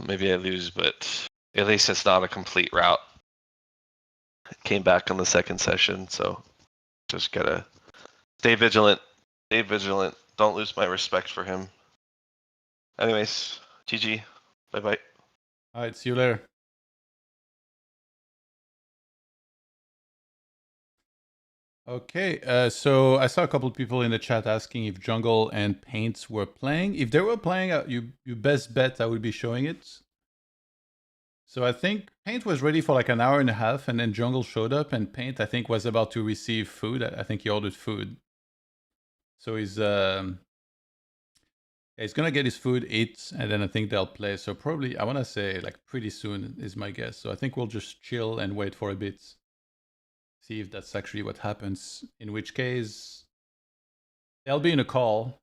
Maybe I lose, but at least it's not a complete rout. Came back on the second session, so just gotta stay vigilant. Stay vigilant. Don't lose my respect for him. Anyways, GG. Bye bye. All right. See you later. Okay, so I saw a couple of people in the chat asking if Jungle and Paint were playing. If they were playing, you best bet I would be showing it. So I think Paint was ready for like an hour and a half, and then Jungle showed up, and Paint I think was about to receive food. I think he ordered food. So he's gonna get his food, eat, and then I think they'll play. So probably I want to say like pretty soon is my guess. So I think we'll just chill and wait for a bit. See if that's actually what happens. In which case, they'll be in a call,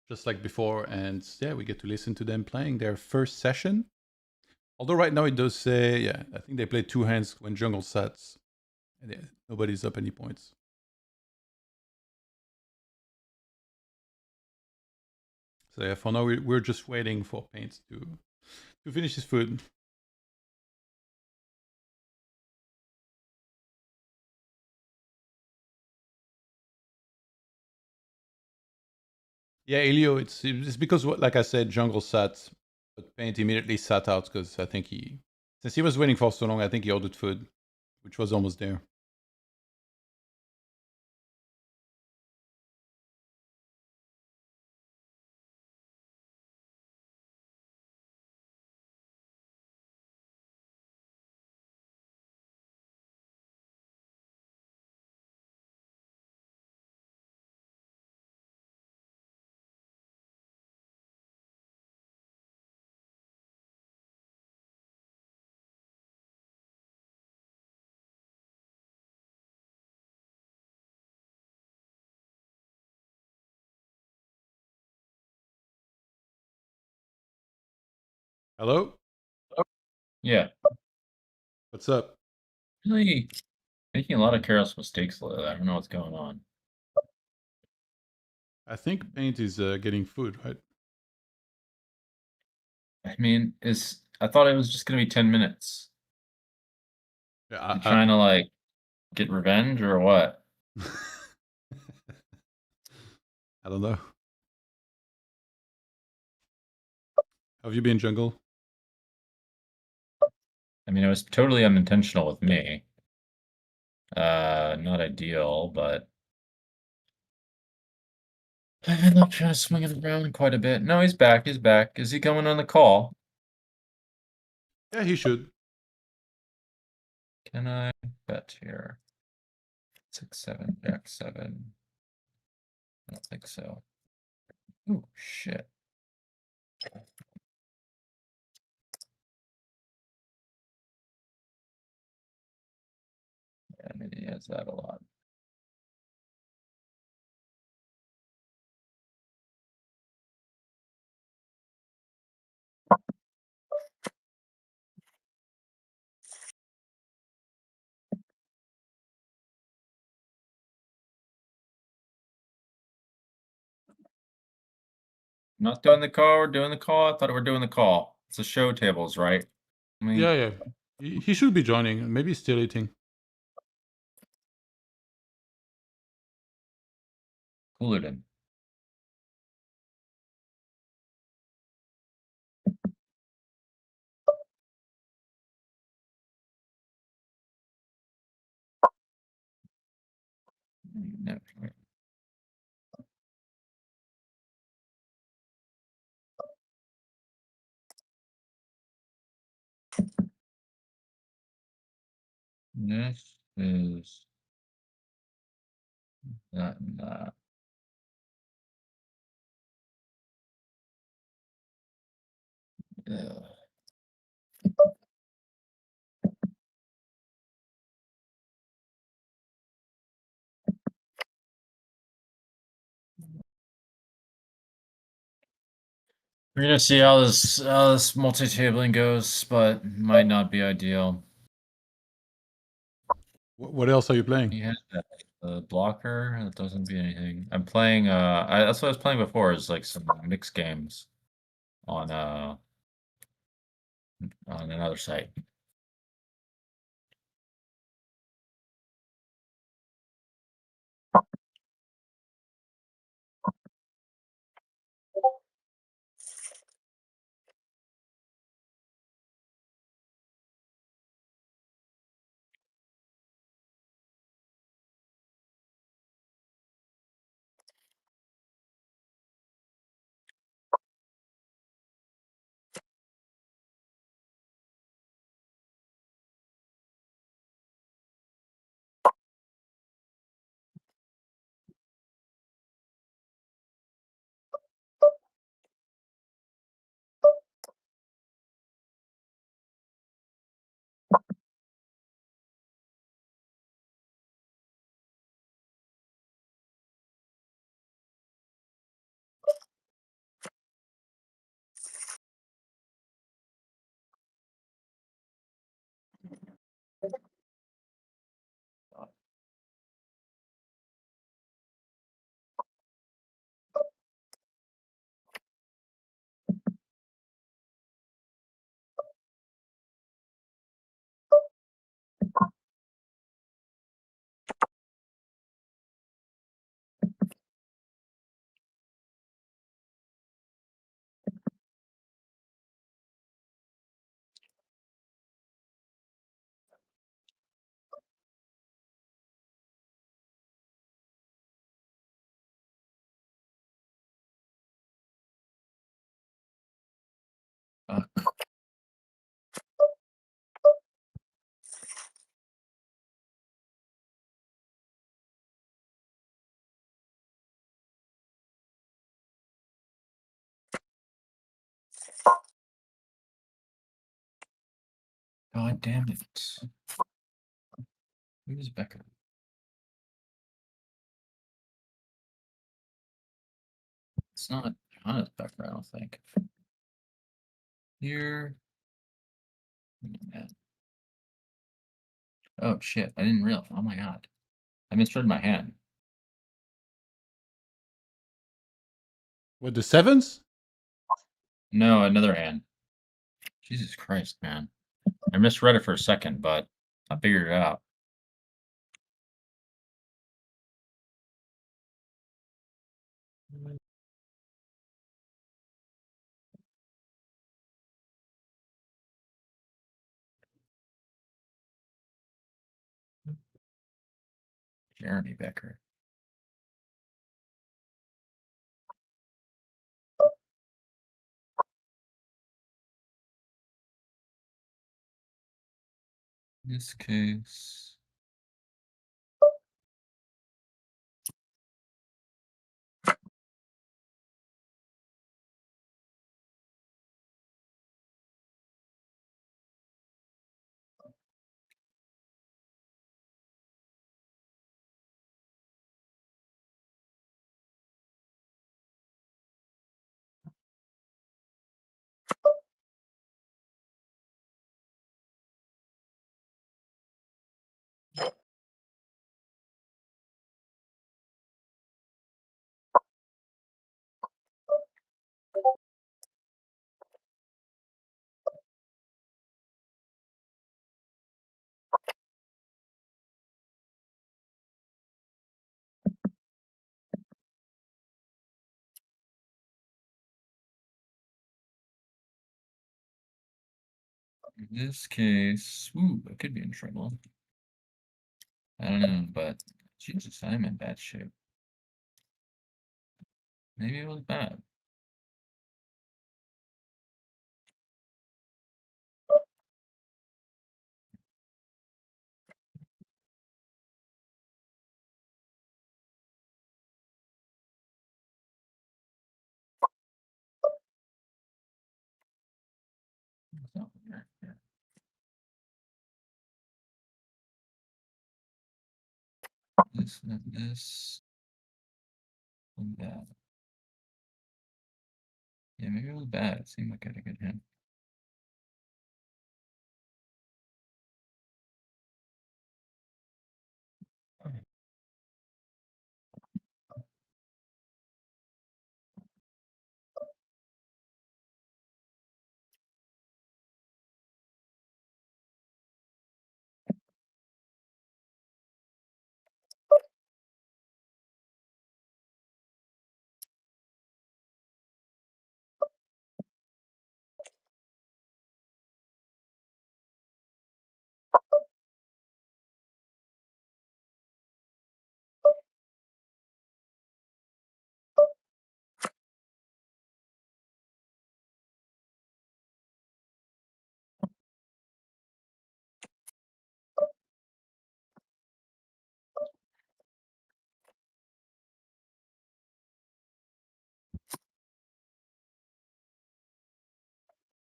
just like before, and yeah, we get to listen to them playing their first session. Although right now it does say, yeah, I think they played 2 hands when Jungle sets, and yeah, nobody's up any points. So yeah, for now we're just waiting for Paint to finish his food. Yeah, Elio, it's because, like I said, Jungle sat, but Paint immediately sat out because I think since he was waiting for so long, I think he ordered food, which was almost there. Hello? Yeah, What's up? really making a lot of careless mistakes lately. I don't know what's going on. I think Paint is getting food, right? I mean, I thought it was just gonna be 10 minutes. Yeah, You trying to like get revenge or what? I don't know. How have you been, Jungle? I mean, it was totally unintentional with me. Not ideal, but I ended up trying to swing it around quite a bit. No, he's back. He's back. Is he coming on the call? Yeah, he should. Can I bet here? 6, 7, Jack 7. I don't think so. Oh shit. Yeah, I mean, he has that a lot. Not doing the call, we're doing the call. I thought we were doing the call. It's the show tables, right? I mean, Yeah. He should be joining. Maybe he's still eating. cool it in. No. This is not that. We're gonna see how this multi-tabling goes, but might not be ideal. What else are you playing? He has the blocker that doesn't be anything. I'm playing. That's what I was playing before. Is like some mixed games on another site. God damn it! Who's Becker? It's not Johannes Becker, I don't think. Here. Man. Oh shit! I didn't realize. Oh my god! I misread my hand. With the sevens? No, another hand. Jesus Christ, man! I misread it for a second, but I figured it out. Jeremy Becker. In this case. In this case, ooh, I could be in trouble. I don't know, but Jesus, I'm in bad shape. Maybe it was bad. It's not there. Yeah. This and this and that. Yeah, maybe it was bad. It seemed like I had a good hand.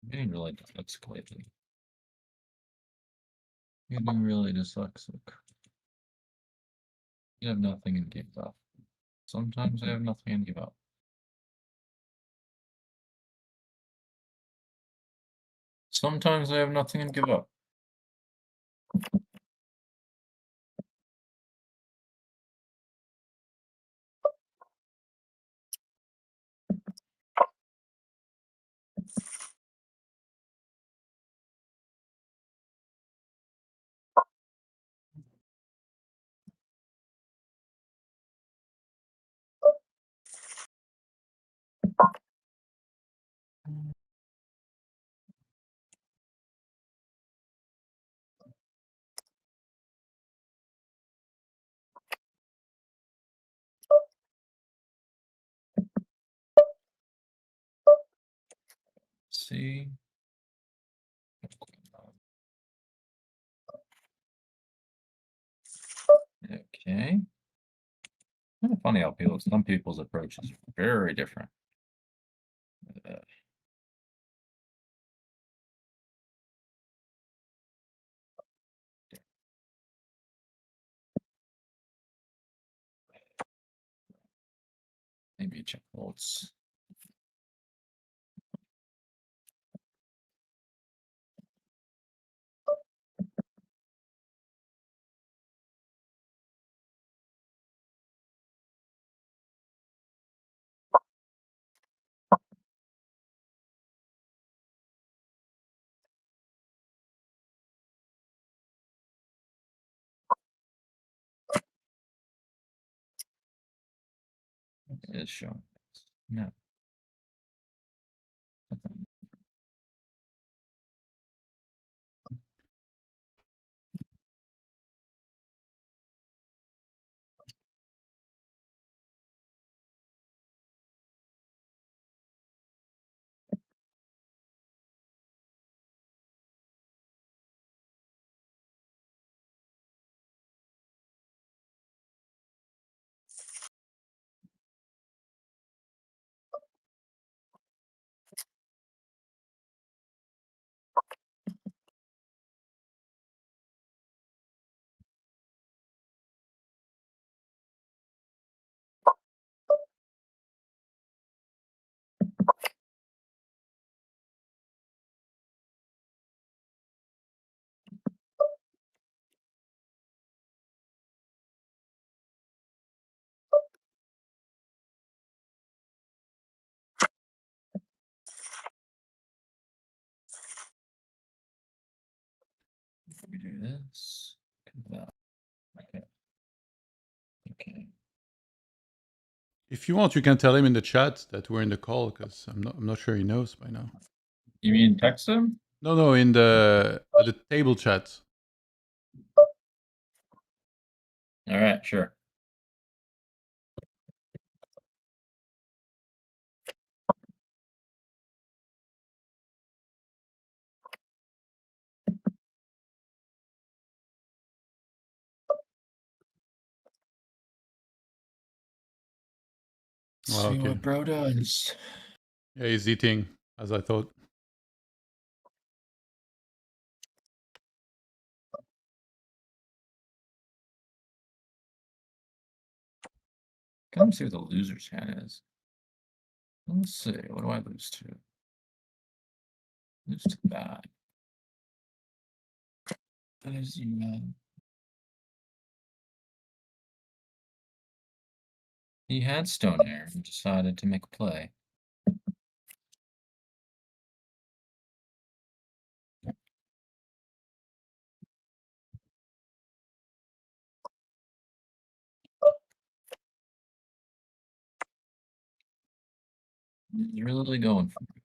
I'm getting really dyslexic lately. Getting really dyslexic. You have nothing and give up. Sometimes I have nothing and give up. Sometimes I have nothing and give up. See? Okay. Kind of funny how some people's approach is very different. Maybe check bolts. It is showing. No. We do this. Okay. Okay. If you want, you can tell him in the chat that we're in the call, because I'm not sure he knows by now. You mean text him? No, in the table chat. All right, sure. Well, See okay. what bro does. Yeah, he's eating, as I thought. Come see what the loser's hand is. Let's see. What do I lose to? Lose to that. As you he had stone hair and decided to make a play. He's really going for it.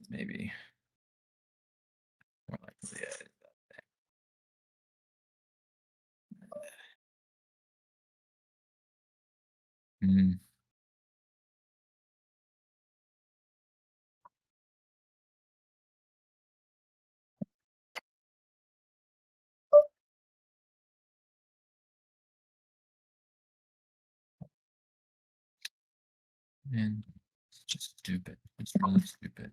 Maybe. More likely, yeah. Hmm. Man, it's just stupid. It's really stupid.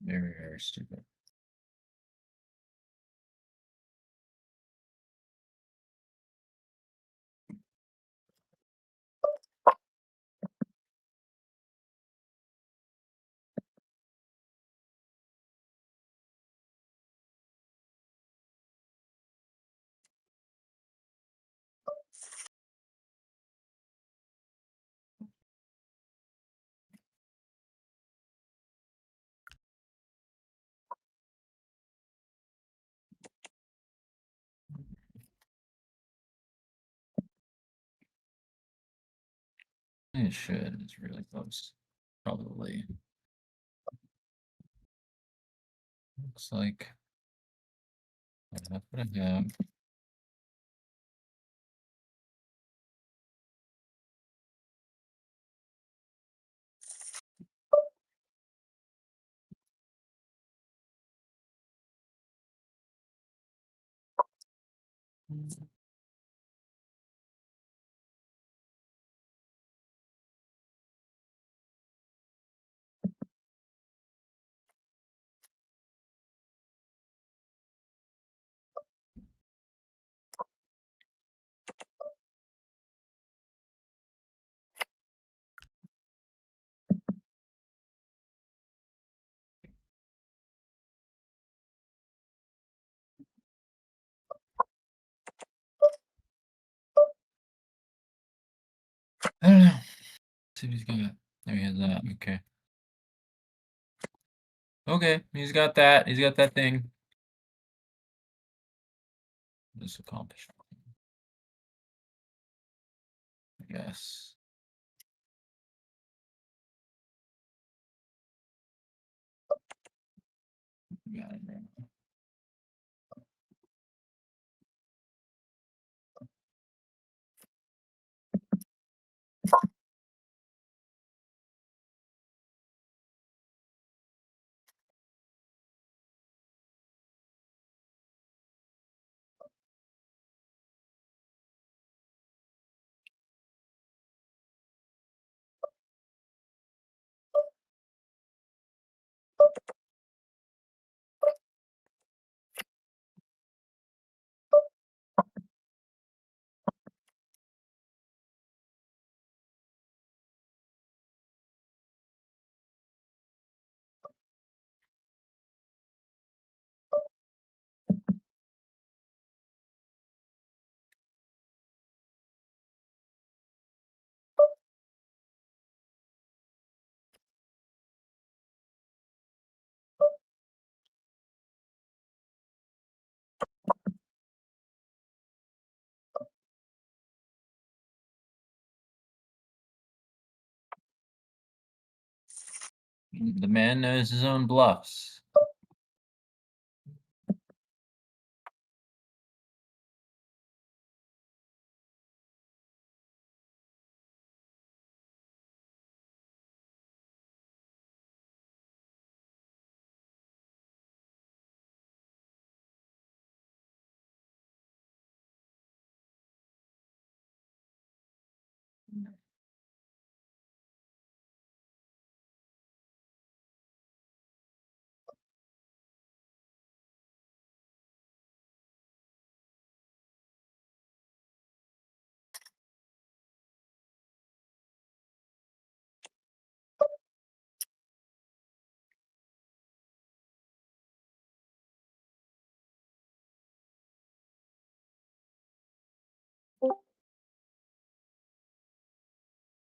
Very, very stupid. It should. It's really close. Probably. Looks like that's what I have. I don't know. Let's see what he's got. There he has that. Okay. Okay, he's got that. He's got that thing. This accomplishment. I guess. Got it, man. The man knows his own bluffs.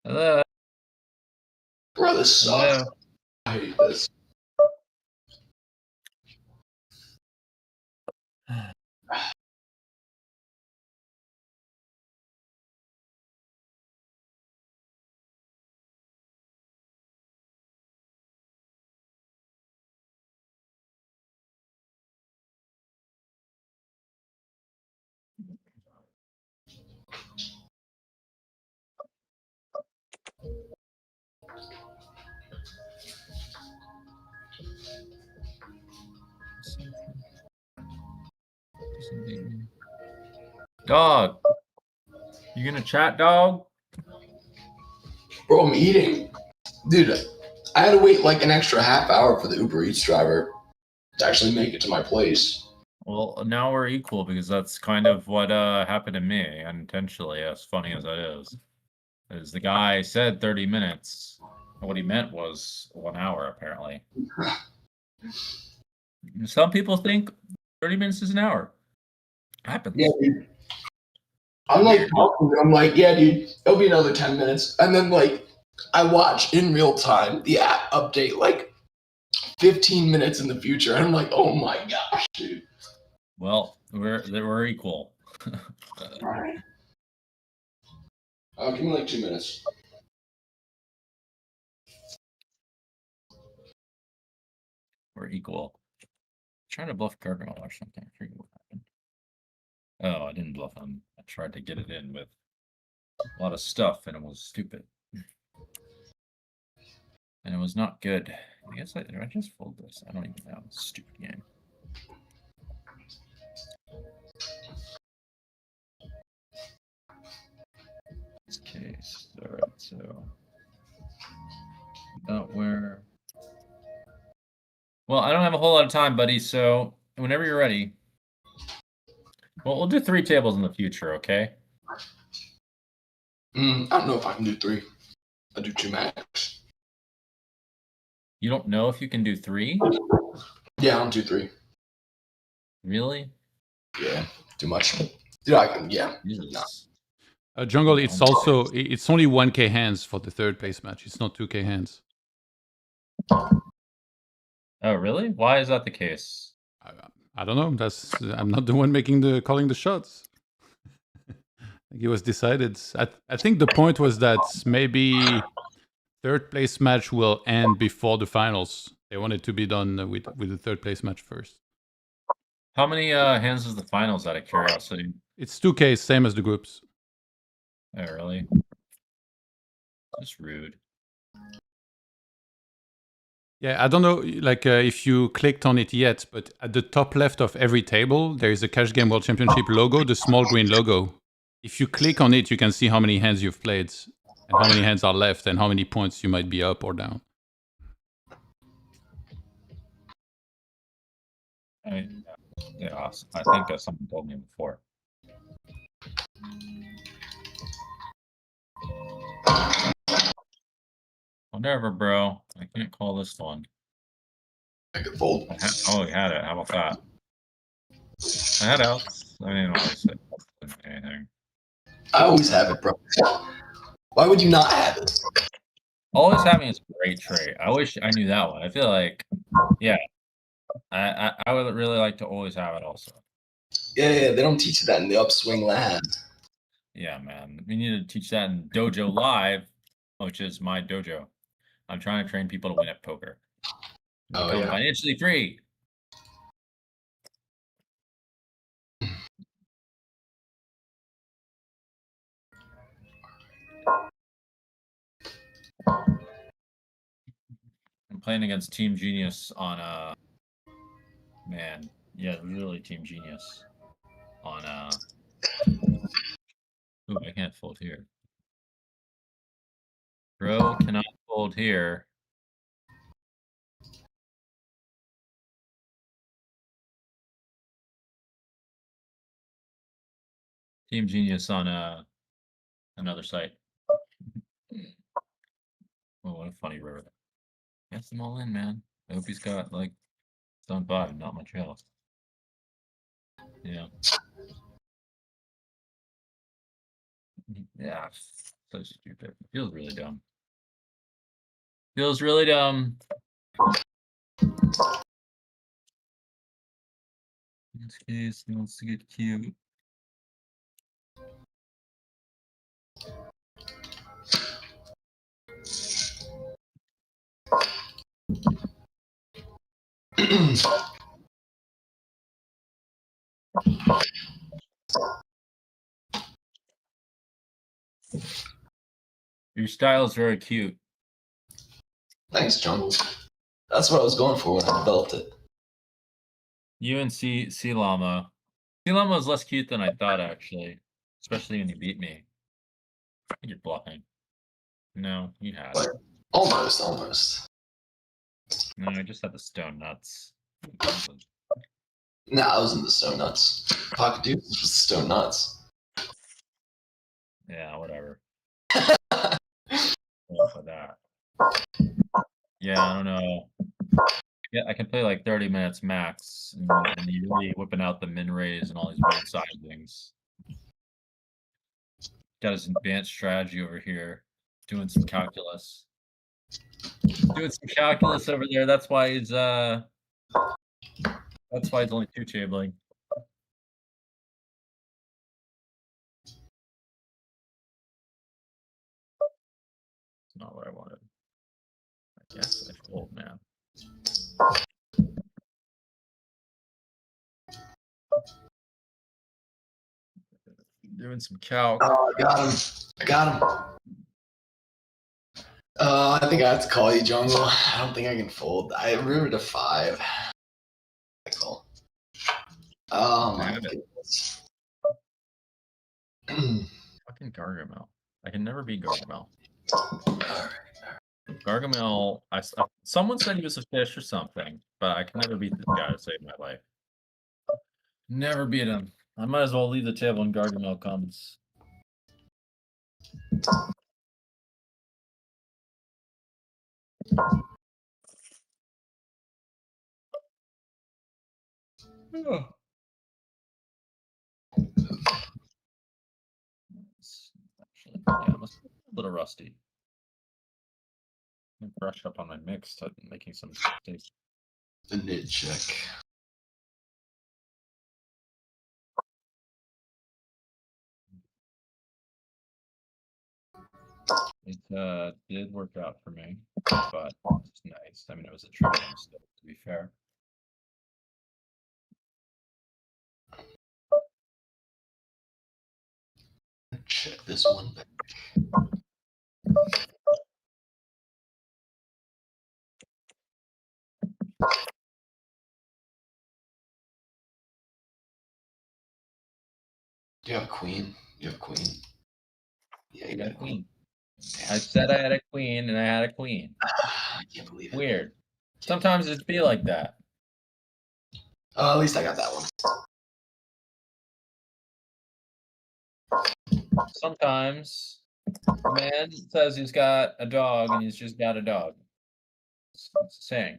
Hello. Bro, this sucks. Hello. I hate this. Dog. You gonna chat, dog? Bro, I'm eating. Dude, I had to wait like an extra half hour for the Uber Eats driver to actually make it to my place. Well, now we're equal because that's kind of what happened to me unintentionally, as funny as that is the guy said 30 minutes. And what he meant was 1 hour, apparently. Some people think 30 minutes is an hour. Happens. Yeah, dude. I'm like talking to him, like, yeah, dude, it'll be another 10 minutes. And then like I watch in real time the app update like 15 minutes in the future. And I'm like, oh my gosh, dude. Well, we're equal. All right. Give me like 2 minutes. We're equal. Trying to bluff Gargamel or something. I forget what happened. Oh, I didn't bluff him. I tried to get it in with a lot of stuff, and it was stupid. And it was not good. I guess did I just fold this? I don't even know. Stupid game. This case. Alright, so about where. Well, I don't have a whole lot of time, buddy, so whenever you're ready. Well, we'll do 3 tables in the future, okay? I don't know if I can do 3. I'll do 2 max. You don't know if you can do 3? Yeah, I'll do 3. Really? Yeah, too much. Dude, I can, yeah. Jesus. Jungle, it's also it's only 1K hands for the third place match. It's not 2K hands. Oh, really? Why is that the case? I don't know. I'm not the one calling the shots. It was decided. I think the point was that maybe third place match will end before the finals. They wanted to be done with the third place match first. How many hands is the finals, out of curiosity? It's 2K, same as the groups. Oh, really? That's rude. Yeah, I don't know like if you clicked on it yet, but at the top left of every table, there is a Cash Game World Championship logo, the small green logo. If you click on it, you can see how many hands you've played and how many hands are left and how many points you might be up or down. Yeah, I think someone told me before. Whatever, bro. I can't call this one. I could fold. Oh, he had it. How about that? I had outs. I didn't always say anything. I always have it, bro. Why would you not have it? Always having is a great trait. I wish I knew that one. I feel like, yeah, I would really like to always have it also. Yeah, they don't teach you that in the upswing lab. Yeah, man. We need to teach that in Dojo Live, which is my dojo. I'm trying to train people to win at poker. Oh, yeah. Financially free. I'm playing against Team Genius on man, yeah, really Team Genius on ooh, I can't fold here. Bro cannot fold here. Team Genius on another site. Oh, what a funny river. Gets them all in, man. I hope he's got like some vibe, not much else. Yeah. Yeah. So stupid. It feels really dumb. Feels really dumb. In this case, he wants to get cute. Your style is very cute. Thanks, Jungle. That's what I was going for when I developed it. You and SeaLlama. SeaLlama was less cute than I thought, actually. Especially when you beat me. I think you're bluffing. No, you had it. Almost. No, I just had the stone nuts. Nah, I was in the stone nuts. Pocket Deuce was the stone nuts. Yeah, whatever. Enough of that. Yeah, I don't know. Yeah, I can play like 30 minutes max, and you're really whipping out the min raise and all these weird side things. Got his advanced strategy over here, doing some calculus. Doing some calculus over there. That's why he's only two tabling. It's not what I wanted. I guess I fold now. Doing some calc. Oh, I got him. I think I have to call you, Jungle. I don't think I can fold. I remembered a 5. I call. Oh my goodness. Fucking Gargamel. I can never beat Gargamel. Gargamel, someone said he was a fish or something, but I can never beat this guy to save my life. Never beat him. I might as well leave the table when Gargamel comes. Oh. Actually, yeah, must be a little rusty. I'm brush up on my mix to making some mistakes. The nid check. It did work out for me, but it's nice. I mean, it was a trivial mistake, to be fair. Check this one back. Do you have a queen? You have a queen? Yeah, you got a queen. I said I had a queen, and I had a queen. I can't believe it. Weird. Sometimes it be like that. Oh, at least I got that one. Sometimes a man says he's got a dog, and he's just got a dog. It's a saying.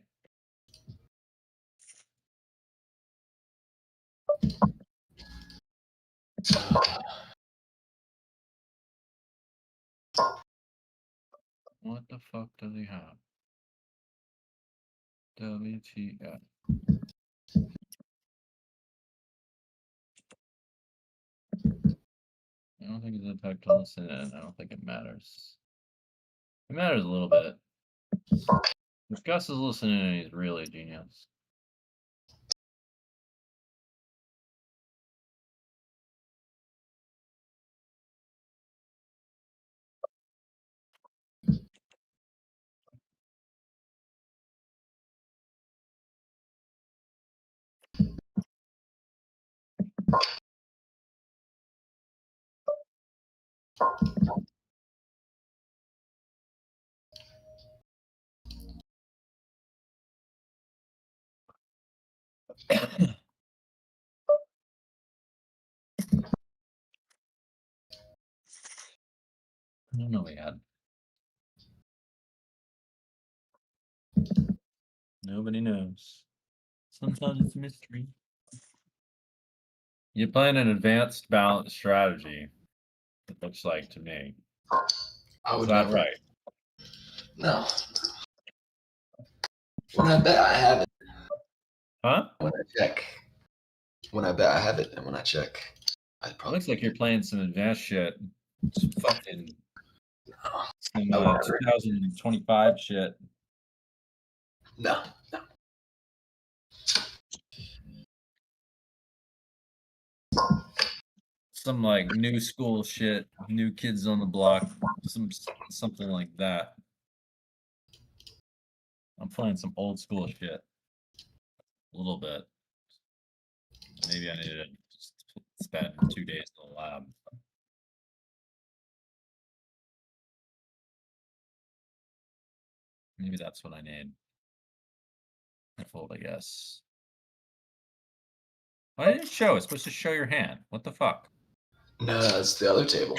What the fuck does he have? WTF. I don't think he's a type to listen in. I don't think it matters. It matters a little bit. If Gus is listening, he's really a genius. I don't know yet. Nobody knows. Sometimes it's a mystery. You're playing an advanced balanced strategy, it looks like to me. I Is would that never. right? No. When I bet, I have it. Huh? When I check. When I bet, I have it, and when I check, I It probably. looks like you're playing some advanced shit. Some fucking some I would never. 2025 shit. No. Some like new school shit, new kids on the block, something like that. I'm playing some old school shit. A little bit. Maybe I need to just spend 2 days in the lab. Maybe that's what I need. I fold, I guess. Why didn't it show? It's supposed to show your hand. What the fuck? No, it's the other table.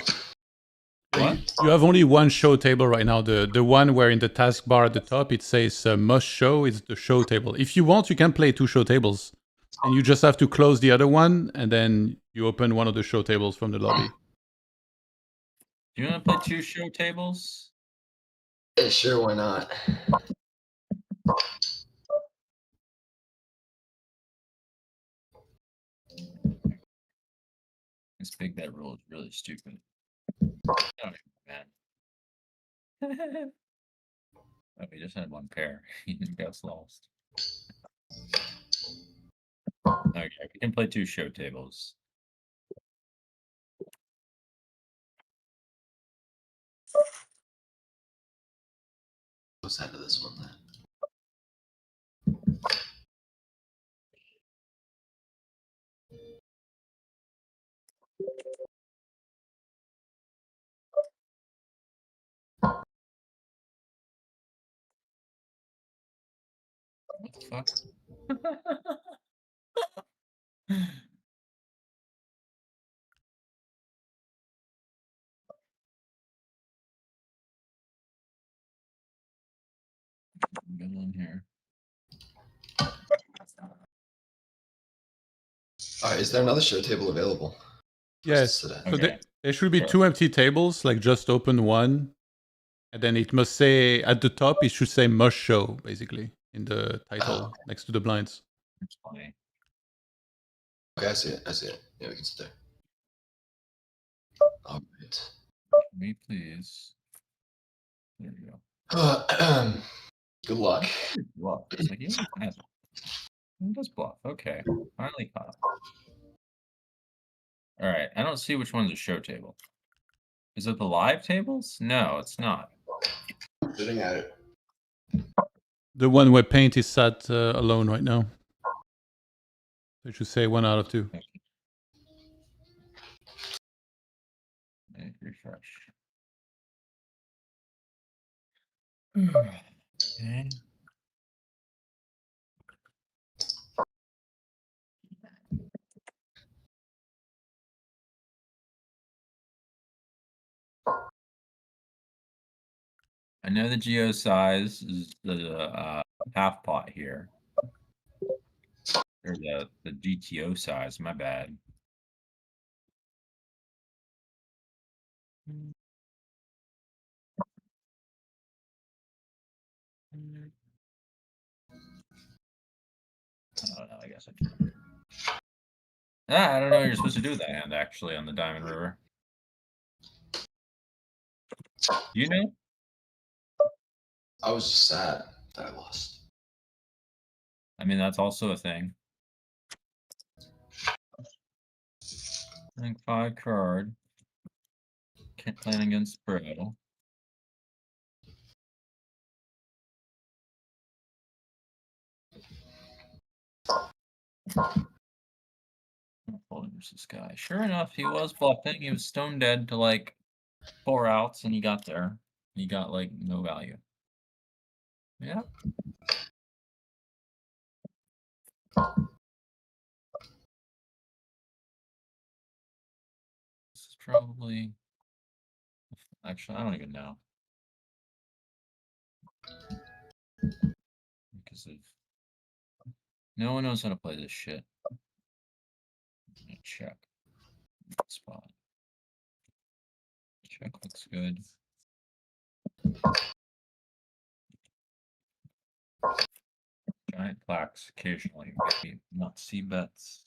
What? You have only one show table right now. The one where in the taskbar at the top it says must show is the show table. If you want, you can play 2 show tables. And you just have to close the other one, and then you open one of the show tables from the lobby. Do you want to play 2 show tables? Yeah, sure, why not? This big bet rule is really stupid. Oh, man. Oh, we just had one pair. He gets lost. Okay, we can play 2 show tables. What's that to this one then? What the fuck? Good one here. All right, is there another show table available? for us to Yes. sit at? So Okay. there should be Sure. 2 empty tables, like just open one. And then it must say, at the top, it should say must show, basically, in the title, next to the blinds. That's funny. Okay, I see it. I see it. Yeah, we can sit there. All right. Can we please? There we go. Good luck. Bluff. It's like, yeah, he does bluff. Okay. Finally caught up. All right. I don't see which one's a show table. Is it the live tables? No, it's not. Sitting at it. The one where Paint is sat alone right now. It should say 1 out of 2. Refresh. Okay. I know the geo size is the half pot here. Or the GTO size, my bad. I don't know, I guess I can. I don't know what you're supposed to do with that hand, actually, on the Diamond River. You know? I was just sad that I lost. I mean, that's also a thing. I think 5 card. Can't plan against Bro. Folding versus this guy. Sure enough, he was bluffing. He was stone dead to like 4 outs, and he got there. He got like no value. Yeah. This is probably. Actually, I don't even know. Because of. No one knows how to play this shit. I'm gonna check. Spot. Check looks good. Giant plaques occasionally, maybe not see bets.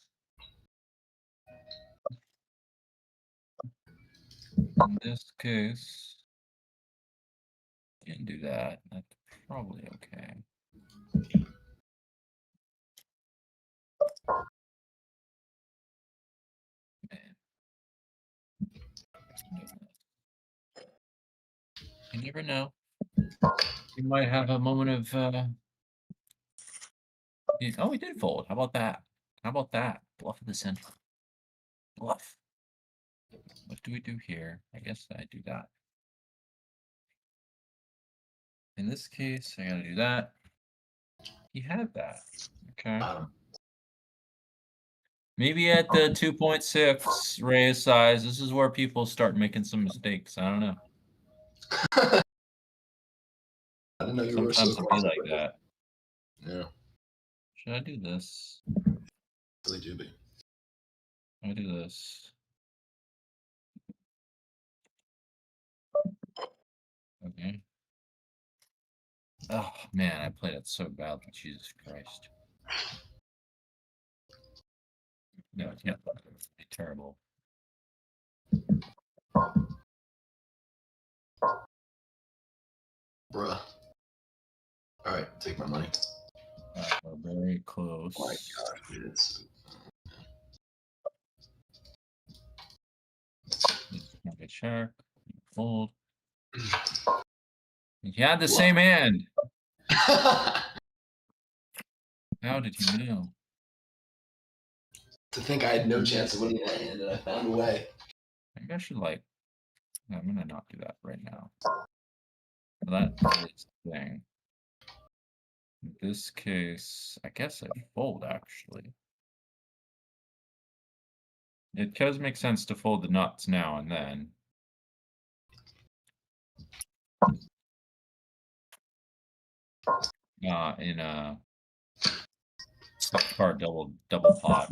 In this case, can't do that. That's probably okay. Man. You never know. You might have a moment of oh, he did fold. How about that? How about that? Bluff of the century. Bluff. What do we do here? I guess I do that. In this case, I gotta do that. He had that. Okay. Maybe at the 2.6 raise size, this is where people start making some mistakes. I don't know. I didn't know you were so Sometimes it'll be like that. Yeah, Should I do this? really do be. I do this. Okay. Oh man, I played it so badly. Jesus Christ. No, it can't be terrible. Bruh. All right, take my money. We're very close. Oh my gosh, dude, it's Okay, check. Fold. He had the same hand. How did he know? to think I had no chance of winning that hand, and I found a way. Maybe I should like. I'm gonna not do that right now. That is the thing. In this case, I guess I fold actually. It does make sense to fold the nuts now and then. In a card double pot.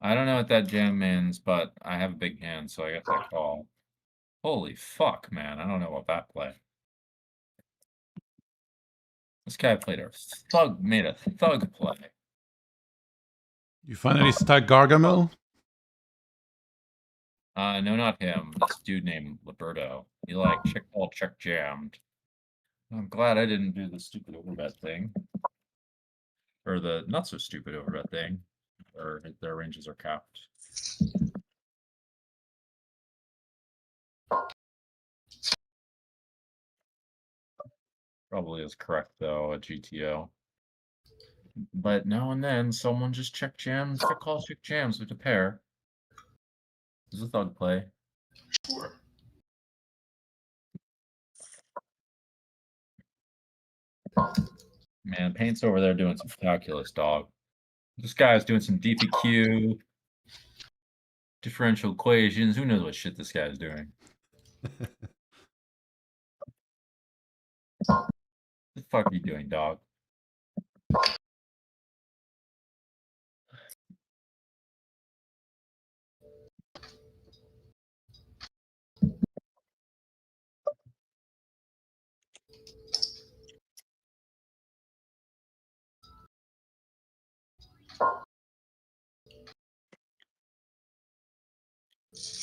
I don't know what that jam means, but I have a big hand, so I guess I call. Holy fuck, man! I don't know about that play. This guy made a thug play. You finally stack Gargamel? No, not him. This dude named Liberto. He like check call, check jammed. I'm glad I didn't do the stupid overbet thing. Or the not so stupid overbet thing. Or their ranges are capped. Probably is correct though at GTO. But now and then someone just check jams, check calls, check jams with a pair. This is a thug play. Sure. Man, Paint's over there doing some calculus, dog. This guy's doing some DPQ, differential equations. Who knows what shit this guy's doing? What the fuck are you doing, dog?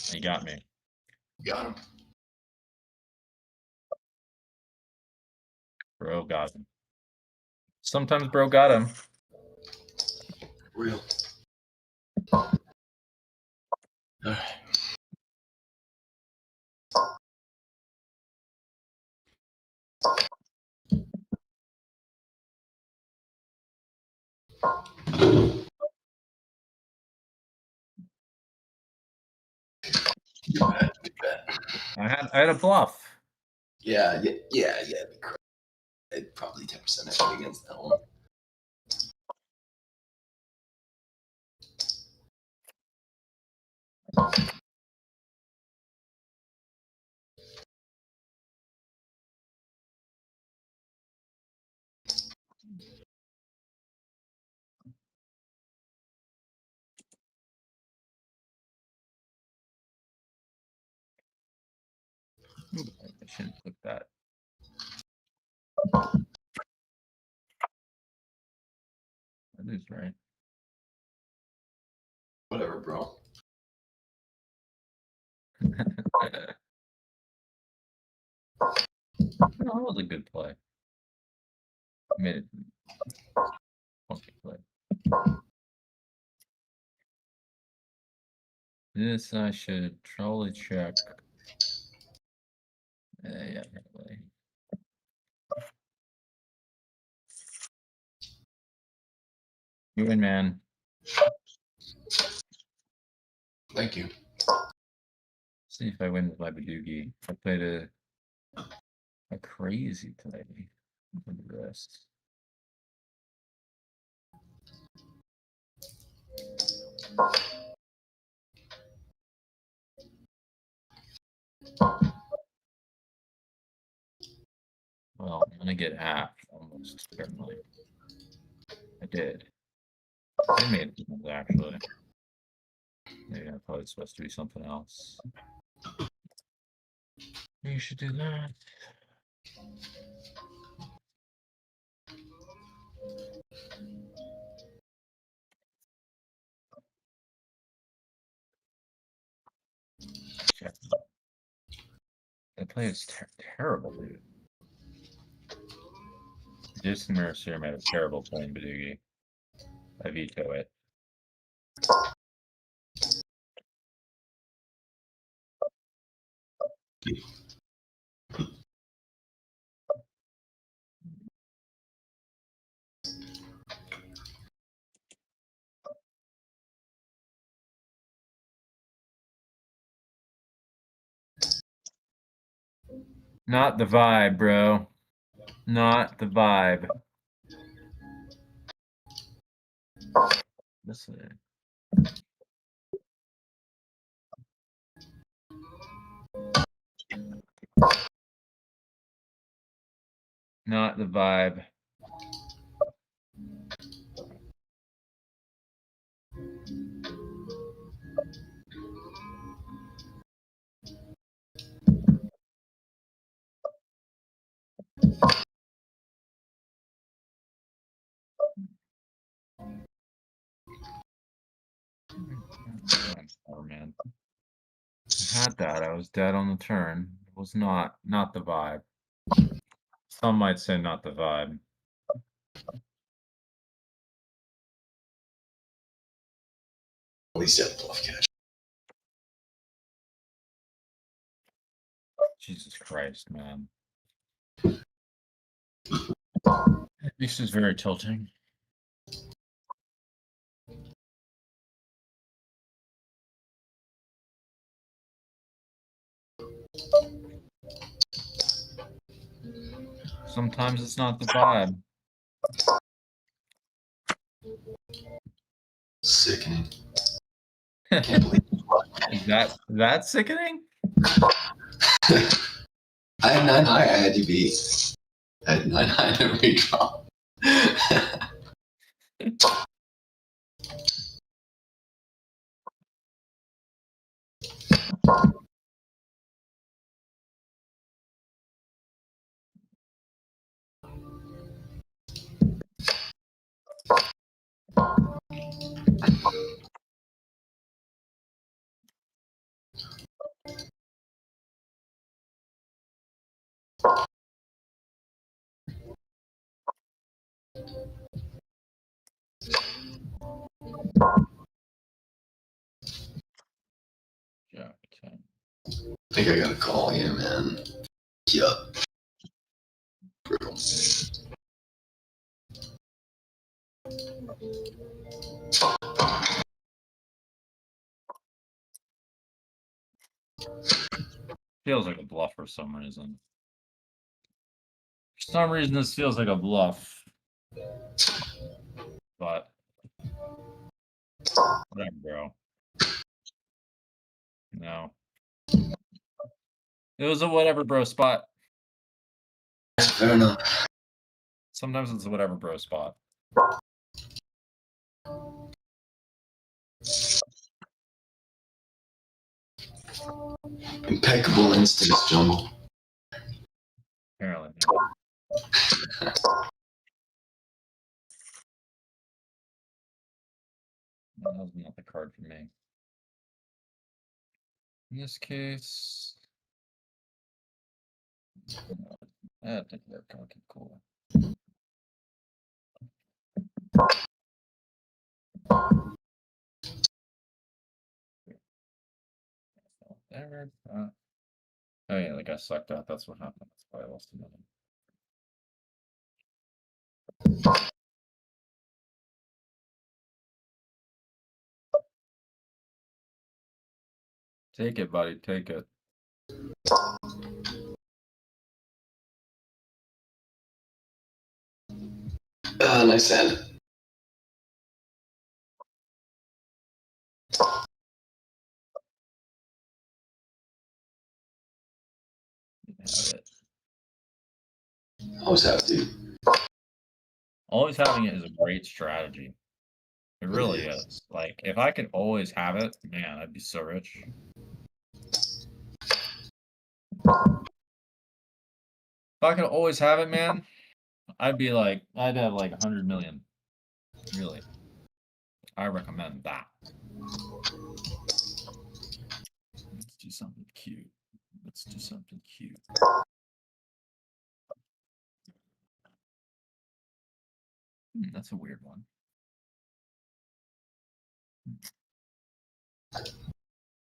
He got me. Got him. Bro got him. Sometimes bro got him. Real. All right. Good bet, good bet. I had a bluff. Yeah. I'd probably 10% equity against that one. I shouldn't click that. That is right. Whatever, bro. No, that was a good play. Made it. Okay, play. This I should probably check. Yeah, probably. You win, man. Thank you. See if I win with my Badoogie. I played a crazy play for the rest. Well, I'm gonna get half almost certainly. I did. I made it actually. Maybe I thought it's supposed to be something else. You should do that. Check. That play is terrible, dude. Jason Mercier made a terrible play in Badoogie. I veto it. Not the vibe, bro. Not the vibe. Listen. Not the vibe. Oh man. I had that. I was dead on the turn. It was not the vibe. Some might say not the vibe. At least you have bluff catch. Jesus Christ, man. This is very tilting. Sometimes it's not the vibe. Sickening. Can't believe Is that sickening? I had 9 high. I had you beat. I had 9 high and a redraw. Yeah, okay. I think I gotta call you, man. Yup. Brutal. Feels like a bluff for some reason. For some reason, this feels like a bluff. But whatever, bro. No. It was a whatever, bro spot. Fair enough. Sometimes it's a whatever, bro spot. Impeccable instincts, Jungle. Apparently. That was not the card for me. In this case, I think they're kind of cool. There. Oh yeah, the guy sucked out. That's what happened. That's why I lost the money. Take it, buddy. Take it. Nice hand. Have it. Always have to. Always having it is a great strategy. It really is. Like, if I could always have it, man, I'd be so rich. If I could always have it, man, I'd be like, I'd have like 100 million. Really. I recommend that. Let's do something cute. Let's do something cute. That's a weird one.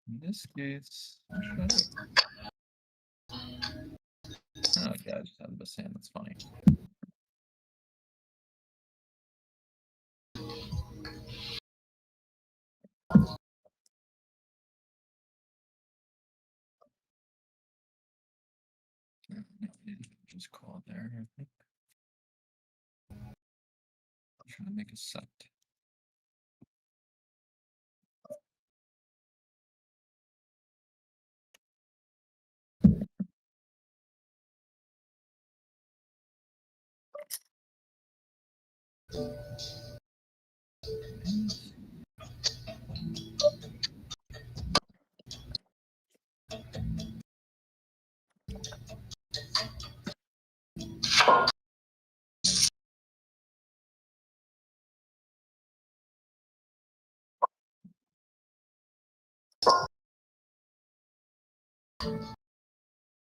In this case, what should I do? Oh, yeah, I just had the best hand. That's funny. Just call it there, I think. I'm trying to make a set.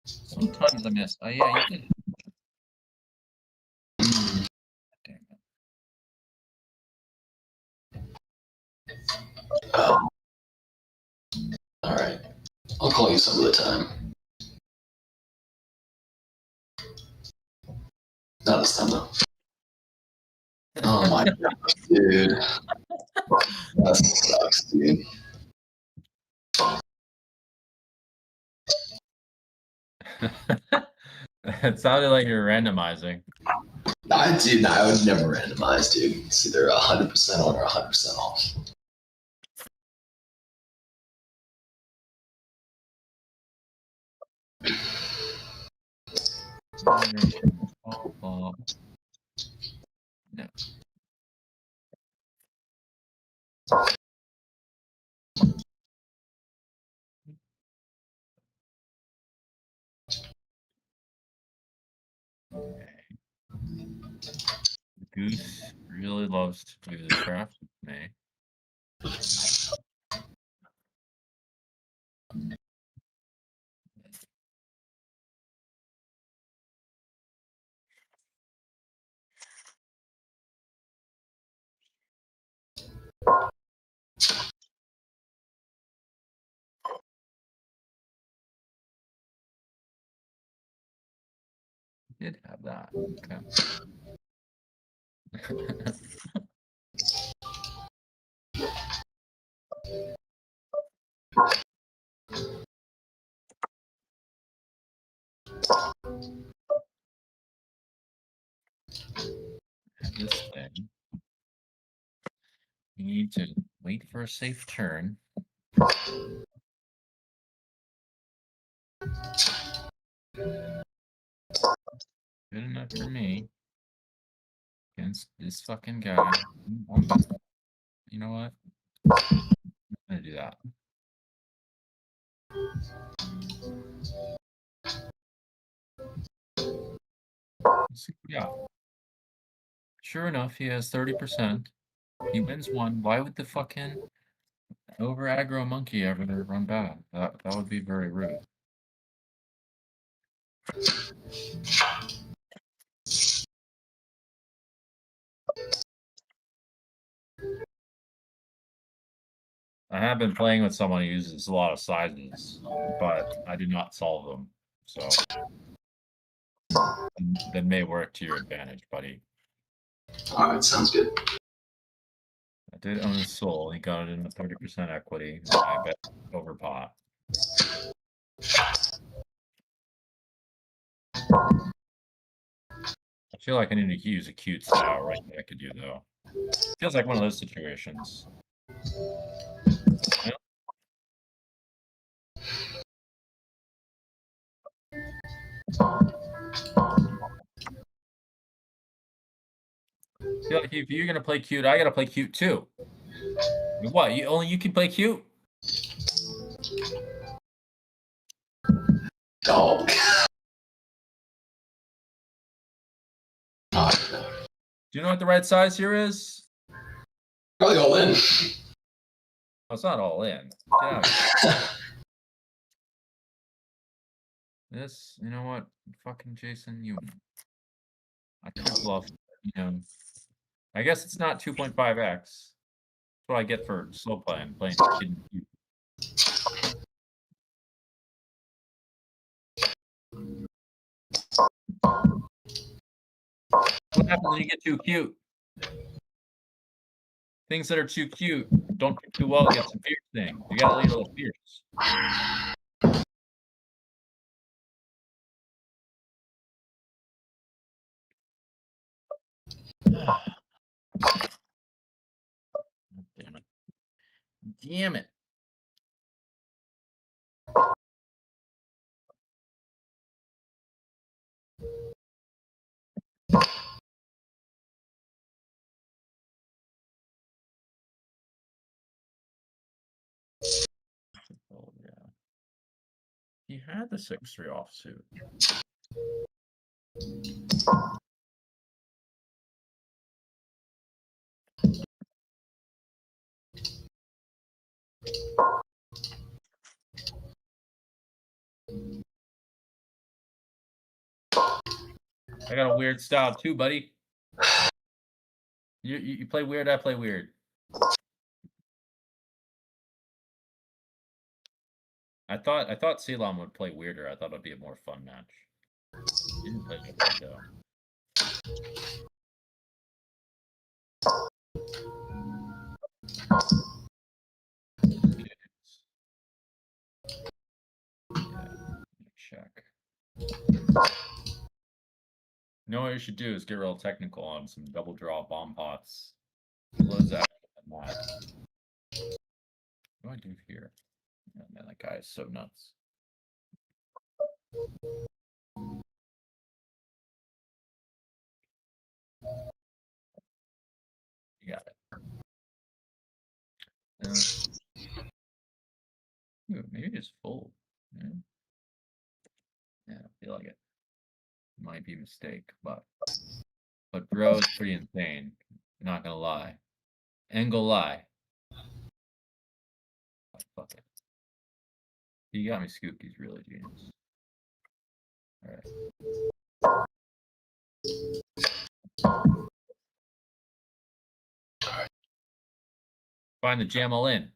Sometimes I miss. Oh yeah, you did. Damn it. All right. I'll call you some other time. Not this time though. Oh my god, dude. That sucks, dude. It sounded like you were randomizing. I would never randomize, dude. It's either 100% on or 100% off. No. Goose really loves to do the craft with me. Did have that. Okay. This thing. You need to wait for a safe turn. Good enough for me. Against this fucking guy. You know what? I'm gonna do that. Yeah. Sure enough, he has 30%. He wins one. Why would the fucking over aggro monkey ever run bad? That would be very rude. I have been playing with someone who uses a lot of sizes, but I do not solve them. So that may work to your advantage, buddy. All right, sounds good. I did own his soul. He got it in a 30% equity. I bet over pot. I feel like I need to use a cute style right that I could do though. Feels like one of those situations. Yeah. Feel like if you're gonna play cute, I gotta play cute too. What? You can play cute? Dog. Do you know what the right size here is? Probably all in. Oh, it's not all in. Get out of here. This, you know what? Fucking Jason, I could bluff, you know. I guess it's not 2.5x. That's what I get for slow playing kid and cute. What happens when you get too cute? Things that are too cute don't do too well against some fierce things. You gotta leave a little fierce. Damn it. Damn it. Oh, yeah. He had the 6-3 offsuit. I got a weird style too, buddy. You play weird, I play weird. I thought SeaLlama would play weirder. I thought it'd be a more fun match. Didn't play weird though. Yeah, check. You know what you should do is get real technical on some double draw bomb pots. Close out that. What do I do here? Oh, man, that guy is so nuts. You got it. Ooh, maybe just fold. Yeah, I feel like it. Might be a mistake, but bro is pretty insane. Not gonna lie. Ain't gonna lie. Oh, fuck it. He got me scooped. He's really genius. All right. Find the jam all in.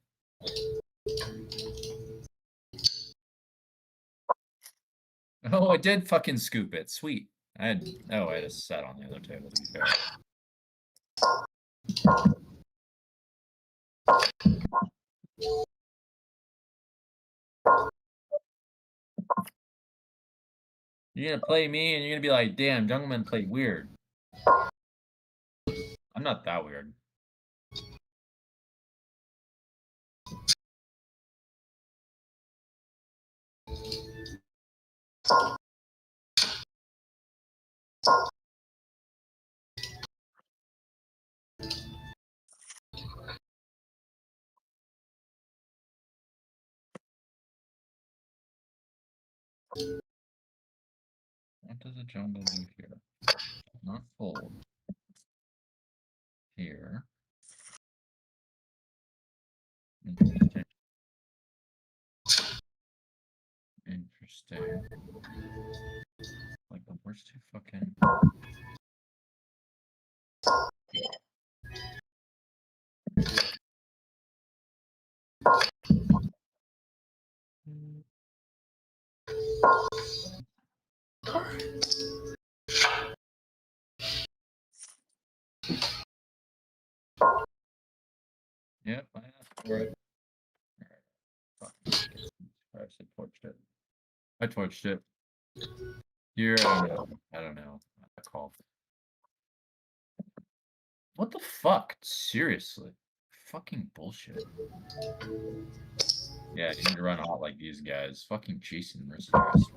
Oh, I did fucking scoop it. Sweet. I had a set on the other table to be fair. You're gonna play me and you're gonna be like, damn, Jungleman played weird. I'm not that weird. What does a jungle do here? Not fold. Here. Interesting. Interesting. Like the worst two fucking. Yep, I asked for it. Alright, I torched it. I torched it. Here, I don't know. I call. What the fuck? Seriously. Fucking bullshit. Yeah, you need to run hot like these guys. Fucking Jason Mercedes.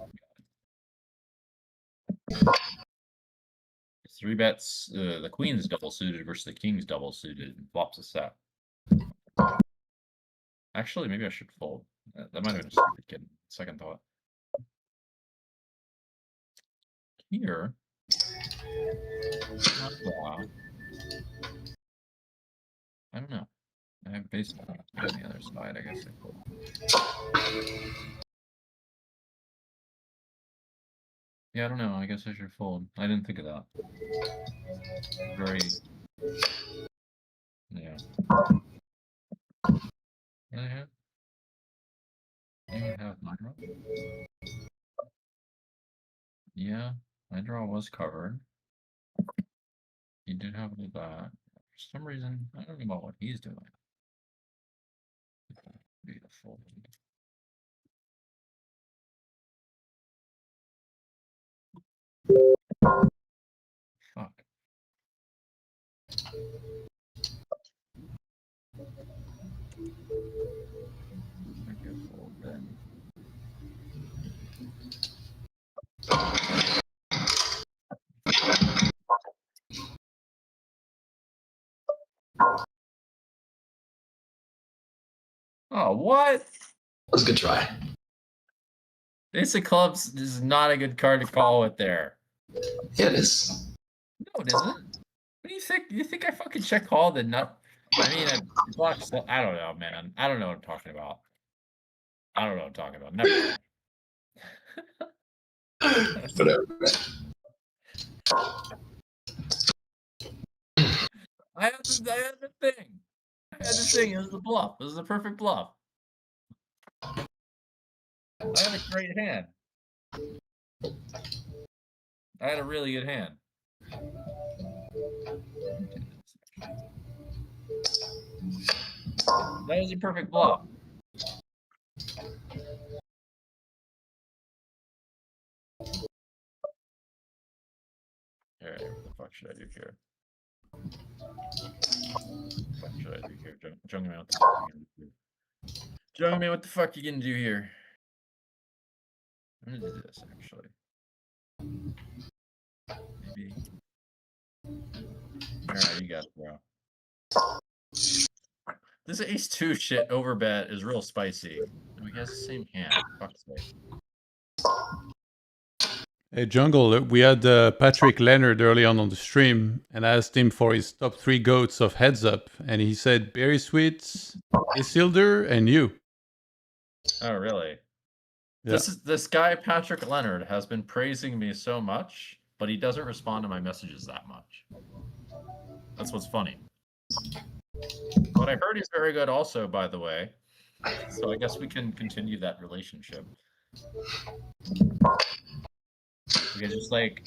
3 bets, the queen's double suited versus the king's double suited, and flops a set. Actually, maybe I should fold. That might have been a stupid kid. Second thought. Here. I don't know. I have baseball on the other side, I guess I fold. Yeah, I don't know. I guess I should fold. I didn't think of that. Very. Yeah. Really have? You have my draw? Yeah, my draw was covered. He did have all that. For some reason, I don't know about what he's doing. Beautiful. Fuck. I could fold then. Oh, what? That was a good try. Ace of clubs is not a good card to call with there. Yeah, it is. No, it isn't. What do you think? You think I fucking check call the nut? I mean, I blocked. I don't know, man. I don't know what I'm talking about. I don't know what I'm talking about. Never. Whatever. I had the thing. I had the thing. It was a bluff. It was a perfect bluff. I had a great hand. I had a really good hand. That was a perfect bluff. Alright, what the fuck should I do here? What the fuck should I do here? Jungleman, what the fuck are you gonna do? Jungleman, what the fuck are you gonna do here? I'm gonna do this actually. Maybe. Alright, you got it, bro. This ace-2 shit overbet is real spicy. And we got the same hand. Fuck's sake. Hey, Jungle, we had Patrick Leonard early on the stream, and I asked him for his top 3 goats of Heads Up, and he said Berry Sweets, Isildur, and you. Oh, really? Yeah. This guy, Patrick Leonard, has been praising me so much, but he doesn't respond to my messages that much. That's what's funny. But I heard he's very good also, by the way. So I guess we can continue that relationship. We can just like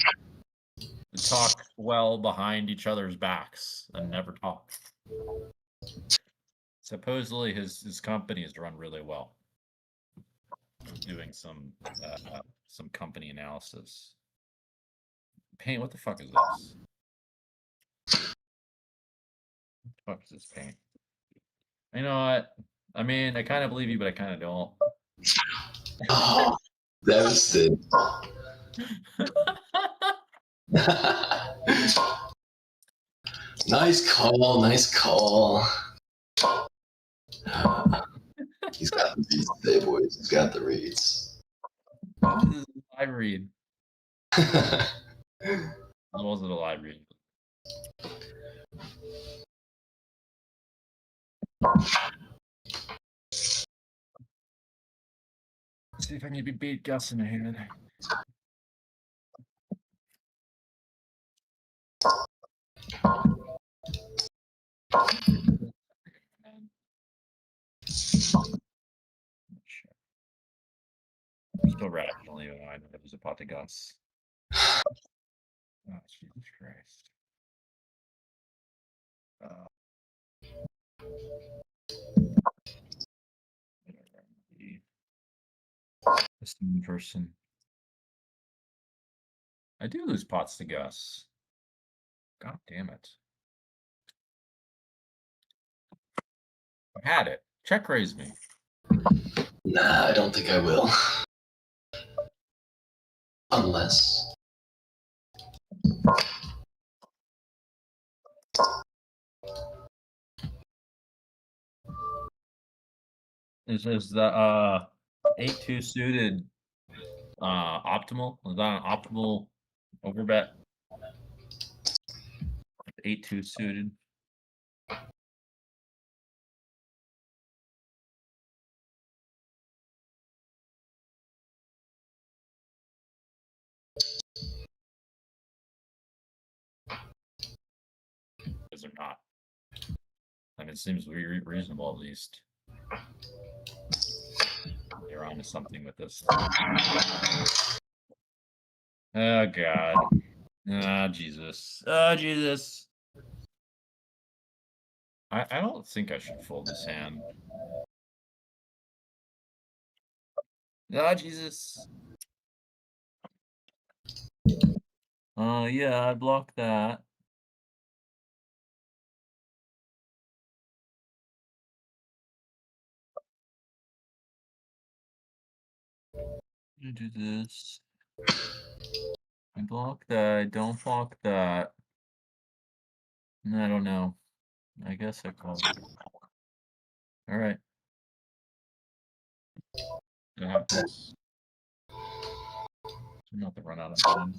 talk well behind each other's backs and never talk. Supposedly his company is run really well. Doing some company analysis. Paint, what the fuck is this? What the fuck is this paint? You know what? I mean, I kind of believe you, but I kind of don't. Oh, devastated. Nice call, nice call. He's got the reads today, boys. He's got the reads. This is I read. It wasn't a live read. See if I can beat Gus in a hand. Still rationally, I know it was a pot to Gus. Oh, Jesus Christ. This new person. I do lose pots to Gus. God damn it. I had it. Check raise me. Nah, I don't think I will. Unless. Is the 8-2 suited optimal? Is that an optimal overbet? 8-2 suited. Is or not? I mean, it seems reasonable at least. You're onto something with this. Oh God. Ah, Jesus. Oh, Jesus. I don't think I should fold this hand. Oh, Jesus. Yeah, I blocked that. I do this. I block that. I don't block that. I don't know. I guess I call it. All right. It happens. Not the run out of time.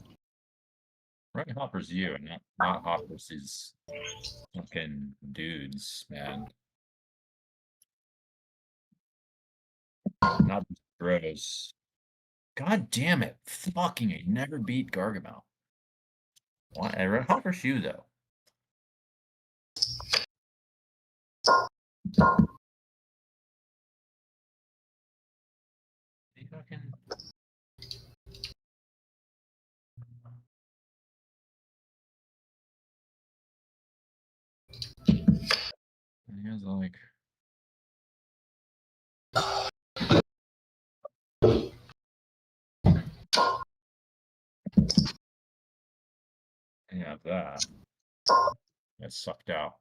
Right, Hopper's you, and not Hopper's these fucking dudes, man. Not bros. God damn it. Fucking it. Never beat Gargamel. Why? I read Hopper's you, though. He fucking. He has like. Yeah, that. I sucked out.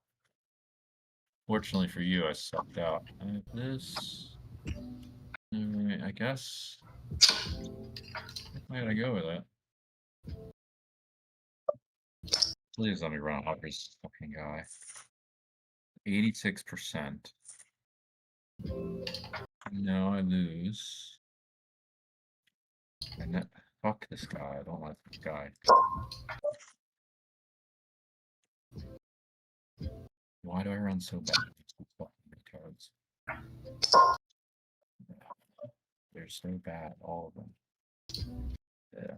Fortunately for you, I sucked out. I have this. Alright, I guess. I gotta go with it. Please let me run Hopper's fucking guy. 86%. No, I lose. And fuck this guy. I don't like this guy. Why do I run so bad? Fucking retards. They're so bad, all of them. Yeah.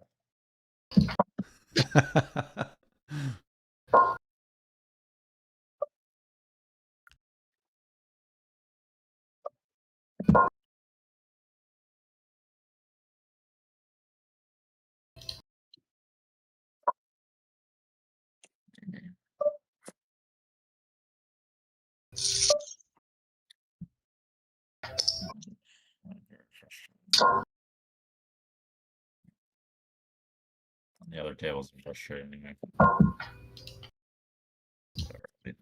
The other tables are frustrating me.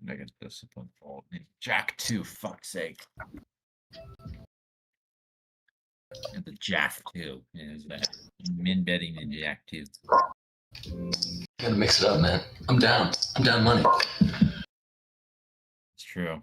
Make a discipline fold. Jack 2, fuck's sake. And the Jack 2 is that min betting in Jack 2. Gotta mix it up, man. I'm down. I'm down money. It's true.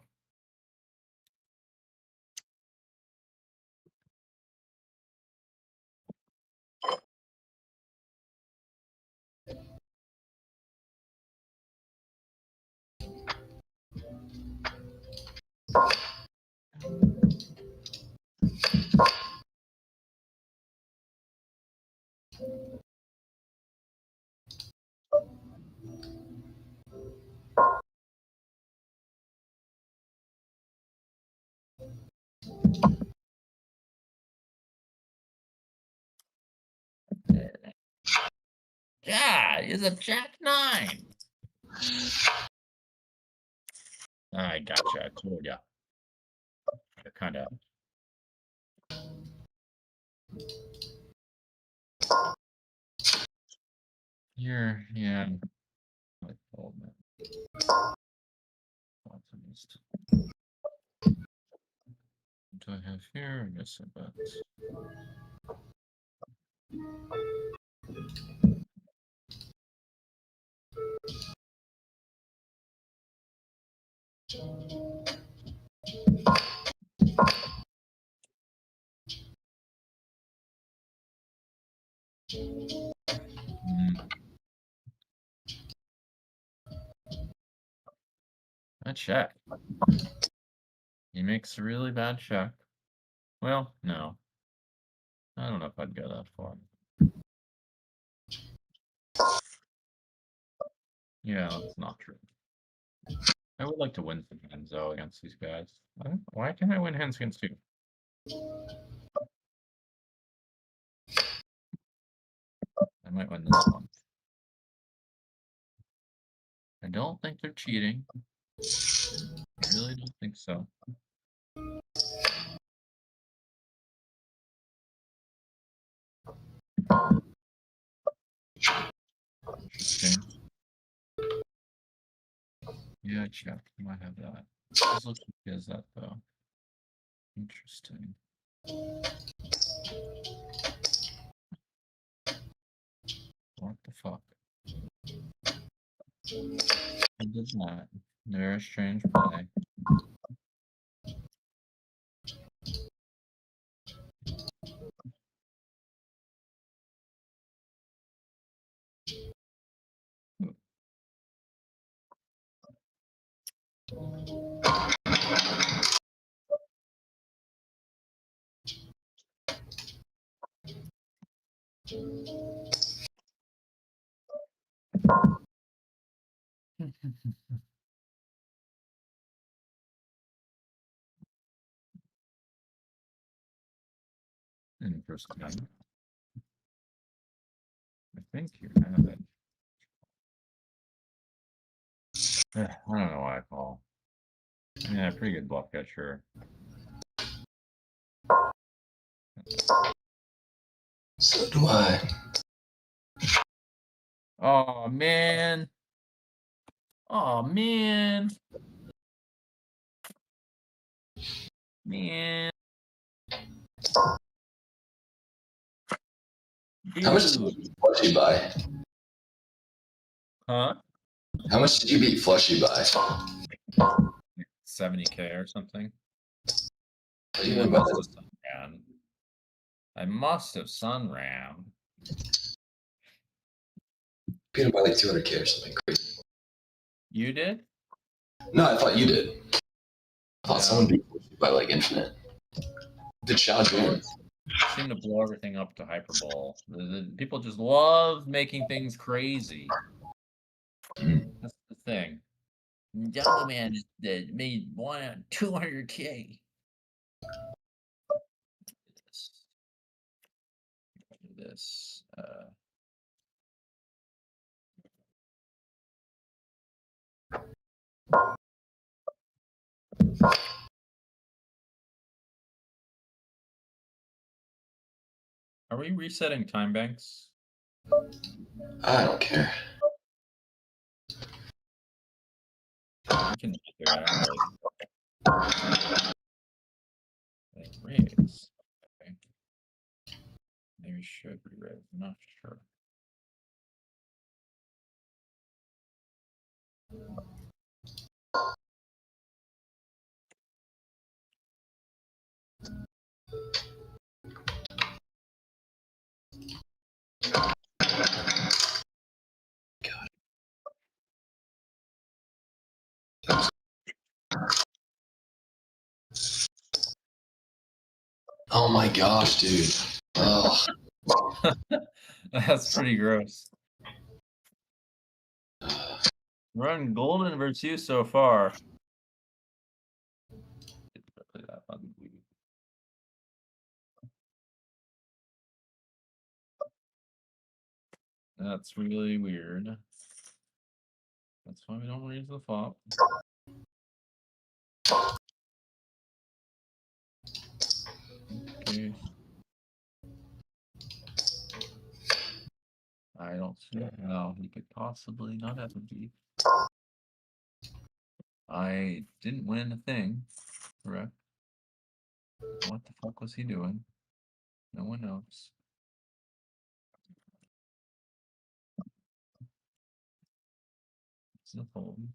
Yeah, it's a Jack 9. I gotcha. I told ya. Kind of. Yeah. I told man. What do I have here? I guess I bet. I check. He makes a really bad check. Well, no. I don't know if I'd go that far. Yeah, that's not true. I would like to win some hands though against these guys. Why can't I win hands against you? I might win this one. I don't think they're cheating. I really don't think so. Interesting. Yeah, I checked. I might have that. This looks like he has that though. Interesting. What the fuck? He does not. Very strange play. Interesting. I think you have it. I don't know why I call. Yeah, pretty good bluff catcher. So do I. Oh man. Oh man. Man. How much did you beat Flushy by? Huh? How much did you beat Flushy by? 70K or something. What do you mean by that? I must have sunran. Beat him by like 200K or something crazy. You did? No, I thought you did. I thought No. someone beat Flushy by like infinite. Did Xiao Jun? Seem to blow everything up to hyperbole. The people just love making things crazy. That's the thing. Jungleman just made 200K. This. Are we resetting time banks? I don't care. We can do that. Like raise. Okay. Maybe we should re-raise. I'm not sure. Oh my gosh, dude. Oh. That's pretty gross. Run golden versus you so far. That's really weird. That's why we don't raise the flop. Okay. I don't see how he could possibly not have a beef. I didn't win a thing, correct? What the fuck was he doing? No one knows. Still holding.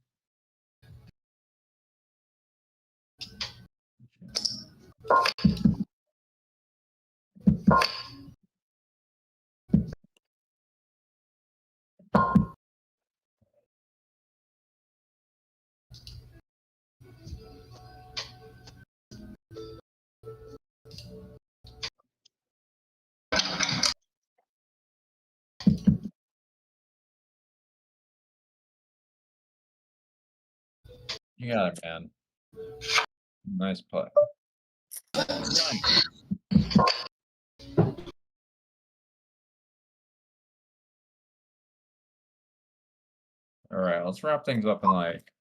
You got it, man. Nice play. Nice. All right, let's wrap things up in like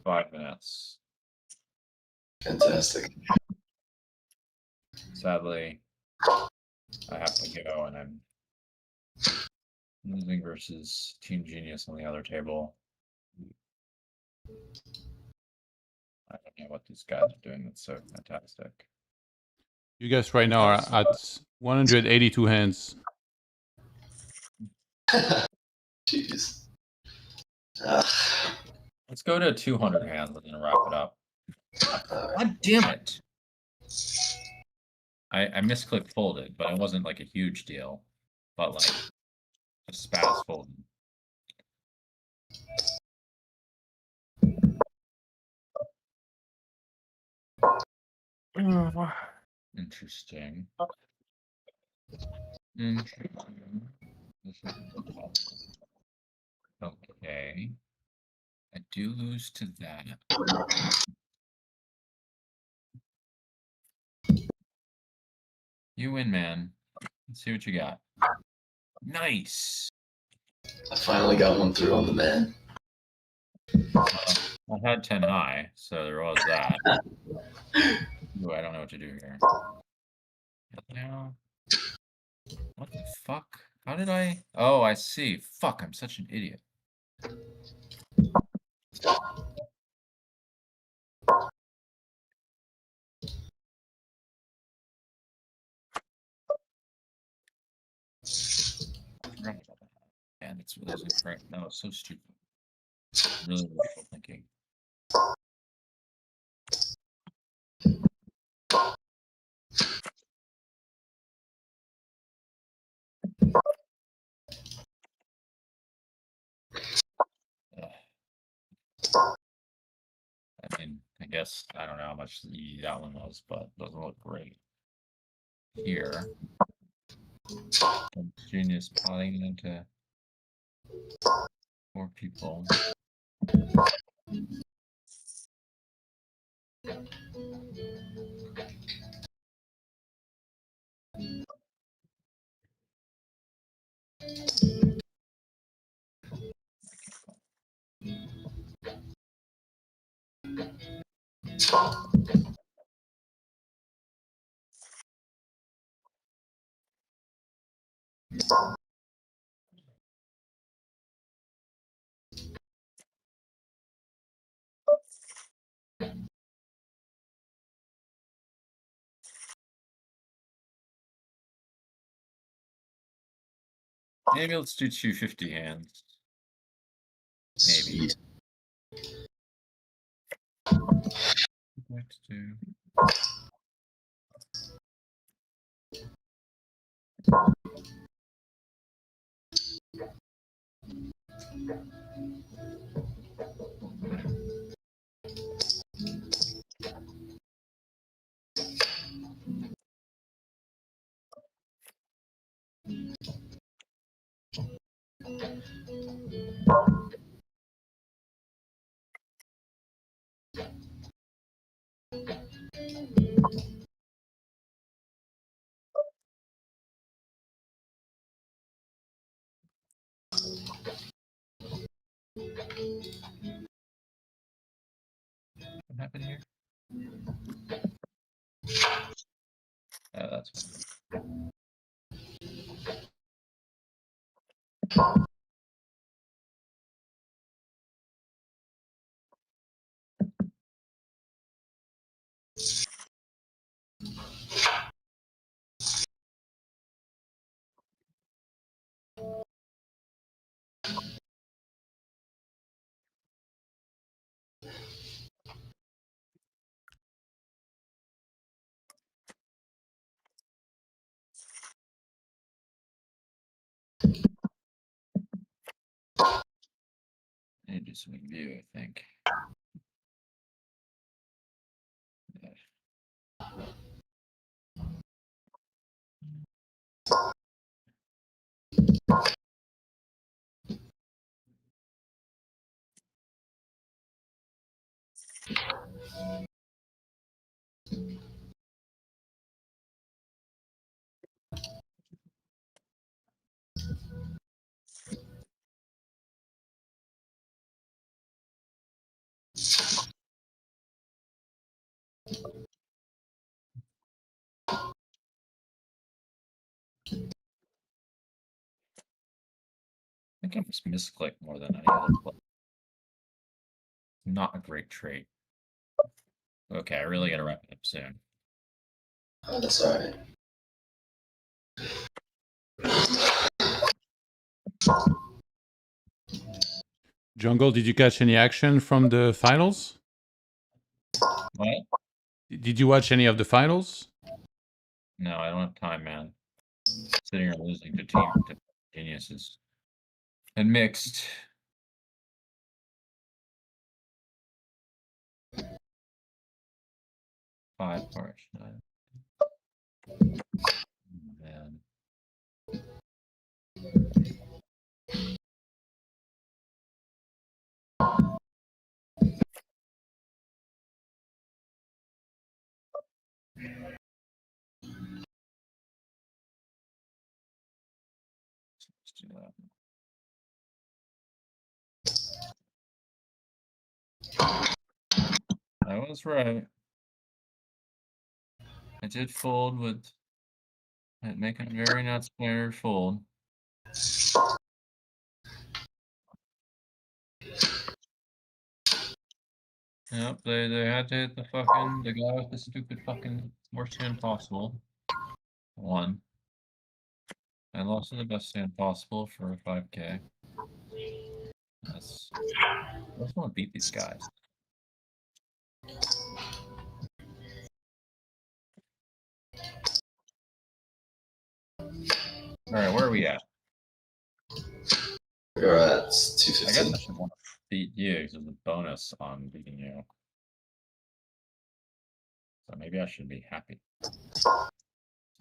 5 minutes. Fantastic. Sadly, I have to go, and I'm losing versus Team Genius on the other table. I don't know what these guys are doing that's so fantastic. You guys right now are at 182 hands. Jeez. Let's go to 200 hands and then wrap it up. God damn it! I misclicked folded, but it wasn't like a huge deal. But like, just spaz folded. Interesting. Interesting. This is okay. I do lose to that. You win, man. Let's see what you got. Nice. I finally got one through on the man. I had 10 high, so there was that. Ooh, I don't know what to do here. Now, what the fuck? How did I? Oh, I see. Fuck, I'm such an idiot. And it's really incorrect. That was so stupid. Really wishful thinking. I mean, I guess I don't know how much that one was, but it doesn't look great. Here, Genius potting into 4 people. Maybe let's do 250 hands. Maybe. Sweet. Next to. What happened here? Oh, that's fine. I need to do some view, I think. Yeah. I think I just misclicked more than any other play. Not a great trait. Okay, I really gotta wrap it up soon. Oh, that's alright. Jungle, did you catch any action from the finals? What? Did you watch any of the finals? No, I don't have time, man. Sitting here losing to team to geniuses. And mixed. Five parts. Man. Let's do that. I was right. I did fold with making a very not standard fold. Yep, they had to hit the guy with the stupid fucking worst hand possible. One. I lost to the best hand possible for a 5K. I just want to beat these guys. Alright, where are we at? We're at I guess 215. I should want to beat you because there's a bonus on beating you. So maybe I should be happy.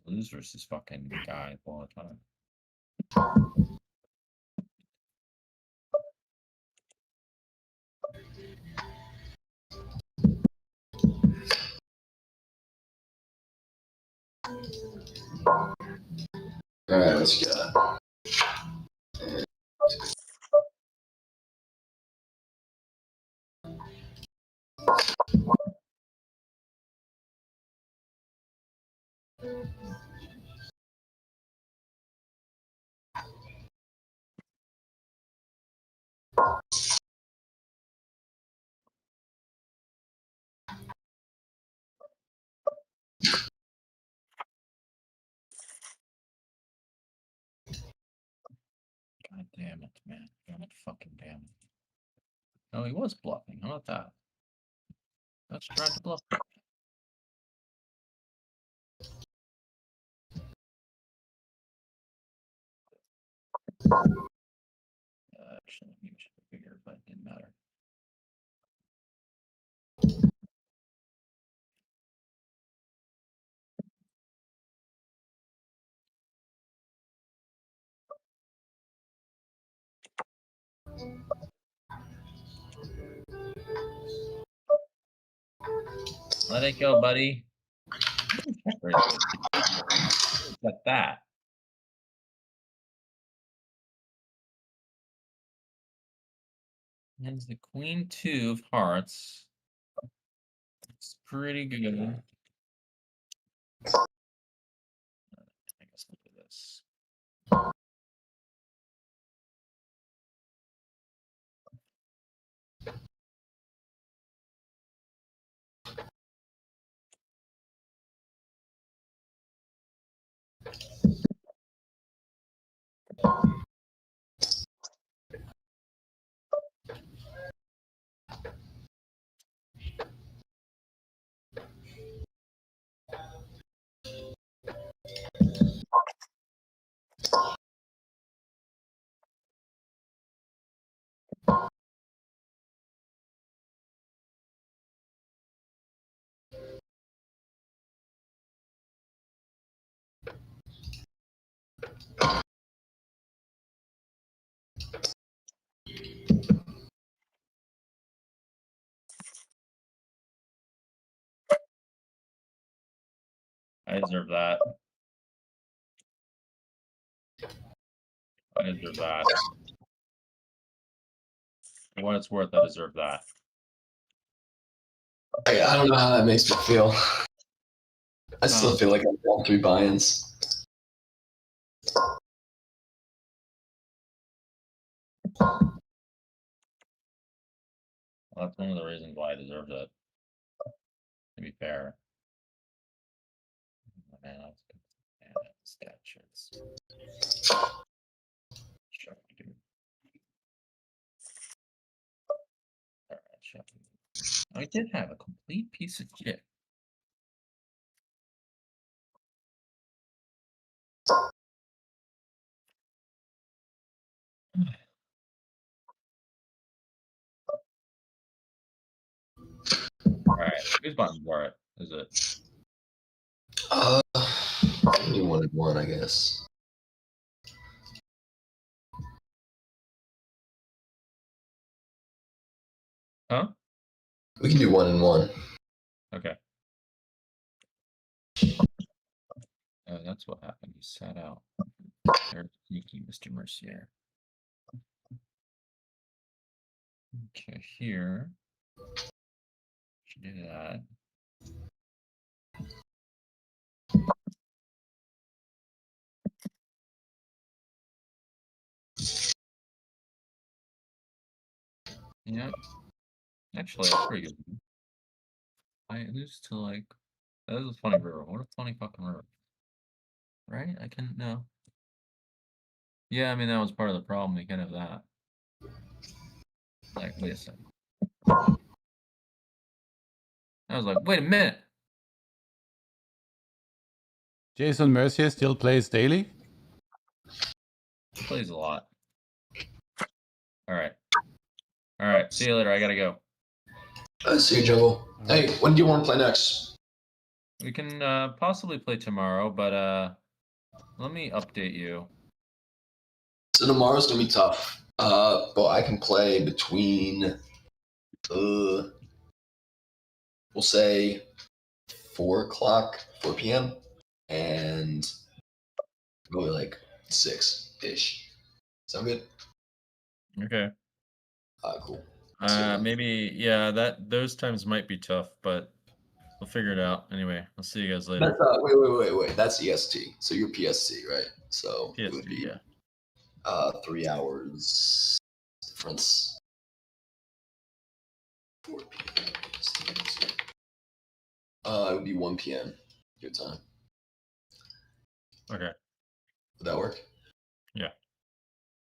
Lose versus fucking guy all the time. Alright, what you got? God damn it, man. God fucking damn it. No, he was bluffing. How about that? That's trying to bluff. Actually, maybe should be bigger, but it didn't matter. Let it go, buddy. Got that. And the queen 2 of hearts. It's pretty good. I guess look at this. I deserve that. I deserve that. For what it's worth, I deserve that. I don't know how that makes me feel. I still feel like I've won 3 buy-ins. Well, that's one of the reasons why I deserved it. To be fair. Man, that's good. Man, that's stat shirts. Sure, dude. Alright, sure. I did have a complete piece of shit. Alright, whose button for it? Is it? You wanted 1, I guess. Huh? We can do 1 and 1. Okay. Oh, that's what happened. He sat out. Very sneaky, Mr. Mercier. Okay, here. Should do that. Yeah. Actually, that's pretty good. I lose to like. That is a funny river. What a funny fucking river. Right? I can no. Yeah, I mean that was part of the problem. You can't have that. Like, wait a second. I was like, wait a minute. Jason Mercier still plays daily? He plays a lot. Alright. Alright, see you later. I gotta go. See you, Jungle. Hey, when do you want to play next? We can possibly play tomorrow, but let me update you. So tomorrow's gonna be tough. But I can play between we'll say 4 p.m. and probably like 6-ish. Sound good? Okay. Cool. Maybe yeah, those times might be tough, but we'll figure it out. Anyway, I'll see you guys later. That's wait. That's EST. So you're PST, right? So it would be 3 hours difference. 4 p.m. It would be 1 p.m. your time. Okay. Would that work? Yeah.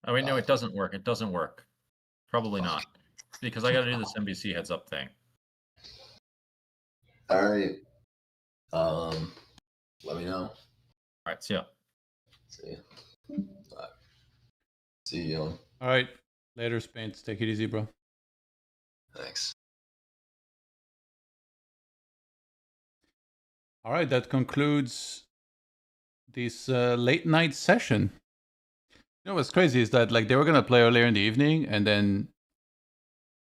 Oh wait, no, it doesn't work. It doesn't work. Probably not. Because I gotta do this NBC heads up thing. Alright. Let me know. Alright, see ya. See ya. Alright. See you. Alright. Later, Spain. Take it easy, bro. Thanks. Alright, that concludes this late night session. You know what's crazy is that like they were gonna play earlier in the evening, and then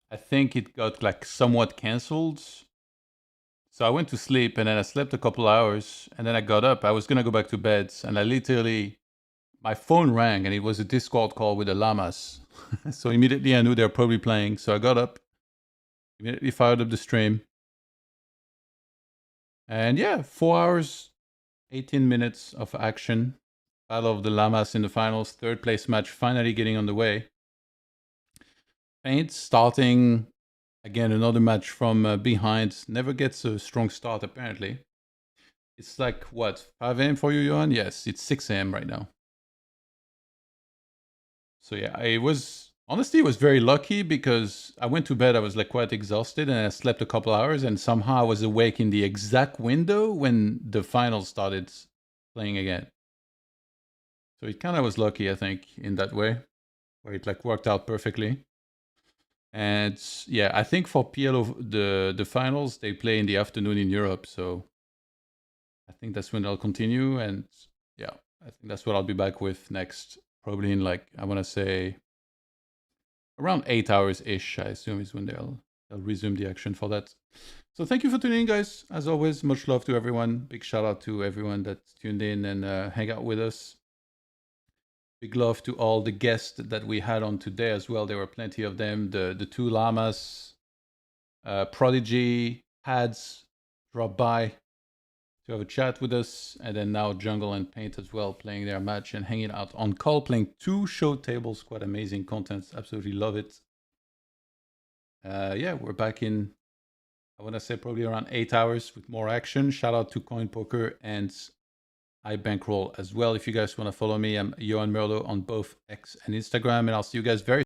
I think it got like somewhat cancelled. So I went to sleep, and then I slept a couple hours, and then I got up. I was gonna go back to bed, and I literally, my phone rang, and it was a Discord call with the llamas. So immediately I knew they were probably playing. So I got up, immediately fired up the stream, and yeah, 4 hours, 18 minutes of action. Battle of the Llamas in the finals, third place match finally getting on the way. Paint starting again, another match from behind. Never gets a strong start apparently. It's like what, 5 a.m. for you, Johan? Yes, it's 6 a.m. right now. So yeah, I was honestly was very lucky because I went to bed. I was like quite exhausted, and I slept a couple hours, and somehow I was awake in the exact window when the finals started playing again. So it kind of was lucky, I think, in that way, where it like worked out perfectly. And yeah, I think for PLO, the finals, they play in the afternoon in Europe. So I think that's when they'll continue. And yeah, I think that's what I'll be back with next. Probably in like, I want to say around 8 hours-ish, I assume is when they'll resume the action for that. So thank you for tuning in, guys. As always, much love to everyone. Big shout out to everyone that tuned in and hang out with us. Big love to all the guests that we had on today as well. There were plenty of them. The two llamas, Prodigy, Hads dropped by to have a chat with us. And then now Jungle and Paint as well, playing their match and hanging out on call, playing 2 show tables. Quite amazing content. Absolutely love it. Yeah, we're back in, I want to say probably around 8 hours with more action. Shout out to CoinPoker and iBankroll as well. If you guys want to follow me, I'm Johan Merlo on both X and Instagram, and I'll see you guys very